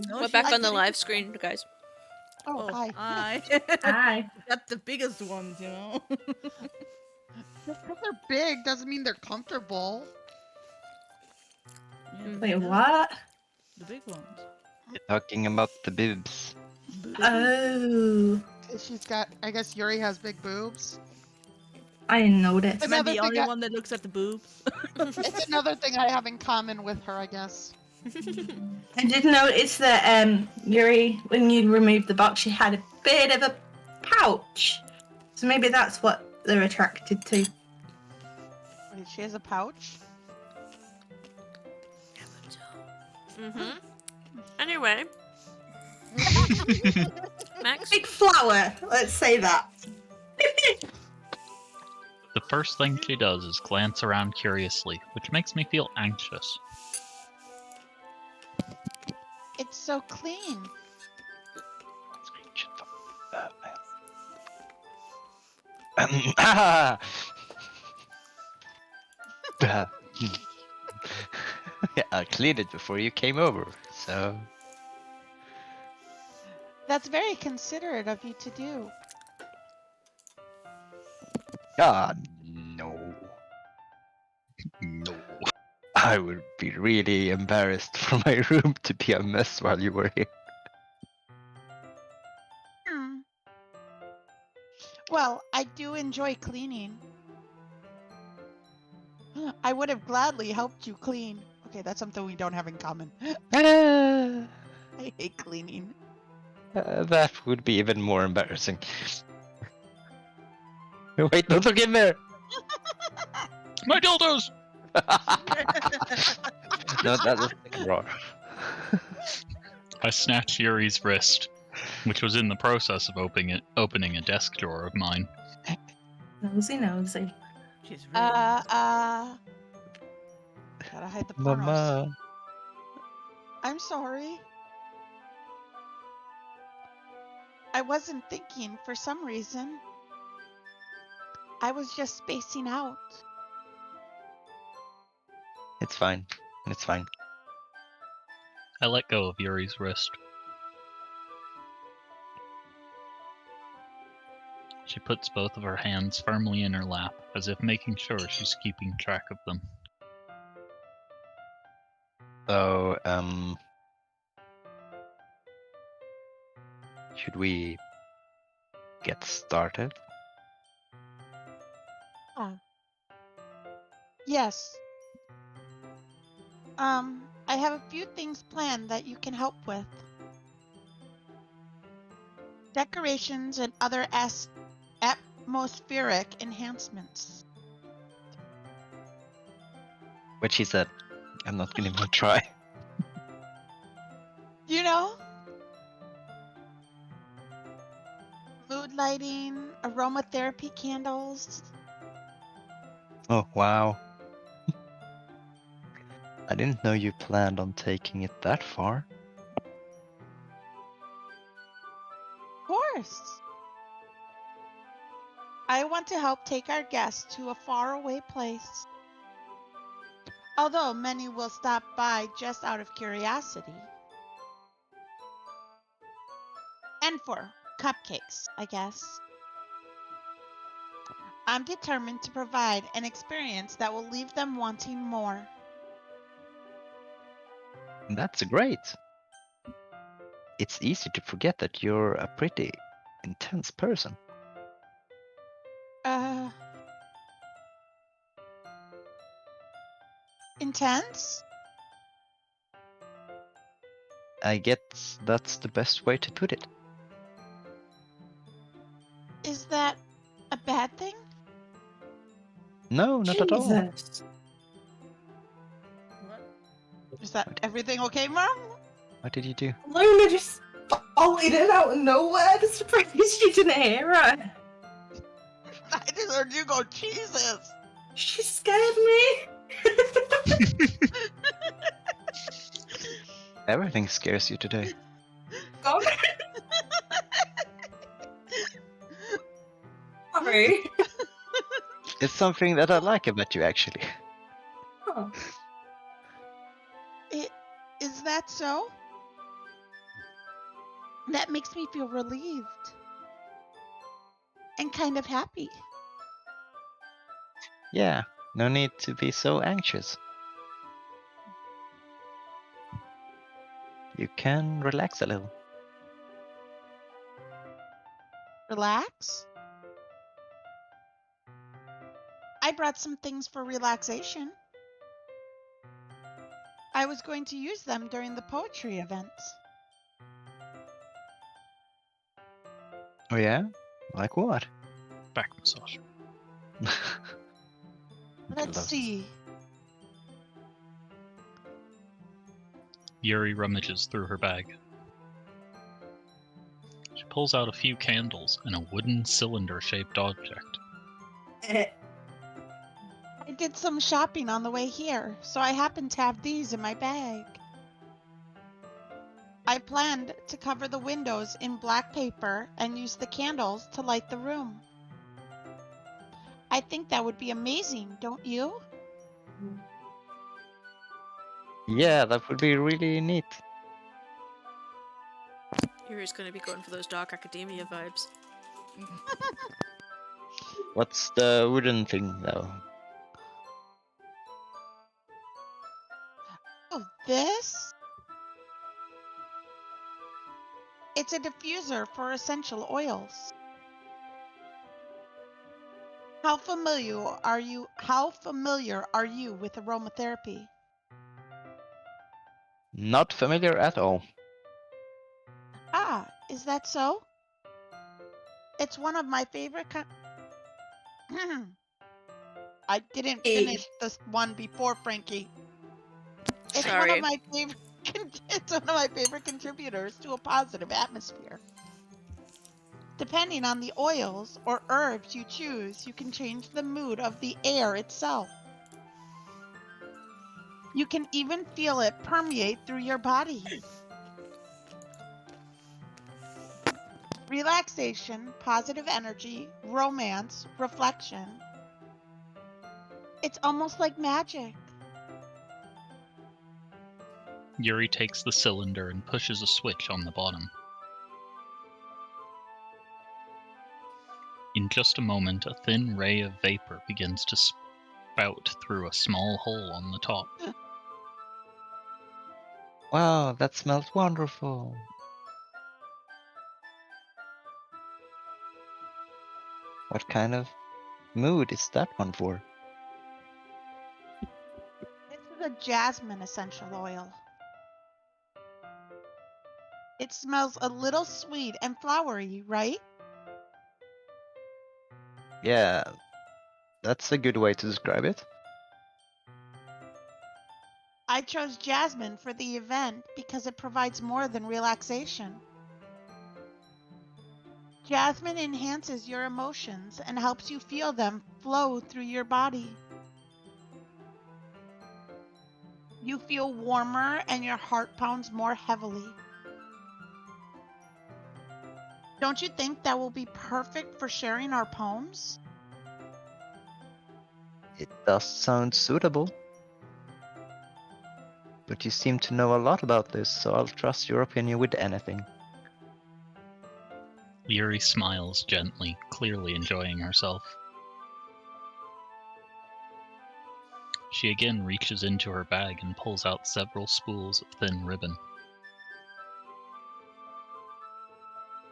No, We're she back has on the big- live screen, guys. Oh, hi. Hi. Hi. Got the biggest ones, you know. Just because they're big doesn't mean they're comfortable. Yeah, Wait, no, what? The big ones. You're talking about the boobs. Oh, She's got, I guess Yuri has big boobs. I didn't notice. Am I Another the thing only I- one that looks at the boobs? It's another thing I have in common with her, I guess. I did notice that Yuri, when you removed the box, she had a bit of a pouch. So maybe that's what they're attracted to. Wait, she has a pouch? Mm-hmm. Anyway. Max? Big flower. Let's say that. The first thing she does is glance around curiously, which makes me feel anxious. It's so clean. Ah! Yeah, I cleaned it before you came over, so That's very considerate of you to do. no. No. I would be really embarrassed for my room to be a mess while you were here. Hmm. Well, I do enjoy cleaning. I would have gladly helped you clean. Okay, that's something we don't have in common. I hate cleaning. That would be even more embarrassing. Wait, don't look in there! My dildos! No, that was the drawer. I snatch Yuri's wrist, which was in the process of opening a desk drawer of mine. Nosy. She's really Gotta hide the pornos. Mama. I'm sorry. I wasn't thinking for some reason. I was just spacing out. It's fine. It's fine. I let go of Yuri's wrist. She puts both of her hands firmly in her lap, as if making sure she's keeping track of them. So, should we get started? Yes. I have a few things planned that you can help with. Decorations and other atmospheric enhancements. What she said. I'm not gonna even try. You know? Mood lighting, aromatherapy candles. Oh, wow. I didn't know you planned on taking it that far. Of course. I want to help take our guests to a faraway place. Although many will stop by just out of curiosity. And for cupcakes, I guess. I'm determined to provide an experience that will leave them wanting more. That's great. It's easy to forget that you're a pretty intense person. Intense? I guess that's the best way to put it. Is that a bad thing? No, not at all. Jesus. Is that everything okay, Mom? What did you do? Luna just bolted in out of nowhere. The surprise you didn't hear her. I just heard you go, Jesus! She scared me. Everything scares you today. God. Sorry. It's something that I like about you, actually. Oh. Is that so? That makes me feel relieved and kind of happy. Yeah, no need to be so anxious. You can relax a little. Relax? I brought some things for relaxation. I was going to use them during the poetry events. Oh yeah? Like what? Back massage. Let's Love it. see. Yuri rummages through her bag. She pulls out a few candles and a wooden cylinder-shaped object. I did some shopping on the way here, so I happen to have these in my bag. I planned to cover the windows in black paper and use the candles to light the room. I think that would be amazing, don't you? Yeah, that would be really neat. Yuri's going to be going for those Dark Academia vibes. What's the wooden thing though? Oh, this? It's a diffuser for essential oils. How familiar are you with aromatherapy? Not familiar at all. Ah, is that so? It's one of my favorite I didn't finish this one before Frankie. It's Sorry. one of my favorite it's one of my favorite contributors to a positive atmosphere. Depending on the oils or herbs you choose, you can change the mood of the air itself. You can even feel it permeate through your body. Relaxation, positive energy, romance, reflection. It's almost like magic. Yuri takes the cylinder and pushes a switch on the bottom. In just a moment, a thin ray of vapor begins to spout through a small hole on the top. Wow, that smells wonderful. What kind of mood is that one for? This is a jasmine essential oil. It smells a little sweet and flowery, right? Yeah, that's a good way to describe it. I chose jasmine for the event because it provides more than relaxation. Jasmine enhances your emotions and helps you feel them flow through your body. You feel warmer and your heart pounds more heavily. Don't you think that will be perfect for sharing our poems? It does sound suitable. But you seem to know a lot about this, so I'll trust your opinion with anything. Yuri smiles gently, clearly enjoying herself. She again reaches into her bag and pulls out several spools of thin ribbon.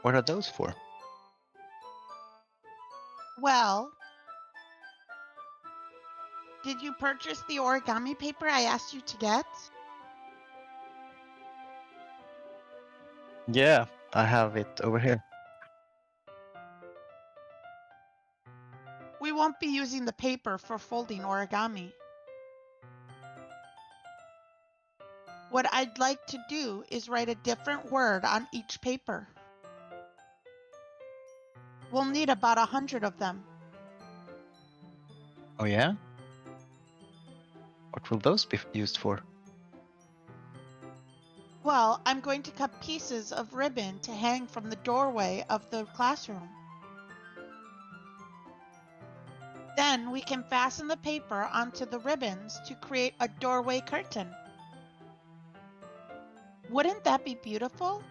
What are those for? Well, did you purchase the origami paper I asked you to get? Yeah, I have it over here. We won't be using the paper for folding origami. What I'd like to do is write a different word on each paper. We'll need about 100 of them. Oh yeah? What will those be used for? Well, I'm going to cut pieces of ribbon to hang from the doorway of the classroom. Then we can fasten the paper onto the ribbons to create a doorway curtain. Wouldn't that be beautiful?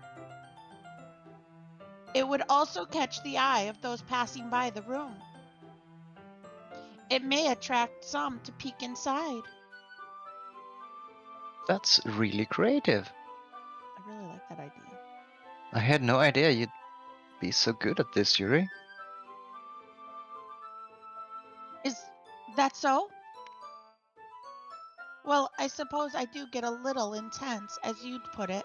It would also catch the eye of those passing by the room. It may attract some to peek inside. That's really creative. I really like that idea. I had no idea you'd be so good at this, Yuri. Is that so? Well, I suppose I do get a little intense, as you'd put it.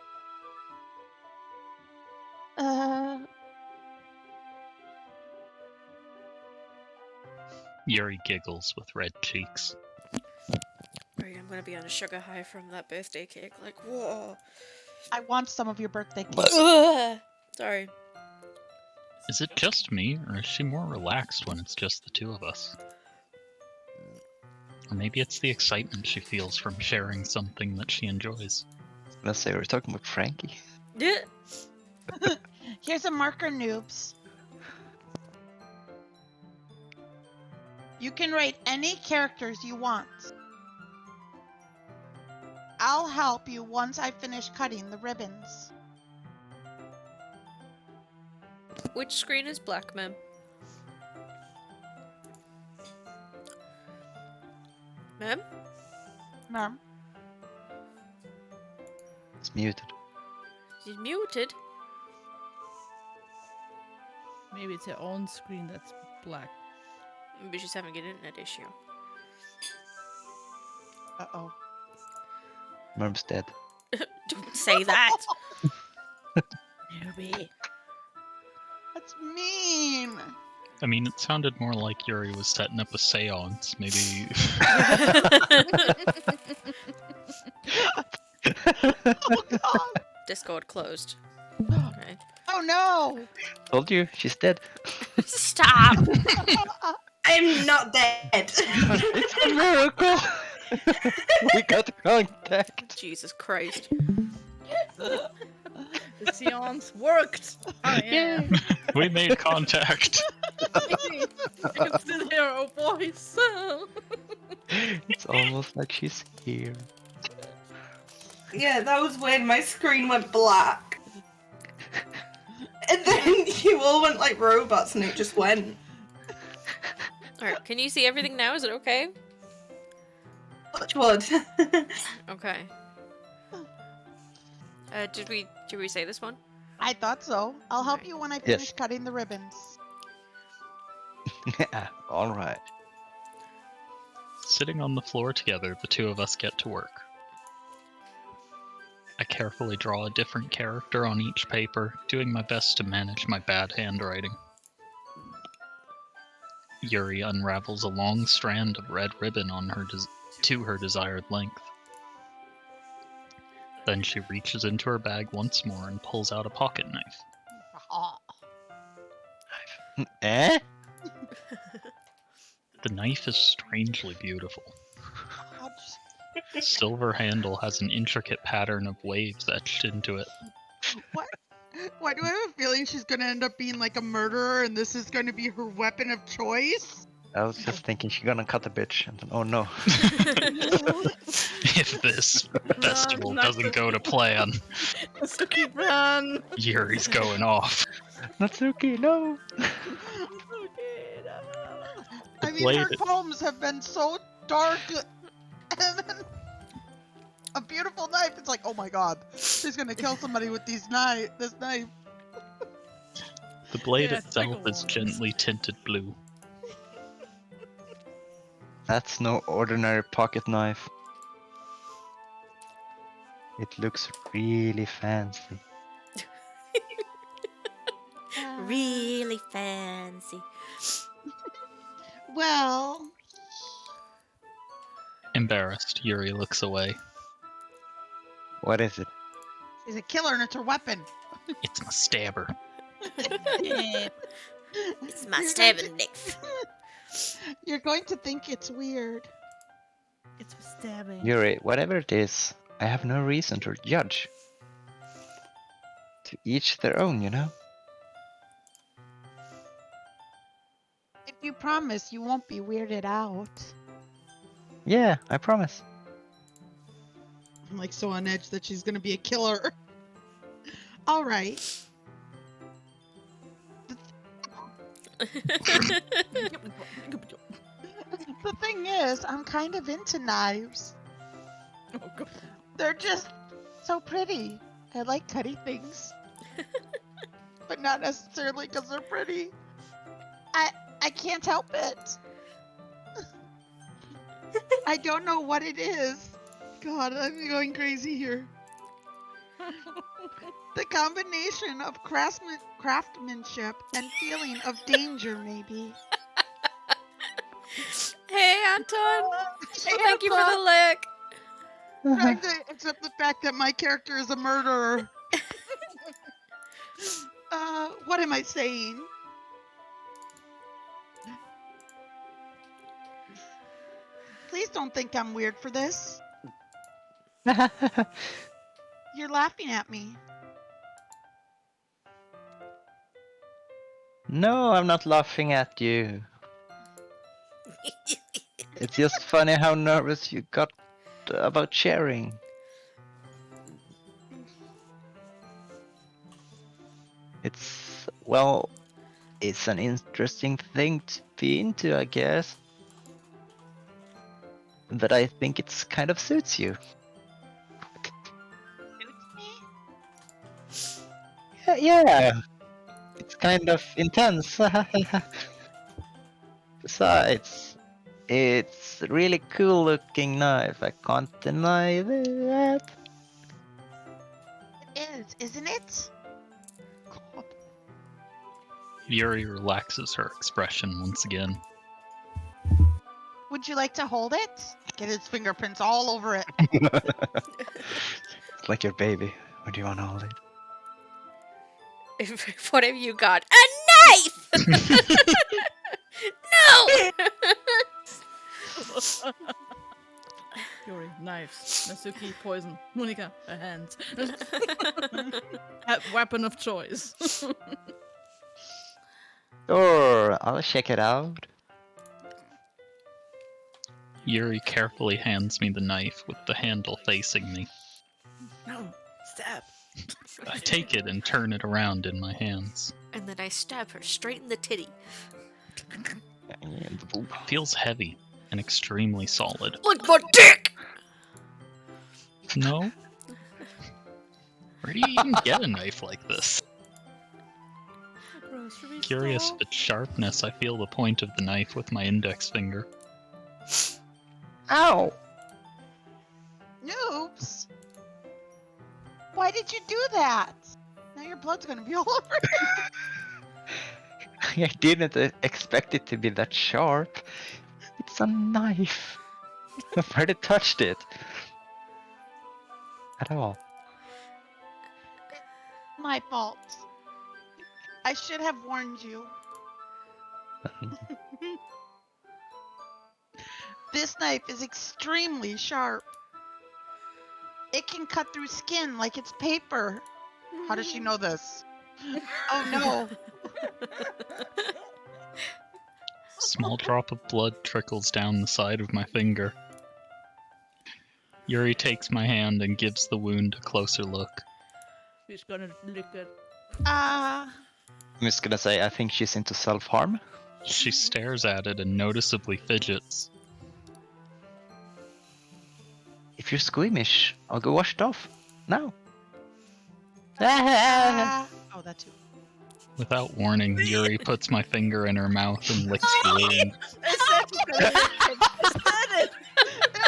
Yuri giggles with red cheeks. Right, I'm gonna be on a sugar high from that birthday cake. Like, whoa. I want some of your birthday cake. Ugh. Sorry. Is it just me, or is she more relaxed when it's just the two of us? Or maybe it's the excitement she feels from sharing something that she enjoys. Let's say we're talking about Frankie. Yeah. Here's a marker, noobs. You can write any characters you want. I'll help you once I finish cutting the ribbons. Which screen is black, ma'am? Ma'am? Ma'am? It's muted. She's muted. Maybe it's her own screen that's black. Maybe she's having an internet issue. Uh-oh. Merm's dead. Don't say that. Maybe. That's mean. I mean, it sounded more like Yuri was setting up a seance. Maybe. Oh, God. Discord closed. Okay. Oh, no. Told you, she's dead. Stop. I'm not dead. It's a miracle! We got contact! Jesus Christ. The seance worked. Oh, yeah. We made contact. I can still hear her voice. It's almost like she's here. Yeah, that was when my screen went black. And then you all went like robots and it just went. Alright, can you see everything now? Is it okay? Touch wood. Okay. Did we say this one? I thought so. I'll help you when I Yes. finish cutting the ribbons. Alright. Sitting on the floor together, the two of us get to work. I carefully draw a different character on each paper, doing my best to manage my bad handwriting. Yuri unravels a long strand of red ribbon on her to her desired length. Then she reaches into her bag once more and pulls out a pocket knife. Eh? The knife is strangely beautiful. I'll just- Silver handle has an intricate pattern of waves etched into it. Why do I have a feeling she's gonna end up being like a murderer and this is gonna be her weapon of choice? I was just thinking she's gonna cut a bitch, and then, oh no. If this festival doesn't go to plan, Suki, run! Yuri's going off. Natsuki, no! I mean, blade her it- poems have been so dark. And then a beautiful knife. It's like, oh my god, she's gonna kill somebody with this knife. The blade Yeah, itself trigger is warnings. gently tinted blue. That's no ordinary pocket knife. It looks really fancy. Really fancy. Well, Embarrassed, Yuri looks away. What is it? she's a killer and it's her weapon. It's my stabber. It's my You're stabbing going knife. You're going to think it's weird. It's for stabbing. Yuri, whatever it is, I have no reason to judge. To each their own, you know? If you promise you won't be weirded out. Yeah, I promise. I'm like so on edge that she's gonna be a killer. All right. The thing is, I'm kind of into knives. Oh, God. They're just so pretty. I like cutting things. But not necessarily because they're pretty. I can't help it. I don't know what it is. God, I'm going crazy here. The combination of craftsmanship and feeling of danger, maybe. Hey, Anton. Thank you for the lick. Trying to accept the fact that my character is a murderer. What am I saying? Please don't think I'm weird for this. You're laughing at me. No, I'm not laughing at you. It's just funny how nervous you got about sharing. It's an interesting thing to be into, I guess. But I think it's kind of suits you. Suits me? Yeah. It's kind of intense. Besides, it's a really cool looking knife. I can't deny that. It is, isn't it? God. Yuri relaxes her expression once again. Would you like to hold it? Get his fingerprints all over it. It's like your baby. What do you want to hold it? What have you got? A knife! No! Yuri, knives. Natsuki, poison. Monika, her hands. Weapon of choice. Sure, I'll check it out. Yuri carefully hands me the knife with the handle facing me. No, stab. I take it and turn it around in my hands. And then I stab her straight in the titty. And It feels heavy and extremely solid. Like my dick! No? Where do you even get a knife like this? Grocery Curious store. of its sharpness, I feel the point of the knife with my index finger. Ow! Noobs! Why did you do that? Now your blood's gonna be all over it. I didn't expect it to be that sharp. It's a knife. I've already touched it. At all. My fault. I should have warned you. This knife is extremely sharp. It can cut through skin like it's paper. How does she know this? Oh no. Small drop of blood trickles down the side of my finger. Yuri takes my hand and gives the wound a closer look. She's gonna lick it. I'm just gonna say, I think she's into self-harm. She stares at it and noticeably fidgets. If you're squeamish, I'll go wash it off. Now. Oh, that too. Without warning, Yuri puts my finger in her mouth and licks the wound. I said she's gonna lick it. I said it. No.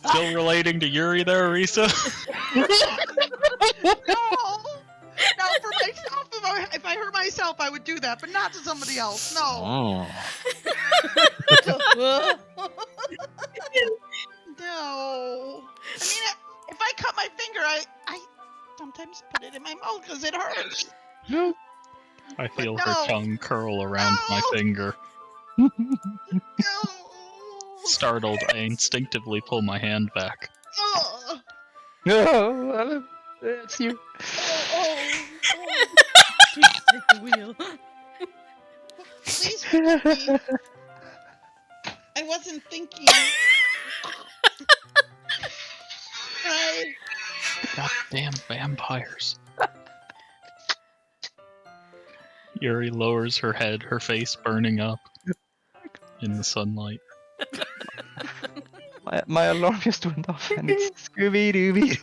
Still relating to Yuri there, Risa? No. Now, for myself, if I hurt myself, I would do that, but not to somebody else. No. Oh. No. I mean, if I cut my finger, I sometimes put it in my mouth because it hurts. I feel No. her tongue curl around my No. finger. No. Startled, I instinctively pull my hand back. Oh. No, that's you. Please take the wheel. Please forgive me. I wasn't thinking. Bye. Goddamn vampires. Yuri lowers her head, her face burning up in the sunlight. My alarm just went off and it's Scooby Dooby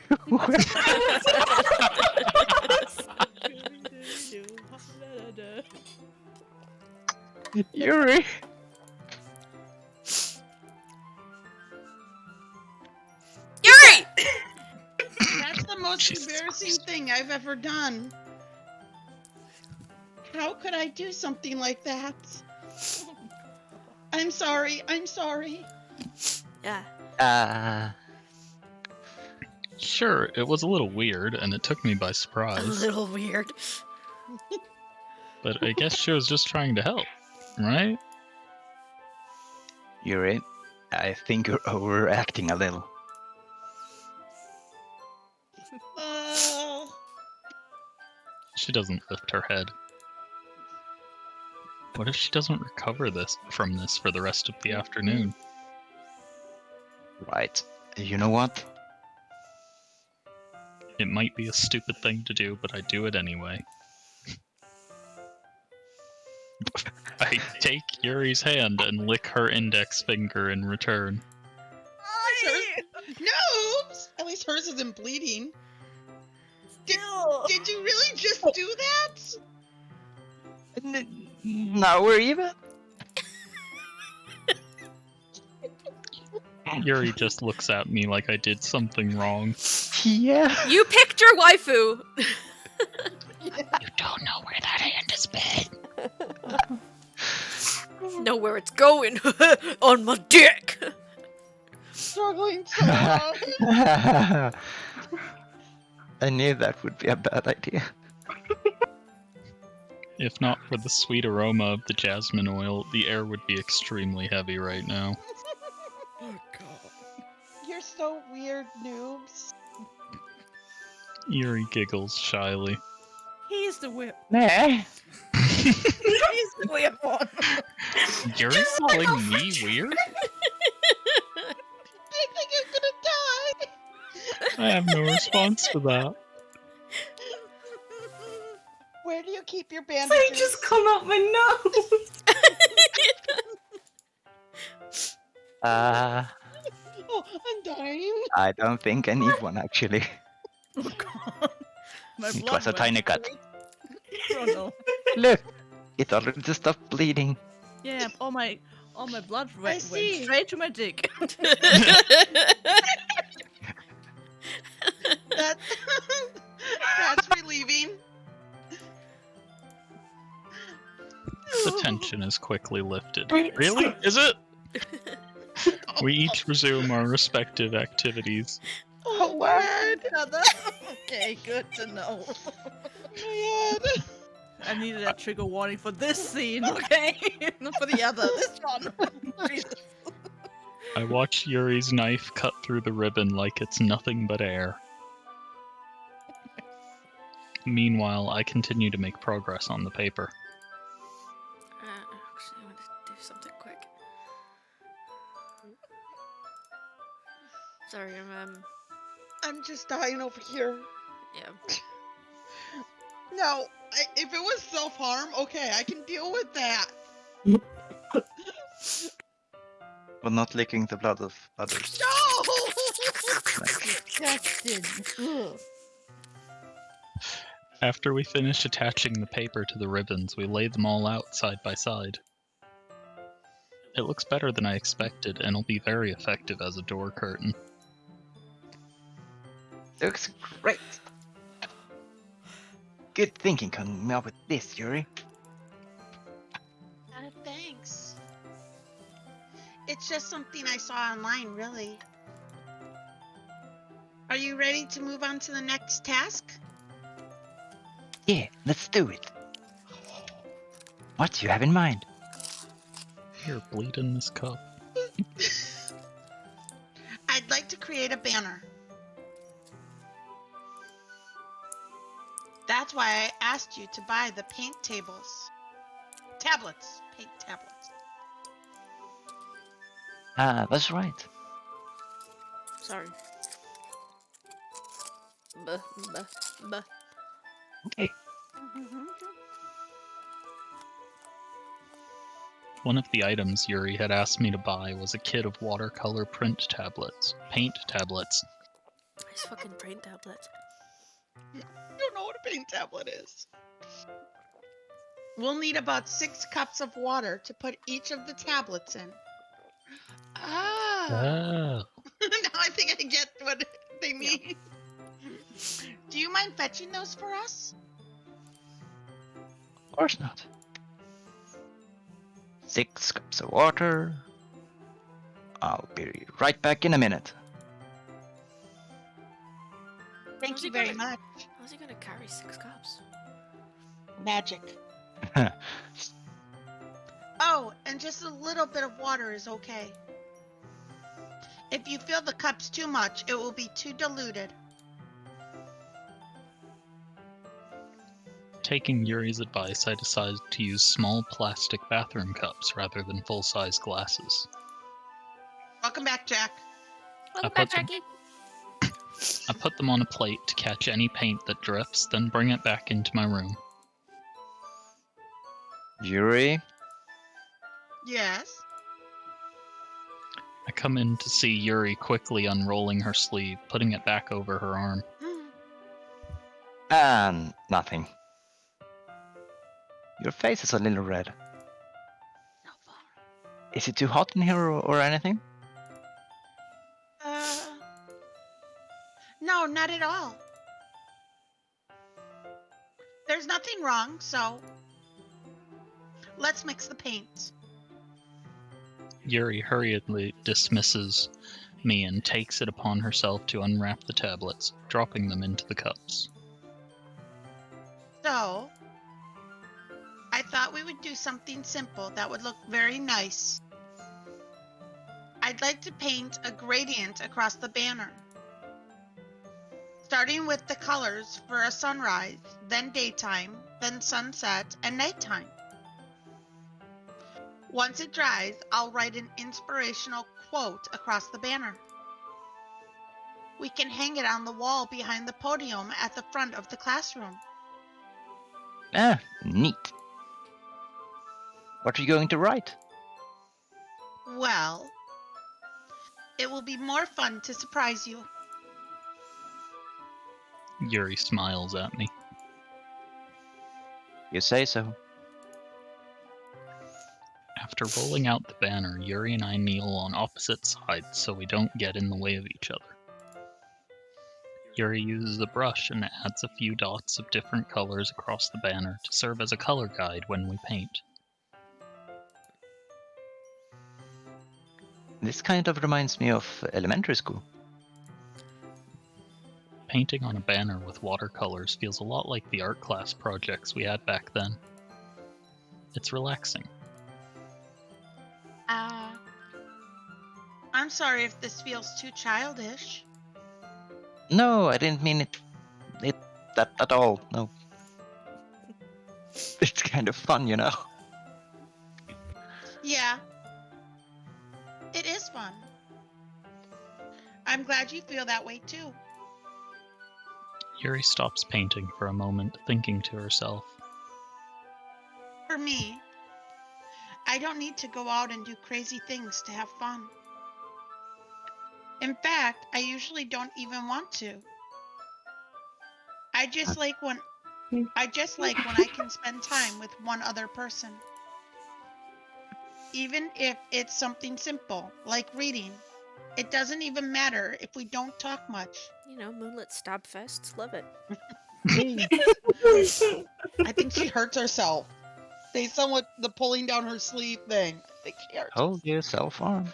Doo. Yuri! Yuri! That's the most Jesus embarrassing Christ. thing I've ever done. How could I do something like that? I'm sorry. I'm sorry. Yeah. Sure, it was a little weird, and it took me by A surprise. little weird. But I guess she was just trying to help, right? Yuri, I think you're overacting a little. Oh, She doesn't lift her head. What if she doesn't recover from this for the rest of the afternoon? Right. You know what? It might be a stupid thing to do, but I do it anyway. I take Yuri's hand and lick her index finger in return. no! At least hers isn't bleeding. Did you really just do that? Now we're even? Yuri just looks at me like I did something wrong. Yeah. You picked your waifu! You don't know where that hand has been. Know where it's going. On my dick! Struggling so hard. I knew that would be a bad idea. If not for the sweet aroma of the jasmine oil, the air would be extremely heavy right now. You're so weird, noobs. Yuri giggles shyly. He's the weird. Nah. He's the weird one. Yuri calling me weird? I think I'm gonna die. I have no response to that. Where do you keep your bandages? They just come out my nose. Oh, I'm dying. I don't think I need one actually. Oh god. My It blood was a went tiny cut. straight- Oh no. Look! It already stopped bleeding. Yeah, all my blood went see. straight to my dick. That, that's relieving. The tension is quickly lifted. Really? Is it? We each resume our respective activities. Oh, word. Okay, good to know. My head. I needed a trigger warning for this scene, okay? Not for the other. This one. Jesus. I watch Yuri's knife cut through the ribbon like it's nothing but air. Meanwhile, I continue to make progress on the paper. Actually, I want to do something quick. Sorry, I'm just dying over here. yeah. No, if it was self-harm, okay, I can deal with that. But not licking the blood of others. No! Disgusting. Ugh. After we finish attaching the paper to the ribbons, we lay them all out side by side. It looks better than I expected, and will be very effective as a door curtain. Looks great. Good thinking coming up with this, Yuri. Thanks. It's just something I saw online, really. Are you ready to move on to the next task? Yeah, let's do it. What do you have in mind? Here, bleed in this cup. I'd like to create a banner. That's why I asked you to buy the paint tables. Tablets. Paint tablets. Ah, that's right. Sorry. Buh, buh, buh. Okay. One of the items Yuri had asked me to buy was a kit of watercolor paint tablets. Nice fucking brain tablet. I don't know what a paint tablet is. We'll need about 6 cups of water to put each of the tablets in. Ah. Oh. Now I think I get what they mean. Do you mind fetching those for us? Of course not. 6 cups of water. I'll be right back in a minute. Thank How's you he very gonna- much. How's he gonna carry 6 cups? Magic. Oh, and just a little bit of water is okay. If you fill the cups too much, it will be too diluted. Taking Yuri's advice, I decided to use small plastic bathroom cups rather than full-size glasses. Welcome back, Jack. Welcome put back, them- Jackie. I put them on a plate to catch any paint that drips, then bring it back into my room. Yuri, Yes. I come in to see Yuri quickly unrolling her sleeve, putting it back over her arm. and nothing. Your face is a little red. Is it too hot in here or anything? No, not at all. There's nothing wrong, so let's mix the paints. Yuri hurriedly dismisses me and takes it upon herself to unwrap the tablets, dropping them into the cups. So, I thought we would do something simple that would look very nice. I'd like to paint a gradient across the banner. Starting with the colors for a sunrise, then daytime, then sunset, and nighttime. Once it dries, I'll write an inspirational quote across the banner. We can hang it on the wall behind the podium at the front of the classroom. Ah, neat. What are you going to write? Well, it will be more fun to surprise you. Yuri smiles at me. You say so. After rolling out the banner, Yuri and I kneel on opposite sides so we don't get in the way of each other. Yuri uses a brush and adds a few dots of different colors across the banner to serve as a color guide when we paint. This kind of reminds me of elementary school. Painting on a banner with watercolors feels a lot like the art class projects we had back then. It's relaxing. I'm sorry if this feels too childish. No, I didn't mean it that at all. No. It's kind of fun, you know. Yeah, it is fun. I'm glad you feel that way too. Yuri stops painting for a moment, thinking to herself. For me, I don't need to go out and do crazy things to have fun. In fact, I usually don't even want to. I just like when I can spend time with one other person. Even if it's something simple, like reading. It doesn't even matter if we don't talk much. You know, moonlit stab fests. Love it. I think she hurts herself. Based on what the pulling down her sleeve thing. I think she hurts. Hold yourself on.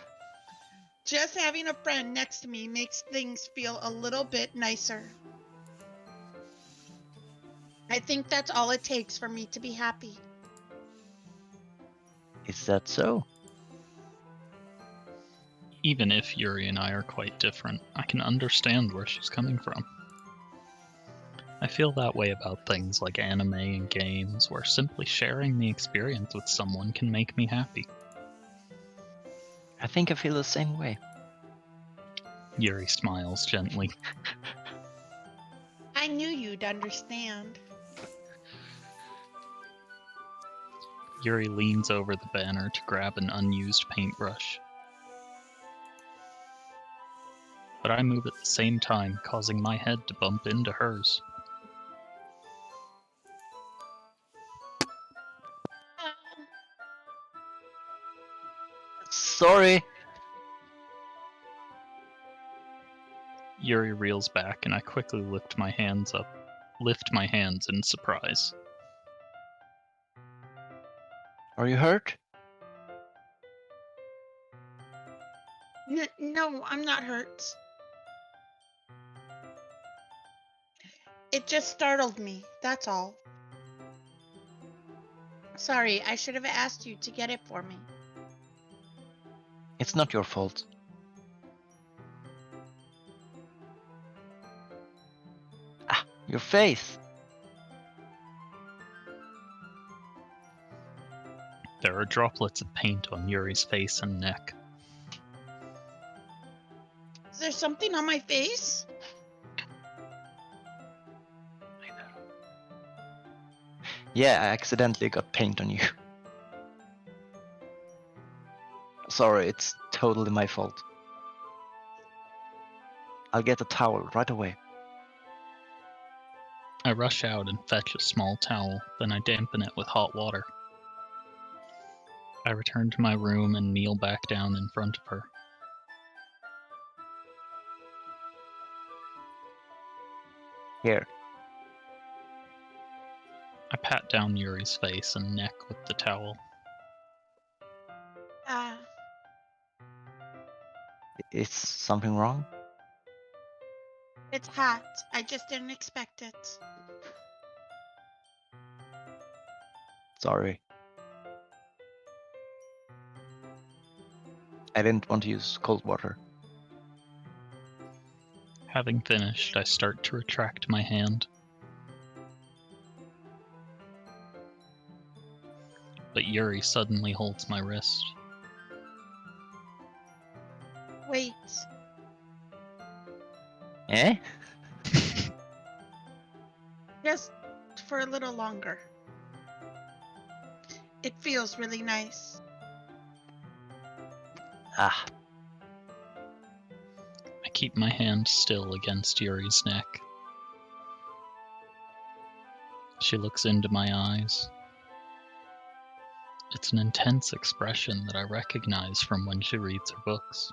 Just having a friend next to me makes things feel a little bit nicer. I think that's all it takes for me to be happy. Is that so? Even if Yuri and I are quite different, I can understand where she's coming from. I feel that way about things like anime and games, where simply sharing the experience with someone can make me happy. I think I feel the same way. Yuri smiles gently. you'd understand. Yuri leans over the banner to grab an unused paintbrush. But I move at the same time, causing my head to bump into hers. Sorry. Yuri reels back, and I quickly lift my hands in surprise. Are you hurt? No, I'm not hurt. It just startled me, that's all. Sorry, I should have asked you to get it for me. It's not your fault. Ah, your face. There are droplets of paint on Yuri's face and neck. Is there something on my face? Yeah, I accidentally got paint on you. Sorry, it's totally my fault. I'll get a towel right away. I rush out and fetch a small towel, then I dampen it with hot water. I return to my room and kneel back down in front of her. Here. I pat down Yuri's face and neck with the towel. Is something wrong? It's hot. I just didn't expect it. Sorry. I didn't want to use cold water. Having finished, I start to retract my hand. But Yuri suddenly holds my wrist. Wait. Eh? Just for a little longer. It feels really nice. Ah. I keep my hand still against Yuri's neck. She looks into my eyes. It's an intense expression that I recognize from when she reads her books.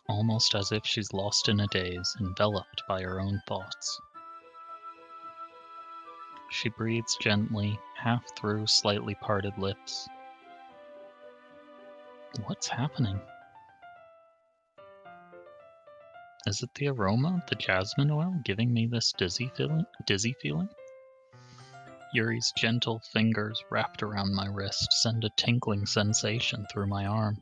Almost as if she's lost in a daze, enveloped by her own thoughts. She breathes gently, half through slightly parted lips. What's happening? Is it the aroma of the jasmine oil giving me this dizzy feeling? Yuri's gentle fingers wrapped around my wrist send a tingling sensation through my arm.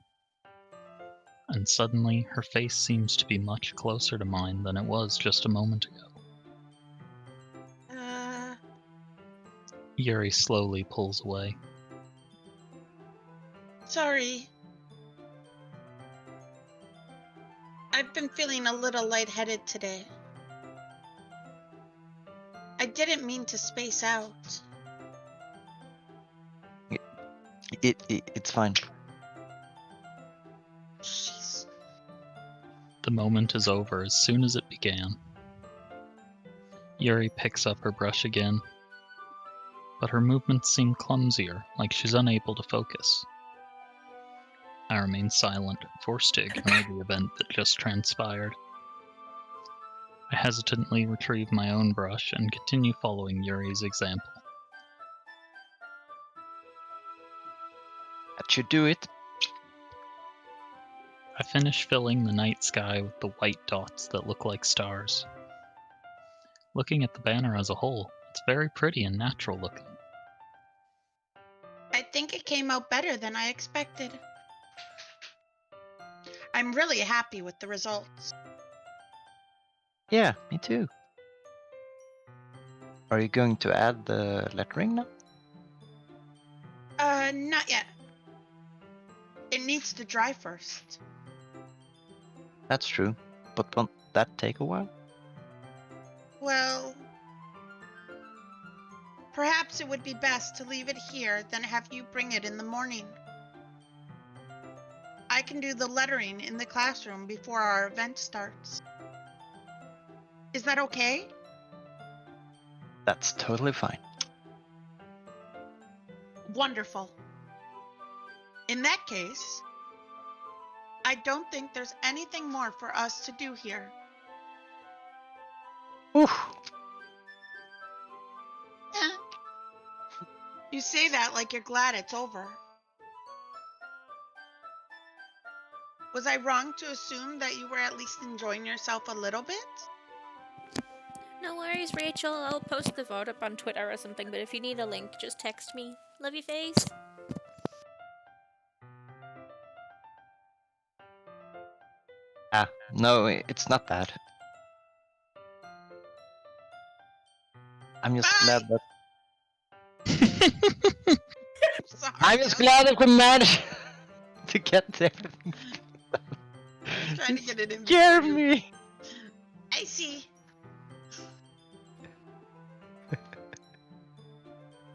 And suddenly, her face seems to be much closer to mine than it was just a moment ago. Yuri slowly pulls away. Sorry. I've been feeling a little lightheaded today. I didn't mean to space out. It's fine. Jeez. The moment is over as soon as it began. Yuri picks up her brush again, but her movements seem clumsier, like she's unable to focus. I remain silent, forced to ignore the event that just transpired. I hesitantly retrieve my own brush and continue following Yuri's example. That should do it. I finish filling the night sky with the white dots that look like stars. Looking at the banner as a whole, it's very pretty and natural looking. I think it came out better than I expected. I'm really happy with the results. Yeah, me too. Are you going to add the lettering now? Not yet. It needs to dry first. That's true, but won't that take a while? Well, perhaps it would be best to leave it here than have you bring it in the morning. I can do the lettering in the classroom before our event starts. Is that okay? That's totally fine. Wonderful. In that case, I don't think there's anything more for us to do here. Oof. You say that like you're glad it's over. Was I wrong to assume that you were at least enjoying yourself a little bit? No worries, Rachel. I'll post the vote up on Twitter or something, but if you need a link, just text me. Love you, face. No, it's not bad. I'm just glad that Sorry, I'm just glad that we managed to get everything. I'm trying to get it in. Jeremy! I see.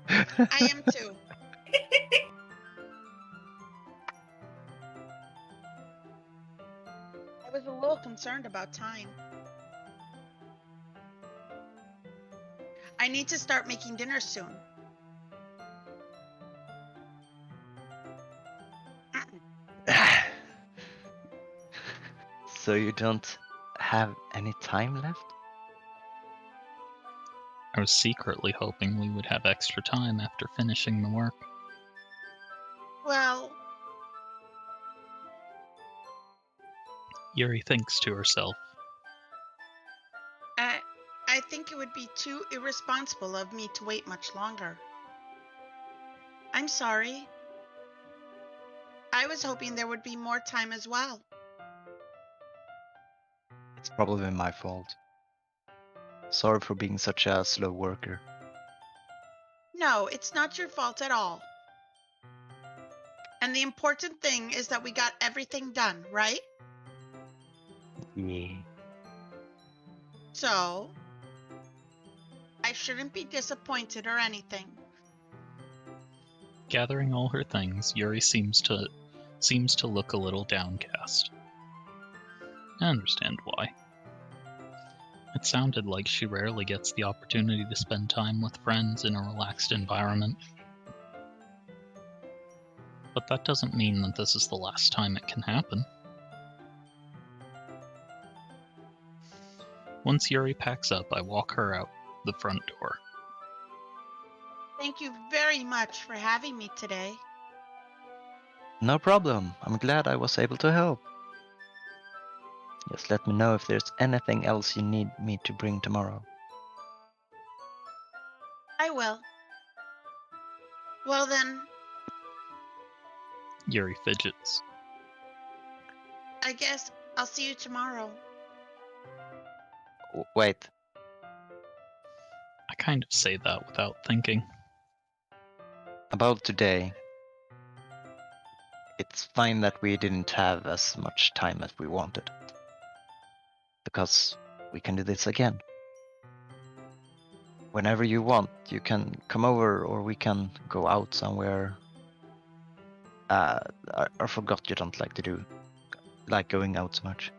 I am too. I was a little concerned about time. I need to start making dinner soon. So you don't have any time left? I was secretly hoping we would have extra time after finishing the work. Well, Yuri thinks to herself. I think it would be too irresponsible of me to wait much longer. I'm sorry. I was hoping there would be more time as well. It's probably my fault. Sorry for being such a slow worker. No, it's not your fault at all. And the important thing is that we got everything done, right? Yeah. So, I shouldn't be disappointed or anything. Gathering all her things, Yuri seems to look a little downcast. I understand why. It sounded like she rarely gets the opportunity to spend time with friends in a relaxed environment. But that doesn't mean that this is the last time it can happen. Once Yuri packs up, I walk her out the front door. Thank you very much for having me today. No problem. I'm glad I was able to help. Just let me know if there's anything else you need me to bring tomorrow. I will. Well then, Yuri fidgets. I guess I'll see you tomorrow. Wait, I kind of say that without thinking. about today. It's fine that we didn't have as much time as we wanted. Because we can do this again. Whenever you want, you can come over or we can go out somewhere. I forgot you don't like going out so much.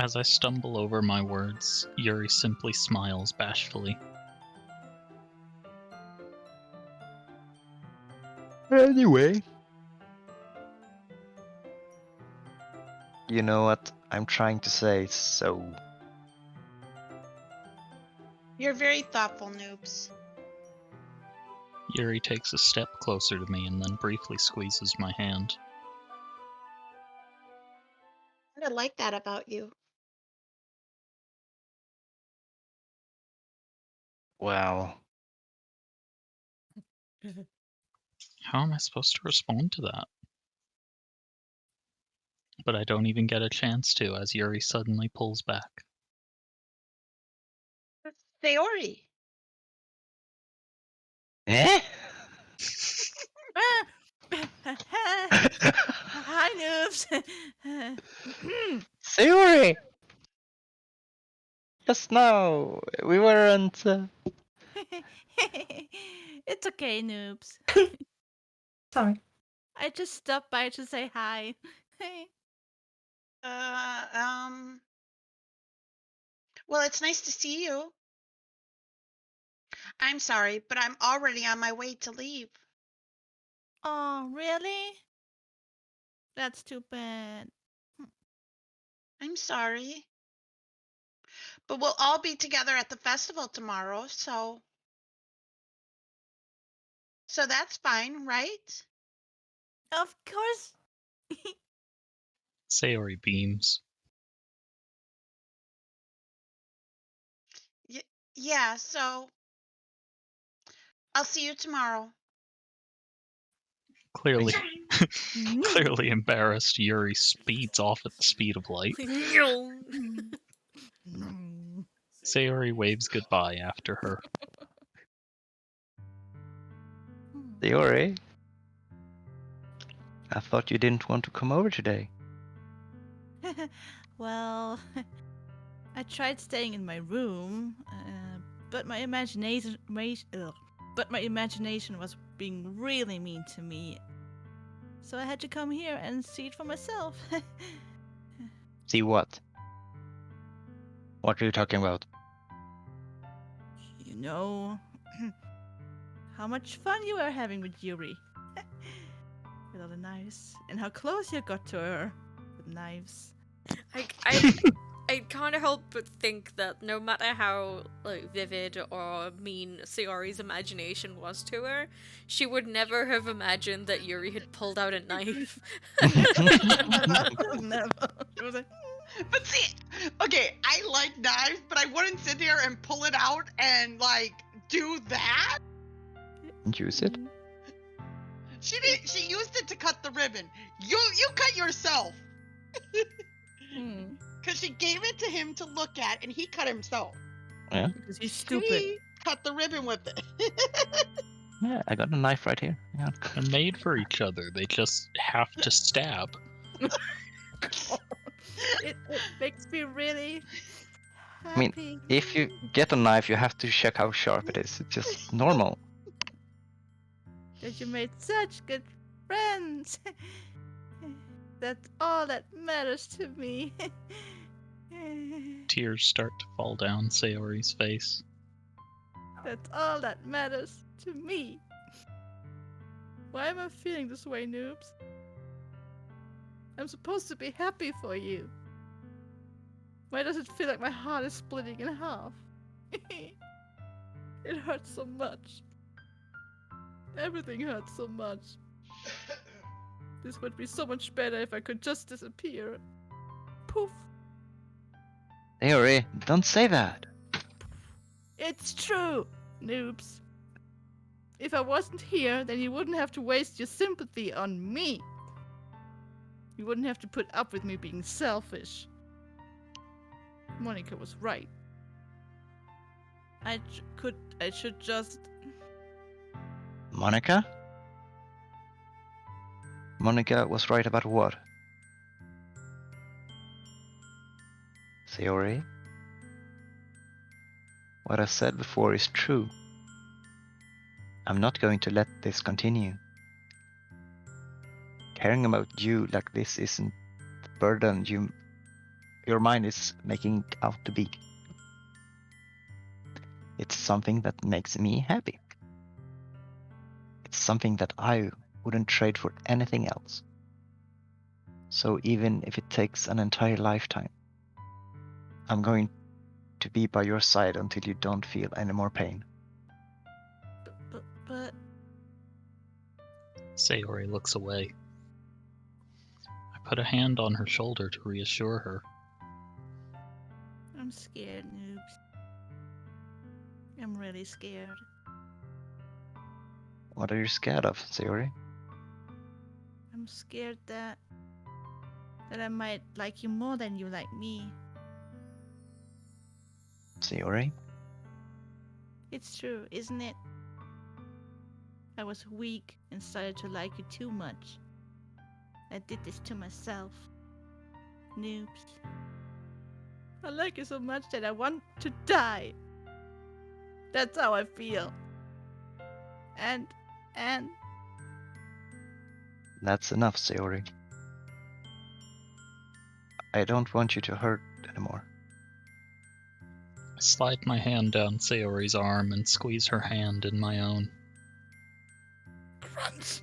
As I stumble over my words, Yuri simply smiles bashfully. Anyway. You know what I'm trying to say, so... You're very thoughtful, noobs. Yuri takes a step closer to me and then briefly squeezes my hand. I like that about you. Well... How am I supposed to respond to that? But I don't even get a chance to as Yuri suddenly pulls back. Sayori. Eh? Hi, noobs. Sayori! Just now. We weren't. It's okay, noobs. Sorry. I just stopped by to say hi. Well, it's nice to see you. I'm sorry, but I'm already on my way to leave. Oh, really? That's too bad. I'm sorry. But we'll all be together at the festival tomorrow, so that's fine, right? Of course. Sayori beams. Yeah, so I'll see you tomorrow. Clearly, No. clearly embarrassed, Yuri speeds off at the speed of light. Sayori waves goodbye after her. Sayori, I thought you didn't want to come over today. Well, I tried staying in my room, but my imagination was being really mean to me. So I had to come here and see it for myself. See what? What are you talking about? You know how much fun you were having with Yuri. With all the knives, and how close you got to her with knives. I can't help but think that no matter how like vivid or mean Sayori's imagination was to her, she would never have imagined that Yuri had pulled out a knife. Never. It was like, But see, okay, I like knives, but I wouldn't sit there and pull it out and like do that. Use it. She did. She used it to cut the ribbon. You cut yourself. Because she gave it to him to look at, and he cut himself. Yeah. Because he's stupid. He cut the ribbon with it. Yeah, I got a knife right here. Yeah. They're made for each other. They just have to stab. It makes me really I mean, happy. if you get a knife, you have to check how sharp it is. It's just normal. That you made such good friends. That's all that matters to me. Tears start to fall down Sayori's face. That's all that matters to me. Why am I feeling this way, noobs? I'm supposed to be happy for you. Why does it feel like my heart is splitting in half? It hurts so much. Everything hurts so much. This would be so much better if I could just disappear. Poof. Sayori, don't say that. It's true, noobs. If I wasn't here, then you wouldn't have to waste your sympathy on me. You wouldn't have to put up with me being selfish. Monika was right. I should just... Monika? Monika was right about what? Sayori? What I said before is true. I'm not going to let this continue. Caring about you like this isn't the burden your mind is making out to be. It's something that makes me happy. It's something that I wouldn't trade for anything else. So even if it takes an entire lifetime, I'm going to be by your side until you don't feel any more pain. But... Sayori looks away. I put a hand on her shoulder to reassure her. I'm scared, noobs. I'm really scared. What are you scared of, Sayori? I'm scared that I might like you more than you like me. Sayori? It's true, isn't it? I was weak and started to like you too much. I did this to myself. Noobs. I like you so much that I want to die. That's how I feel. And That's enough, Sayori. I don't want you to hurt anymore. I slide my hand down Sayori's arm and squeeze her hand in my own. crunch.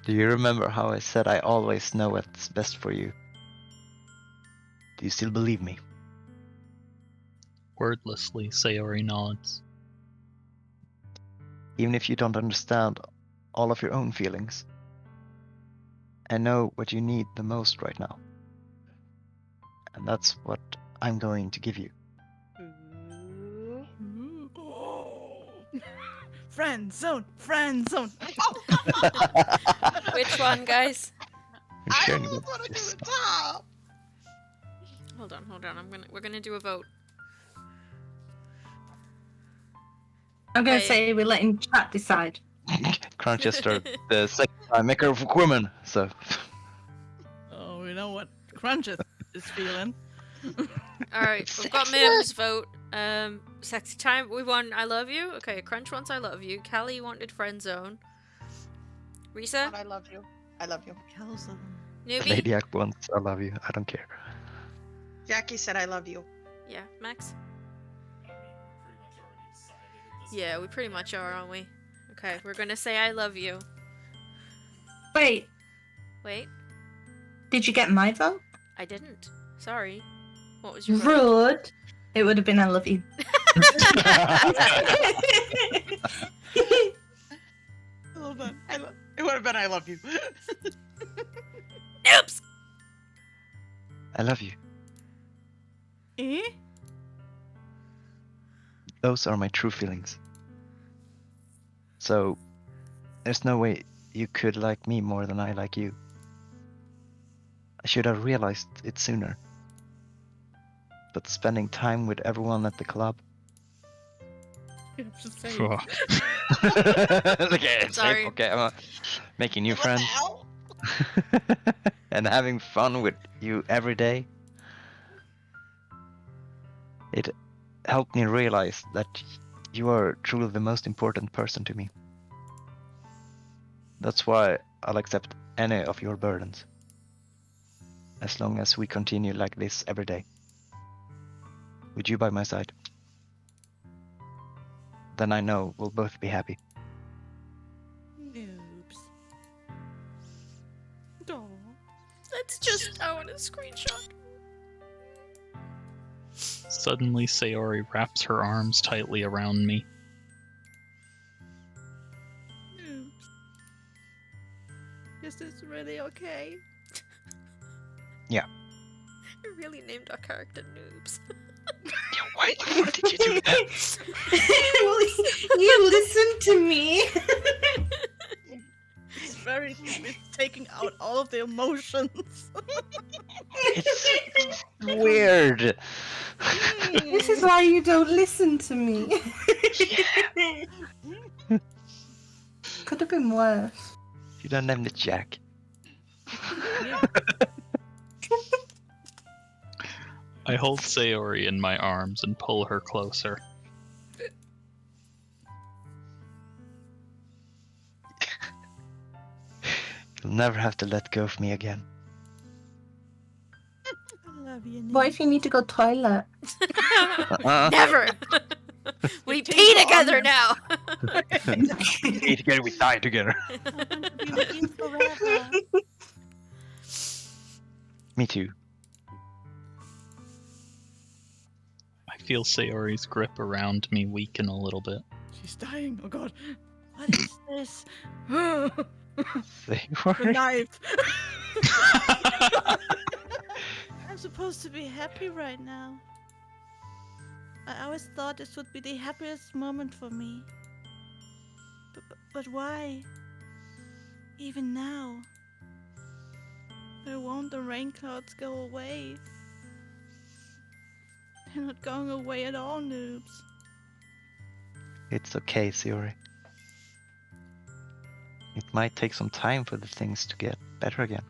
Do you remember how I said I always know what's best for you? Do you still believe me? Wordlessly, Sayori nods. Even if you don't understand all of your own feelings. I know what you need the most right now. And that's what I'm going to give you. Friend zone, friend zone. Which one, guys? I sharing almost with want to do yourself. the top. Hold on. We're gonna do a vote. I'm gonna Okay. say we're letting chat decide. Crunch is the second time maker of women, so Oh, you know what crunch is feeling. All right, we've got Mim's vote. Sexy time. We won. I love you. Okay, Crunch wants I love you. Callie wanted friend zone. Risa, I love you. I love you. newbie. Lady Act wants I love you. I don't care. Jackie said I love you. Yeah, Max. Yeah, we pretty much are, aren't we? Okay, we're gonna say I love you. Wait, Wait, did you get my vote? I didn't. Sorry. What was your vote? Rude. It would have been I love you. Hold on. It would have been I love you. Oops. I love you. Eh? Those are my true feelings. So, there's no way you could like me more than I like you. I should have realized it sooner. But spending time with everyone at the club. I'm just saying. Phew. Okay, it's Sorry. safe, okay, I'm making new What the friends. hell? And having fun with you every day. It helped me realize that you are truly the most important person to me. That's why I'll accept any of your burdens. As long as we continue like this every day. With you by my side. Then I know we'll both be happy. Noobs. Aw. That's just. I want a screenshot. Suddenly, Sayori wraps her arms tightly around me. Noobs. Is this really okay? You really named our character Noobs. Why did you do that? You listen to me. It's taking out all of the emotions. It's weird. This is why you don't listen to me. Could have been worse. You don't name the Jack. I hold Sayori in my arms and pull her closer. You'll never have to let go of me again. I love you, What if you need to go toilet? Never. We pee together now. Stay together, we die together. I want to be with you forever. Me too. I feel Sayori's grip around me weaken a little bit. She's dying. Oh god. What is this? The Sayori. knife. I'm supposed to be happy right now. I always thought this would be the happiest moment for me. But why? Even now? Why won't the rain clouds go away? They're not going away at all, noobs. It's okay, Sayori. It might take some time for the things to get better again.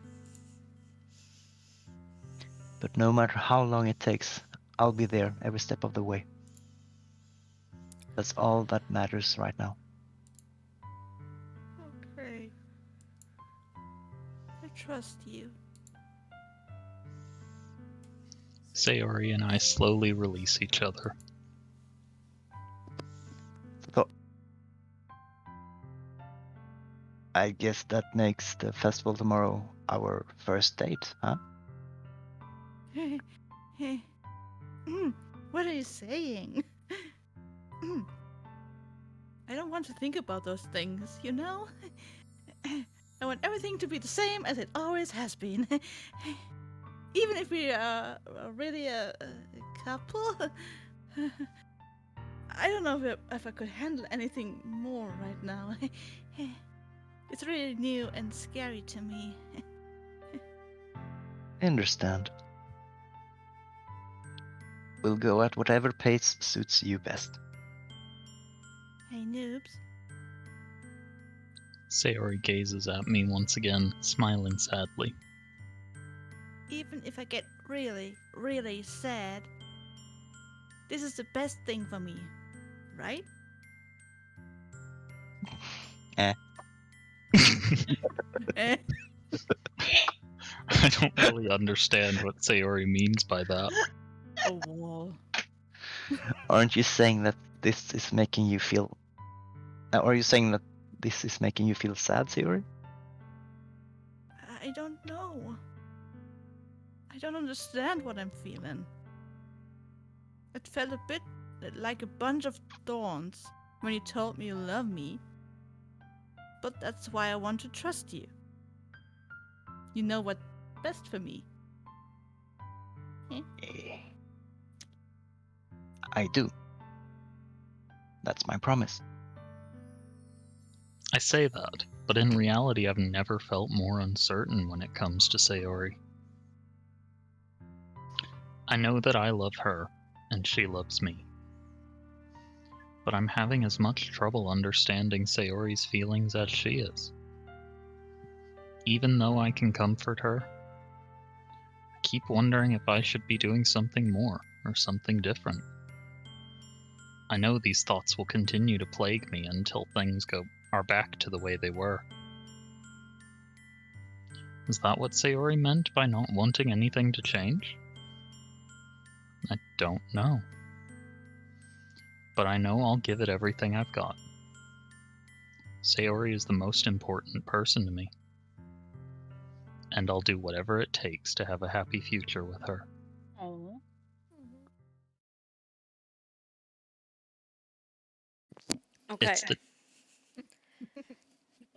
But no matter how long it takes, I'll be there every step of the way. That's all that matters right now. Okay. I trust you. Sayori and I slowly release each other. So I guess that makes the festival tomorrow our first date, huh? What are you saying? I don't want to think about those things, you know? I want everything to be the same as it always has been. Even if we are really a couple. I don't know if I could handle anything more right now. It's really new and scary to me. I understand. We'll go at whatever pace suits you best. Hey, noobs. Sayori gazes at me once again, smiling sadly. Even if I get really, really sad, this is the best thing for me, right? Eh. Eh. I don't really understand what Sayori means by that. Oh, whoa. Aren't you saying that this is making you feel... Or are you saying that this is making you feel sad, Sayori? I don't know. I don't understand what I'm feeling. It felt a bit like a bunch of thorns when you told me you love me. But that's why I want to trust you. You know what's best for me. I do. That's my promise. I say that, but in reality I've never felt more uncertain when it comes to Sayori. I know that I love her, and she loves me. But I'm having as much trouble understanding Sayori's feelings as she is. Even though I can comfort her, I keep wondering if I should be doing something more, or something different. I know these thoughts will continue to plague me until things are back to the way they were. Is that what Sayori meant by not wanting anything to change? I don't know. But I know I'll give it everything I've got. Sayori is the most important person to me. And I'll do whatever it takes to have a happy future with her. Oh. Okay. It's the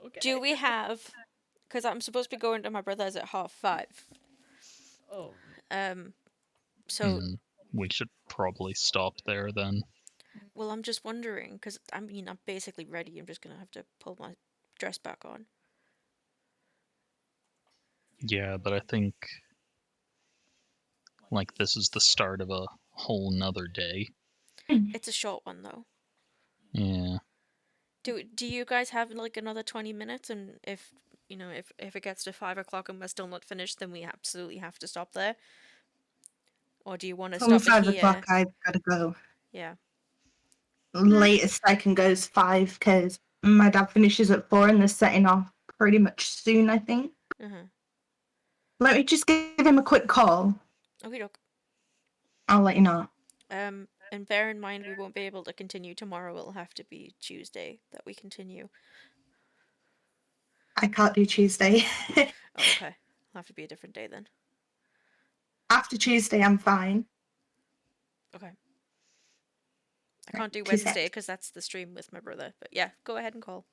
Okay. Do we have? Because I'm supposed to be going to my brother's at 5:30. Oh. So, we should probably stop there then. well, I'm just wondering because I mean I'm basically ready. I'm just gonna have to pull my dress back on. Yeah, but I think like this is the start of a whole nother day. It's a short one though. Yeah. Do you guys have like another 20 minutes? And if if it gets to 5 o'clock and we're still not finished, then we absolutely have to stop there. Or do you want to From stop it 5 o'clock, here? I've got to go. Yeah. Latest I can go is 5 because my dad finishes at 4 and they're setting off pretty much soon, I think. Let me just give him a quick call. Okay, doc. I'll let you know. And bear in mind we won't be able to continue tomorrow. It'll have to be Tuesday that we continue. I can't do Tuesday. Oh, okay. It'll have to be a different day then. After Tuesday, I'm fine. Okay. I can't do 2 Wednesday secs. because that's the stream with my brother. But yeah, go ahead and call.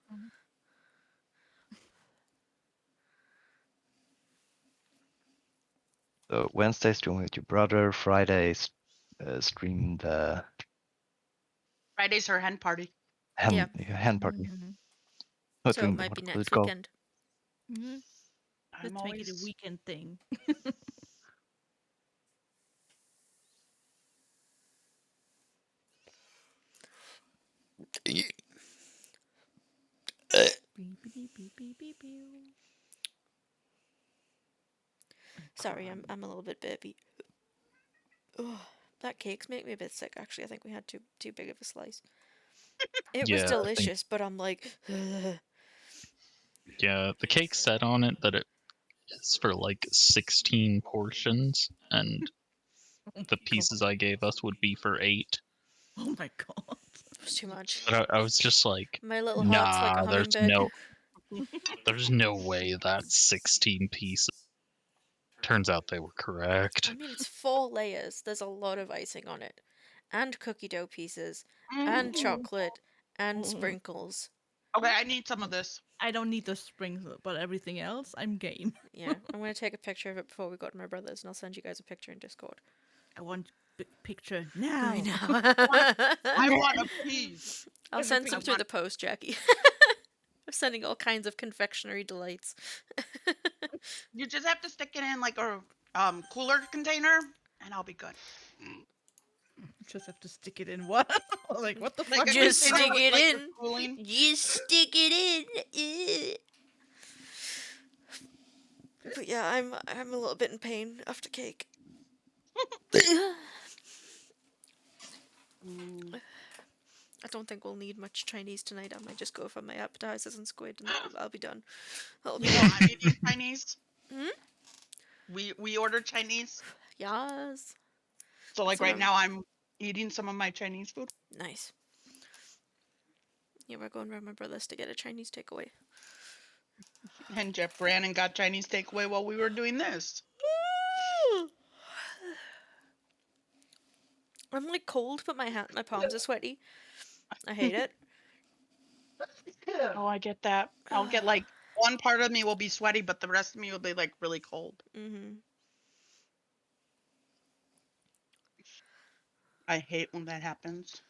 So Wednesday stream with your brother, Fridays stream the Friday's her hen party. Yeah. hen party. Mm-hmm. Not So doing it might what be would next it call? weekend. Mm-hmm. I'm Let's make it a always weekend thing. Sorry, I'm a little bit burpy. Ugh, that cake's make me a bit sick. Actually, I think we had too big of a slice. It was Yeah, I think delicious, but I'm like, ugh. yeah, the cake said on it that it is for like 16 portions, and Oh the my pieces god. I gave us would be for 8. Oh my god. It was too much. But I was just like, My little heart's like a nah, hummingbird. there's no way that's 16 pieces. Turns out they were correct. I mean, it's 4 layers. There's a lot of icing on it, and cookie dough pieces, and chocolate, and sprinkles. Okay, I need some of this. I don't need the springs, but everything else, I'm game. Yeah, I'm gonna take a picture of it before we go to my brother's, and I'll send you guys a picture in Discord. I want picture now. I know. I want a piece. I'll send some I through want- the post, Jackie. I'm sending all kinds of confectionery delights. You just have to stick it in like a cooler container, and I'll be good. Just have to stick it in what? Like what the Like fuck? a Just container stick with, it like, in. the cooling. You stick it in. But yeah, I'm a little bit in pain after cake. I don't think we'll need much Chinese tonight. I might just go for my appetizers and squid, and I'll be done. I'll be You know, done. I'm eating Chinese. Hmm? We ordered Chinese, Yes. so like That's what right I'm- now I'm eating some of my Chinese food. Nice. Yeah, we're going around my brother's to get a Chinese takeaway. And Jeff ran and got Chinese takeaway while we were doing this. I'm like cold, but my palms are sweaty. I hate it. Oh, I get that. I'll get like one part of me will be sweaty, but the rest of me will be like really cold. Mhm. I hate when that happens.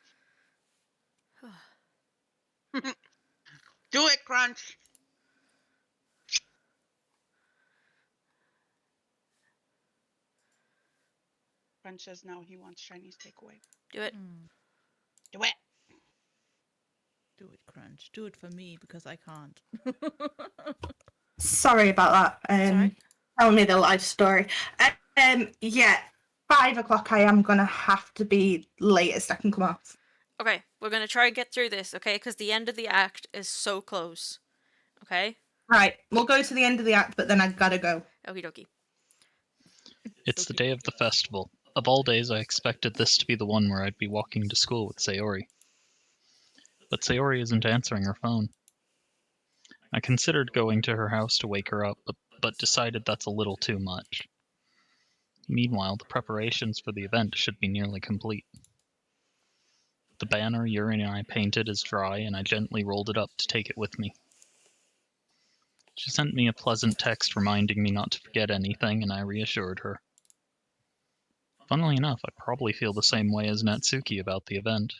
Do it, Crunch. Crunch says now he wants Chinese takeaway. Do it. Do it. Do it, Crunch. Do it for me because I can't. Sorry about that. Sorry. Tell me the life story. Yeah, 5 o'clock. I am gonna have to be latest I can come off. Okay, we're gonna try and get through this, okay? Because the end of the act is so close. Okay? Right, we'll go to the end of the act, but then I gotta go. Okie dokie. It's the day of the festival. Of all days, I expected this to be the one where I'd be walking to school with Sayori. But Sayori isn't answering her phone. I considered going to her house to wake her up, but decided that's a little too much. Meanwhile, the preparations for the event should be nearly complete. The banner Yuri and I painted is dry, and I gently rolled it up to take it with me. She sent me a pleasant text reminding me not to forget anything, and I reassured her. Funnily enough, I probably feel the same way as Natsuki about the event.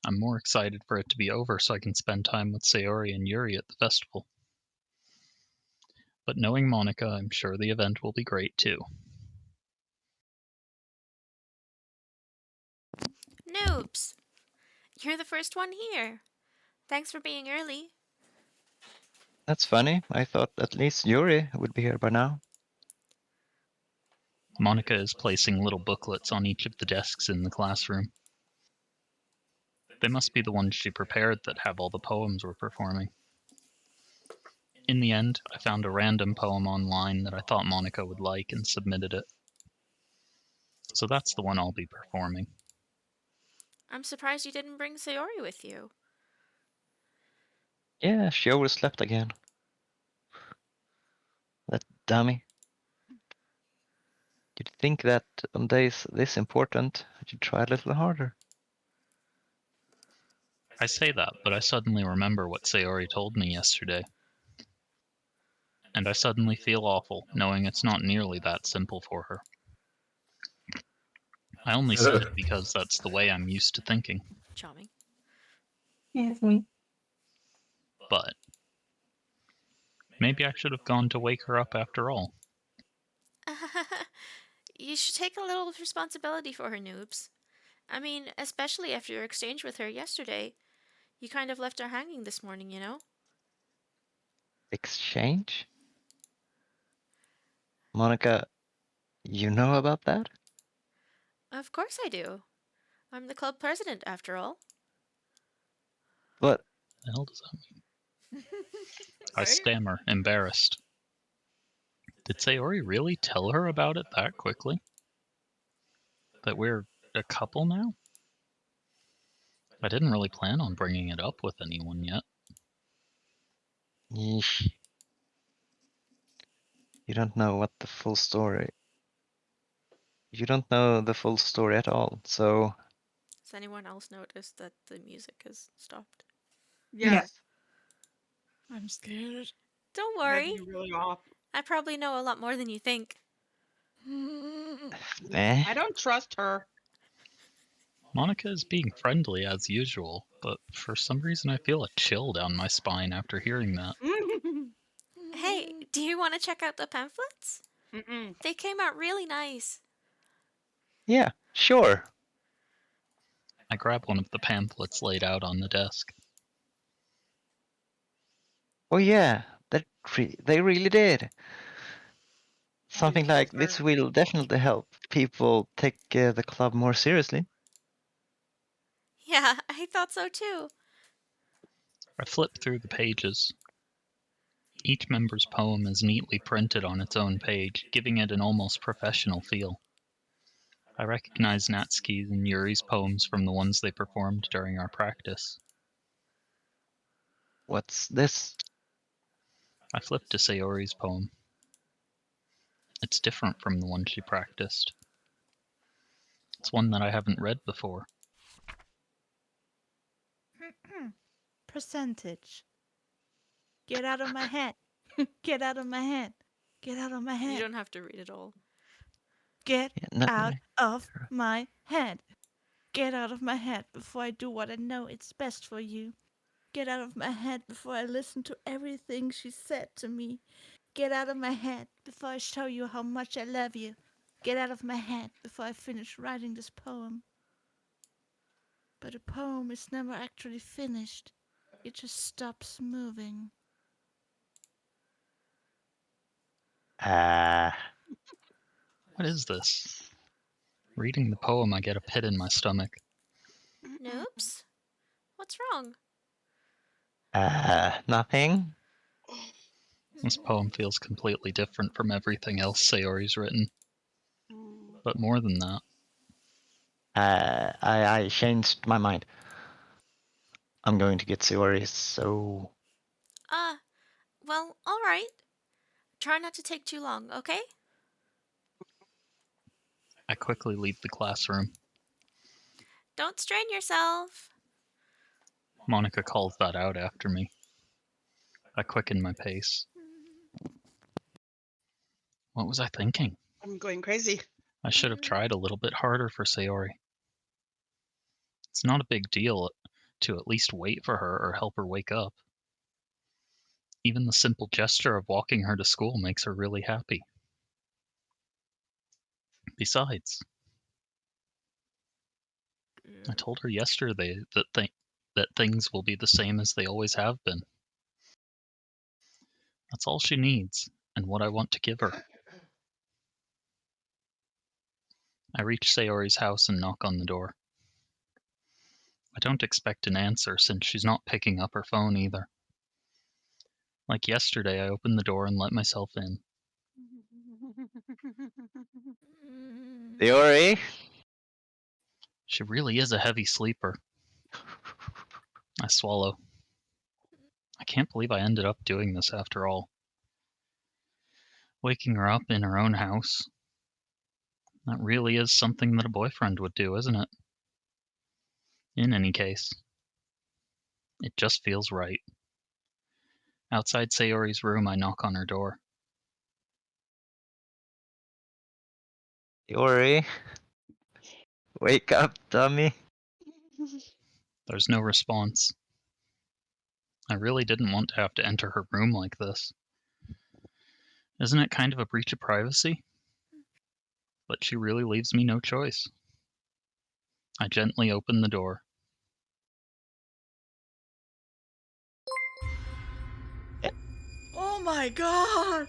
I'm more excited for it to be over so I can spend time with Sayori and Yuri at the festival. But knowing Monica, I'm sure the event will be great too. Noobs! You're the first one here. Thanks for being early. That's funny. I thought at least Yuri would be here by now. Monica is placing little booklets on each of the desks in the classroom. They must be the ones she prepared that have all the poems we're performing. In the end, I found a random poem online that I thought Monica would like and submitted it. So that's the one I'll be performing. I'm surprised you didn't bring Sayori with you. Yeah, she overslept again. That dummy. You'd think that on days this important, you'd try a little harder. I say that, but I suddenly remember what Sayori told me yesterday. And I suddenly feel awful, knowing it's not nearly that simple for her. I only said it because that's the way I'm used to thinking. Charming. Yes, me. But maybe I should have gone to wake her up after all. You should take a little responsibility for her, Noobs. I mean, especially after your exchange with her yesterday. You kind of left her hanging this morning, you know? Exchange? Monica, You know about that? Of course I do. I'm the club president, after all. But The hell does that mean? I stammer, embarrassed. Did Sayori really tell her about it that quickly? That we're a couple now? I didn't really plan on bringing it up with anyone yet. yeesh. You don't know what the full story. You don't know the full story at all, so Has anyone else noticed that the music has stopped? Yes. I'm scared. Don't Had worry. you really off. I probably know a lot more than you think. eh. I don't trust her. Monica is being friendly as usual, but for some reason I feel a chill down my spine after hearing that. Hey, do you want to check out the pamphlets? Mm-mm. They came out really nice. Yeah, sure. I grab one of the pamphlets laid out on the desk. Oh yeah, they really did. Something like sure? this will definitely help people take the club more seriously. Yeah, I thought so too. I flip through the pages. Each member's poem is neatly printed on its own page, giving it an almost professional feel. I recognize Natsuki's and Yuri's poems from the ones they performed during our practice. What's this? I flip to Sayori's poem. It's different from the one she practiced. It's one that I haven't read before. Percentage. Get out of my head. Get out of my head. Get out of my You head. don't have to read it all. Get Yeah, no, out no. of my head. Get out of my head before I do what I know it's best for you. Get out of my head before I listen to everything she said to me. Get out of my head before I show you how much I love you. Get out of my head before I finish writing this poem. But a poem is never actually finished. It just stops moving. What is this? Reading the poem, I get a pit in my stomach. Noops? What's wrong? Nothing. This poem feels completely different from everything else Sayori's written. But more than that, I changed my mind. I'm going to get Sayori, so Well, alright. Try not to take too long, okay? I quickly leave the classroom. Don't strain yourself. Monica calls that out after me. I quicken my pace. What was I thinking? I'm going crazy. I should have tried a little bit harder for Sayori. It's not a big deal to at least wait for her or help her wake up. Even the simple gesture of walking her to school makes her really happy. Besides, I told her yesterday that things will be the same as they always have been. That's all she needs, and what I want to give her. I reach Sayori's house and knock on the door. I don't expect an answer since she's not picking up her phone either. Like yesterday, I open the door and let myself in. Sayori. She really is a heavy sleeper. I swallow. I can't believe I ended up doing this after all. Waking her up in her own house. That really is something that a boyfriend would do, isn't it? In any case, it just feels right. Outside Sayori's room, I knock on her door. Sayori. Wake up, dummy. There's no response. I really didn't want to have to enter her room like this. Isn't it kind of a breach of privacy? But she really leaves me no choice. I gently open the door. Oh my god!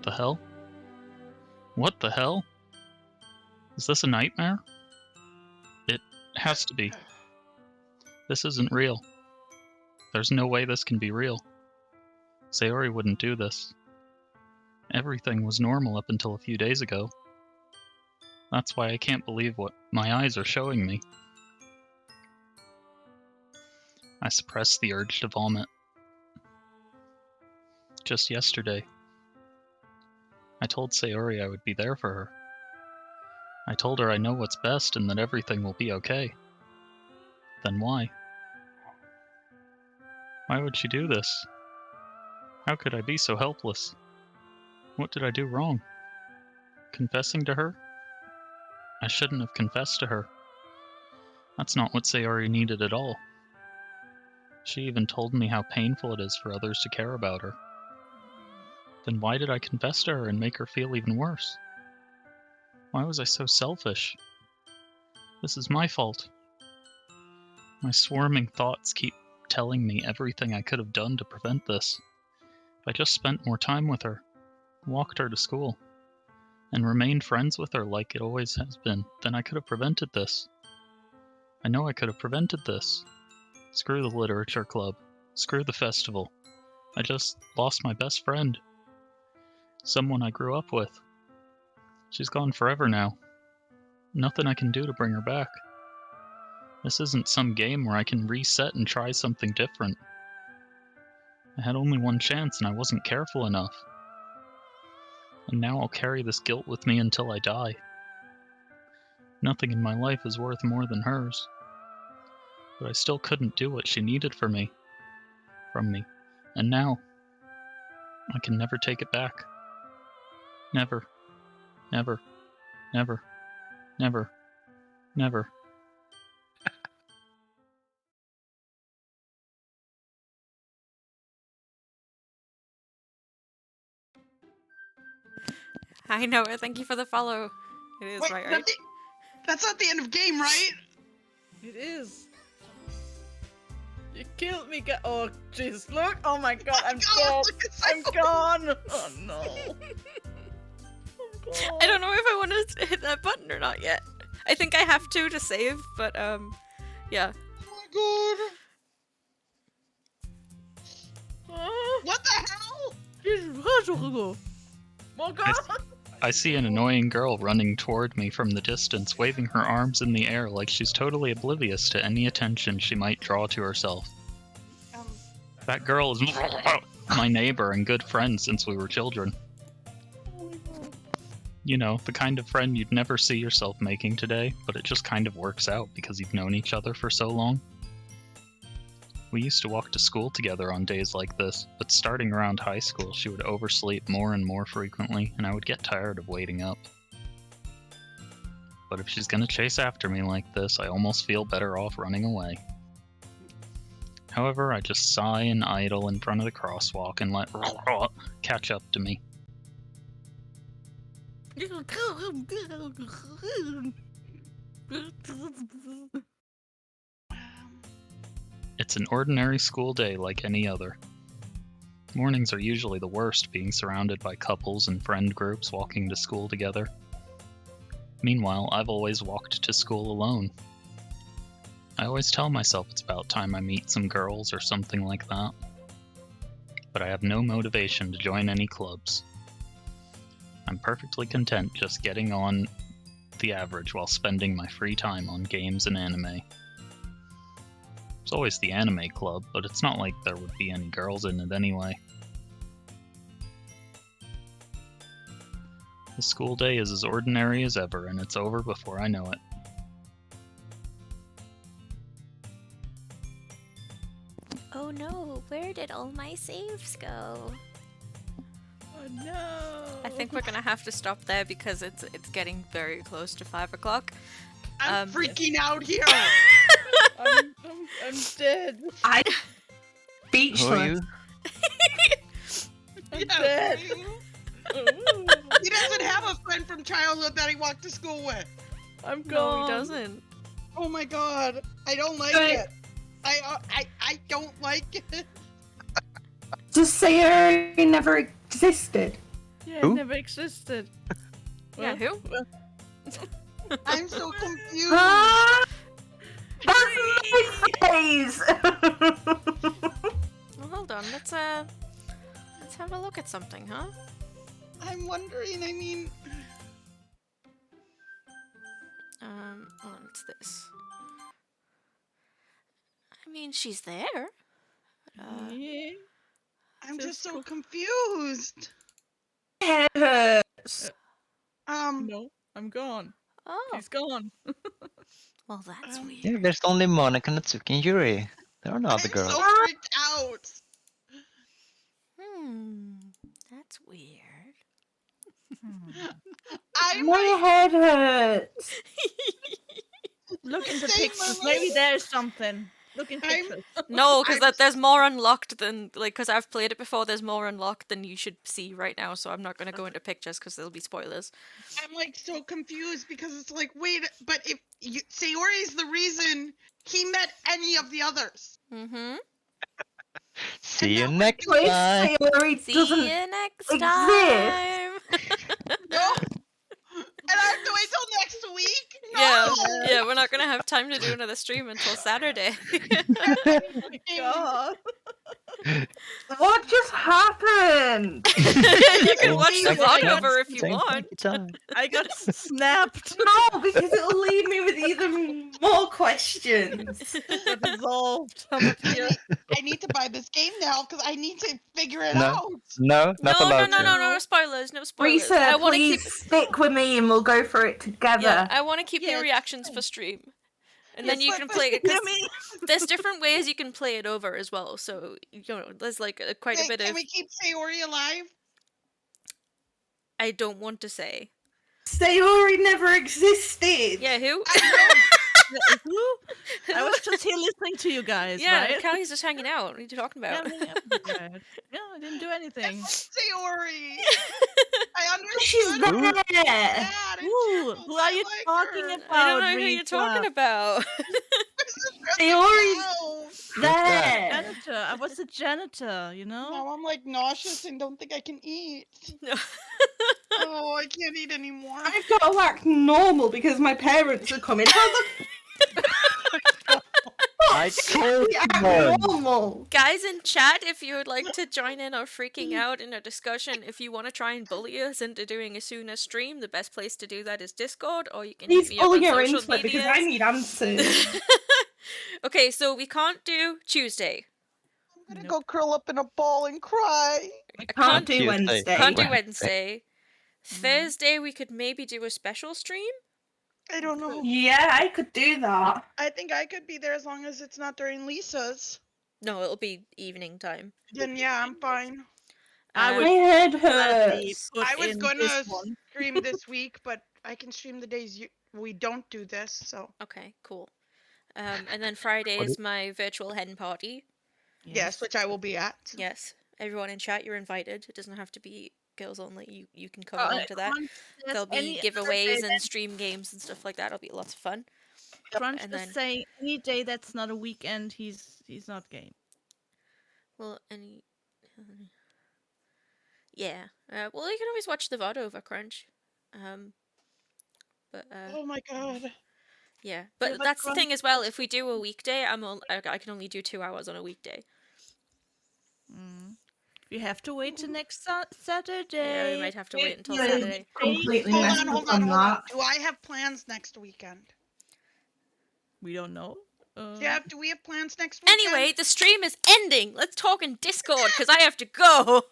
the hell? What the hell? Is this a nightmare? It has to be. This isn't real. There's no way this can be real. Sayori wouldn't do this. Everything was normal up until a few days ago. That's why I can't believe what my eyes are showing me. I suppressed the urge to vomit. Just yesterday, I told Sayori I would be there for her. I told her I know what's best and that everything will be okay. Then why? Why would she do this? How could I be so helpless? What did I do wrong? Confessing to her? I shouldn't have confessed to her. That's not what Sayori needed at all. She even told me how painful it is for others to care about her. Then why did I confess to her and make her feel even worse? Why was I so selfish? This is my fault. My swarming thoughts keep telling me everything I could have done to prevent this. If I just spent more time with her, walked her to school, and remained friends with her like it always has been, then I could have prevented this. I know I could have prevented this. Screw the literature club. Screw the festival. I just lost my best friend. Someone I grew up with. She's gone forever now. Nothing I can do to bring her back. This isn't some game where I can reset and try something different. I had only one chance and I wasn't careful enough. And now I'll carry this guilt with me until I die. Nothing in my life is worth more than hers. But I still couldn't do what she needed from me. And now, I can never take it back. Never. Never. Never. Never. Never. I know it. Thank you for the follow. It is Wait, right? that's not the end of game, right? It is. You killed me, oh, jeez, look! Oh my god, I'm dead! I'm gone! Oh no. I don't know if I want to hit that button or not yet. I think I have to save, but yeah. Oh my god. What the hell? Oh god! I see an annoying girl running toward me from the distance, waving her arms in the air like she's totally oblivious to any attention she might draw to herself. That girl is my neighbor and good friend since we were children. You know, the kind of friend you'd never see yourself making today, but it just kind of works out because you've known each other for so long. We used to walk to school together on days like this, but starting around high school she would oversleep more and more frequently, and I would get tired of waiting up. But if she's gonna chase after me like this, I almost feel better off running away. However, I just sigh and idle in front of the crosswalk and let catch up to me. It's an ordinary school day like any other. Mornings are usually the worst, being surrounded by couples and friend groups walking to school together. Meanwhile, I've always walked to school alone. I always tell myself it's about time I meet some girls or something like that. But I have no motivation to join any clubs. I'm perfectly content just getting on the average while spending my free time on games and anime. There's always the anime club, but it's not like there would be any girls in it anyway. The school day is as ordinary as ever, and it's over before I know it. Oh no, where did all my saves go? Oh no! I think we're gonna have to stop there because it's getting very close to 5 o'clock. I'm freaking out here. I'm dead. I Who speechless. are you? I'm Yeah, dead. He doesn't have a friend from childhood that he walked to school with. I'm No, gone. he doesn't. Oh my god, I don't like But- it. I don't like it. Just say it never existed. Yeah, Who? it never existed. Yeah, who? I'm so confused. Ah! That's my face! Well, hold on. Let's have a look at something, huh? I'm wondering, I mean, Hold on, what's this? I mean, she's there. Yeah. I'm Just just so go- confused. Head hurts. No, I'm gone. Oh, She's gone. well, that's Um, Yeah, weird. there's only Monica, Natsuki, and Yuri. There are no other I'm girls. so freaked out. That's weird. I My might head hurts. Look in the Same pictures. moment. Maybe there's something. Look in I'm- pictures. No, because I'm- there's more unlocked than because I've played it before. There's more unlocked than you should see right now. So I'm not gonna go into pictures because there'll be spoilers. I'm like so confused because it's like, wait, but if Sayori is the reason he met any of the others. Mm-hmm. See you that would next be- time. Sayori See doesn't you next exist. time. No. And I have to wait till next week? No! Yeah, we're not gonna have time to do another stream until Saturday. God. What just happened? You can watch the Take vlog your over if time, you take want. your time. I got snapped. No, because it'll leave me with even more questions. Got dissolved. I'm up here. I need to buy this game now because I need to figure it No. out. No, not No, allowed no spoilers, no spoilers. I Risa, want to please keep stick with me and we'll go for it together. Yeah, I want to keep Yeah, your it's reactions for stream. And then Yes, you but- can but- play it. Hear 'Cause me? there's different ways you can play it over as well. So, there's like quite a Wait, bit can of. we keep Sayori alive? I don't want to say. Sayori never existed. Yeah, who? Who? I was just here listening to you guys, Yeah, right? Callie's just hanging out. What are you talking Yeah, about? yeah, I didn't do anything. Sayori! I understood She's her there. dad and Ooh, Jules, who are I you like talking her. about? I don't know who you're Rita? talking about. Sayori's Wow. there. Janitor. I was the janitor, you know? Now I'm like nauseous and don't think I can eat. No. Oh, I can't eat anymore. I've got to act normal because my parents are coming. How the I told fuck act you. normal? Guys in chat, if you would like to join in our freaking out in a discussion, if you want to try and bully us into doing a sooner stream, the best place to do that is Discord, or you can hit He's me up on pulling her social into it because I medias. need answers. Okay, so we can't do Tuesday. I'm gonna go curl up in a ball and cry. I can't do Tuesday. Wednesday. Can't do Right. Wednesday. Thursday we could maybe do a special stream. I don't know. Yeah, I could do that. I think I could be there as long as it's not during Lisa's. No, it'll be evening time. Then yeah, I'm fine. I Um, would My head gladly hurts. put I was in gonna this one. stream this week, but I can stream the days we don't do this. So Okay, cool. And then Friday is my virtual hen party. yes, which I will be at. Yes, everyone in chat, you're invited. It doesn't have to be girls only. You can come along to that. There'll be giveaways and stream games and stuff like that. It'll be lots of fun. Crunch and is then- saying any day that's not a weekend, he's not game. Well, any. Yeah. Well, you can always watch the VOD over Crunch. But Oh my god. yeah. But but that's the Crunch- thing as well. If we do a weekday, I can only do 2 hours on a weekday. You have to wait till next Saturday. Yeah, we might have to wait until Yeah, Saturday. completely Hold messed on, up hold on on, hold on. that. Do I have plans next weekend? We don't know. Yeah, do we have plans next weekend? Anyway, the stream is ending. Let's talk in Discord because I have to go.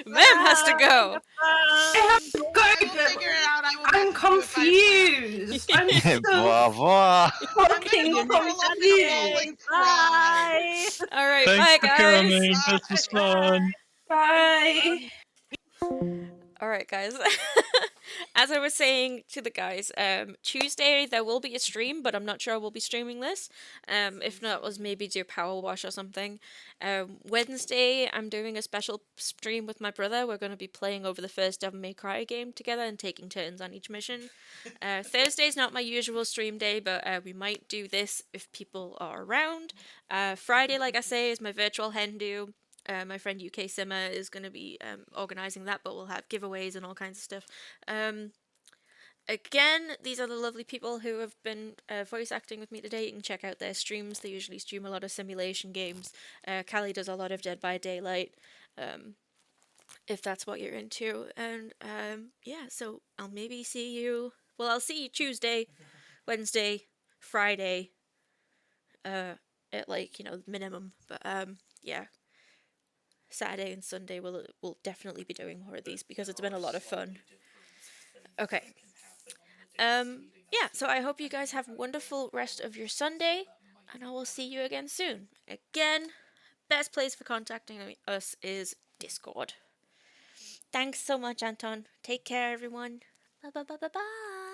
Mem has to go. I have to go, I will but figure it out. I will I'm message you if I have confused. I'm so Bravo. fucking I'm gonna go curl up in a ball confused. and cry. Bye. All right, Thanks bye for guys. coming. This was fun. Bye. All right, guys. As I was saying to the guys, Tuesday there will be a stream, but I'm not sure we'll be streaming this. If not, we'll maybe do Power Wash or something. Wednesday, I'm doing a special stream with my brother. We're going to be playing over the first Devil May Cry game together and taking turns on each mission. Thursday's not my usual stream day, but we might do this if people are around. Friday, like I say, is my virtual hen do. My friend UK Simmer is going to be organizing that, but we'll have giveaways and all kinds of stuff. Again, these are the lovely people who have been voice acting with me today. You can check out their streams. They usually stream a lot of simulation games. Callie does a lot of Dead by Daylight, if that's what you're into. And yeah, so I'll maybe see you. Well, I'll see you Tuesday, Wednesday, Friday, at like, you know, minimum. But yeah, Saturday and Sunday we'll definitely be doing more of these because it's been a lot of fun. Okay. Yeah, so I hope you guys have a wonderful rest of your Sunday, and I will see you again soon. Again, best place for contacting us is Discord. Thanks so much, Anton. Take care, everyone. Bye bye bye bye bye.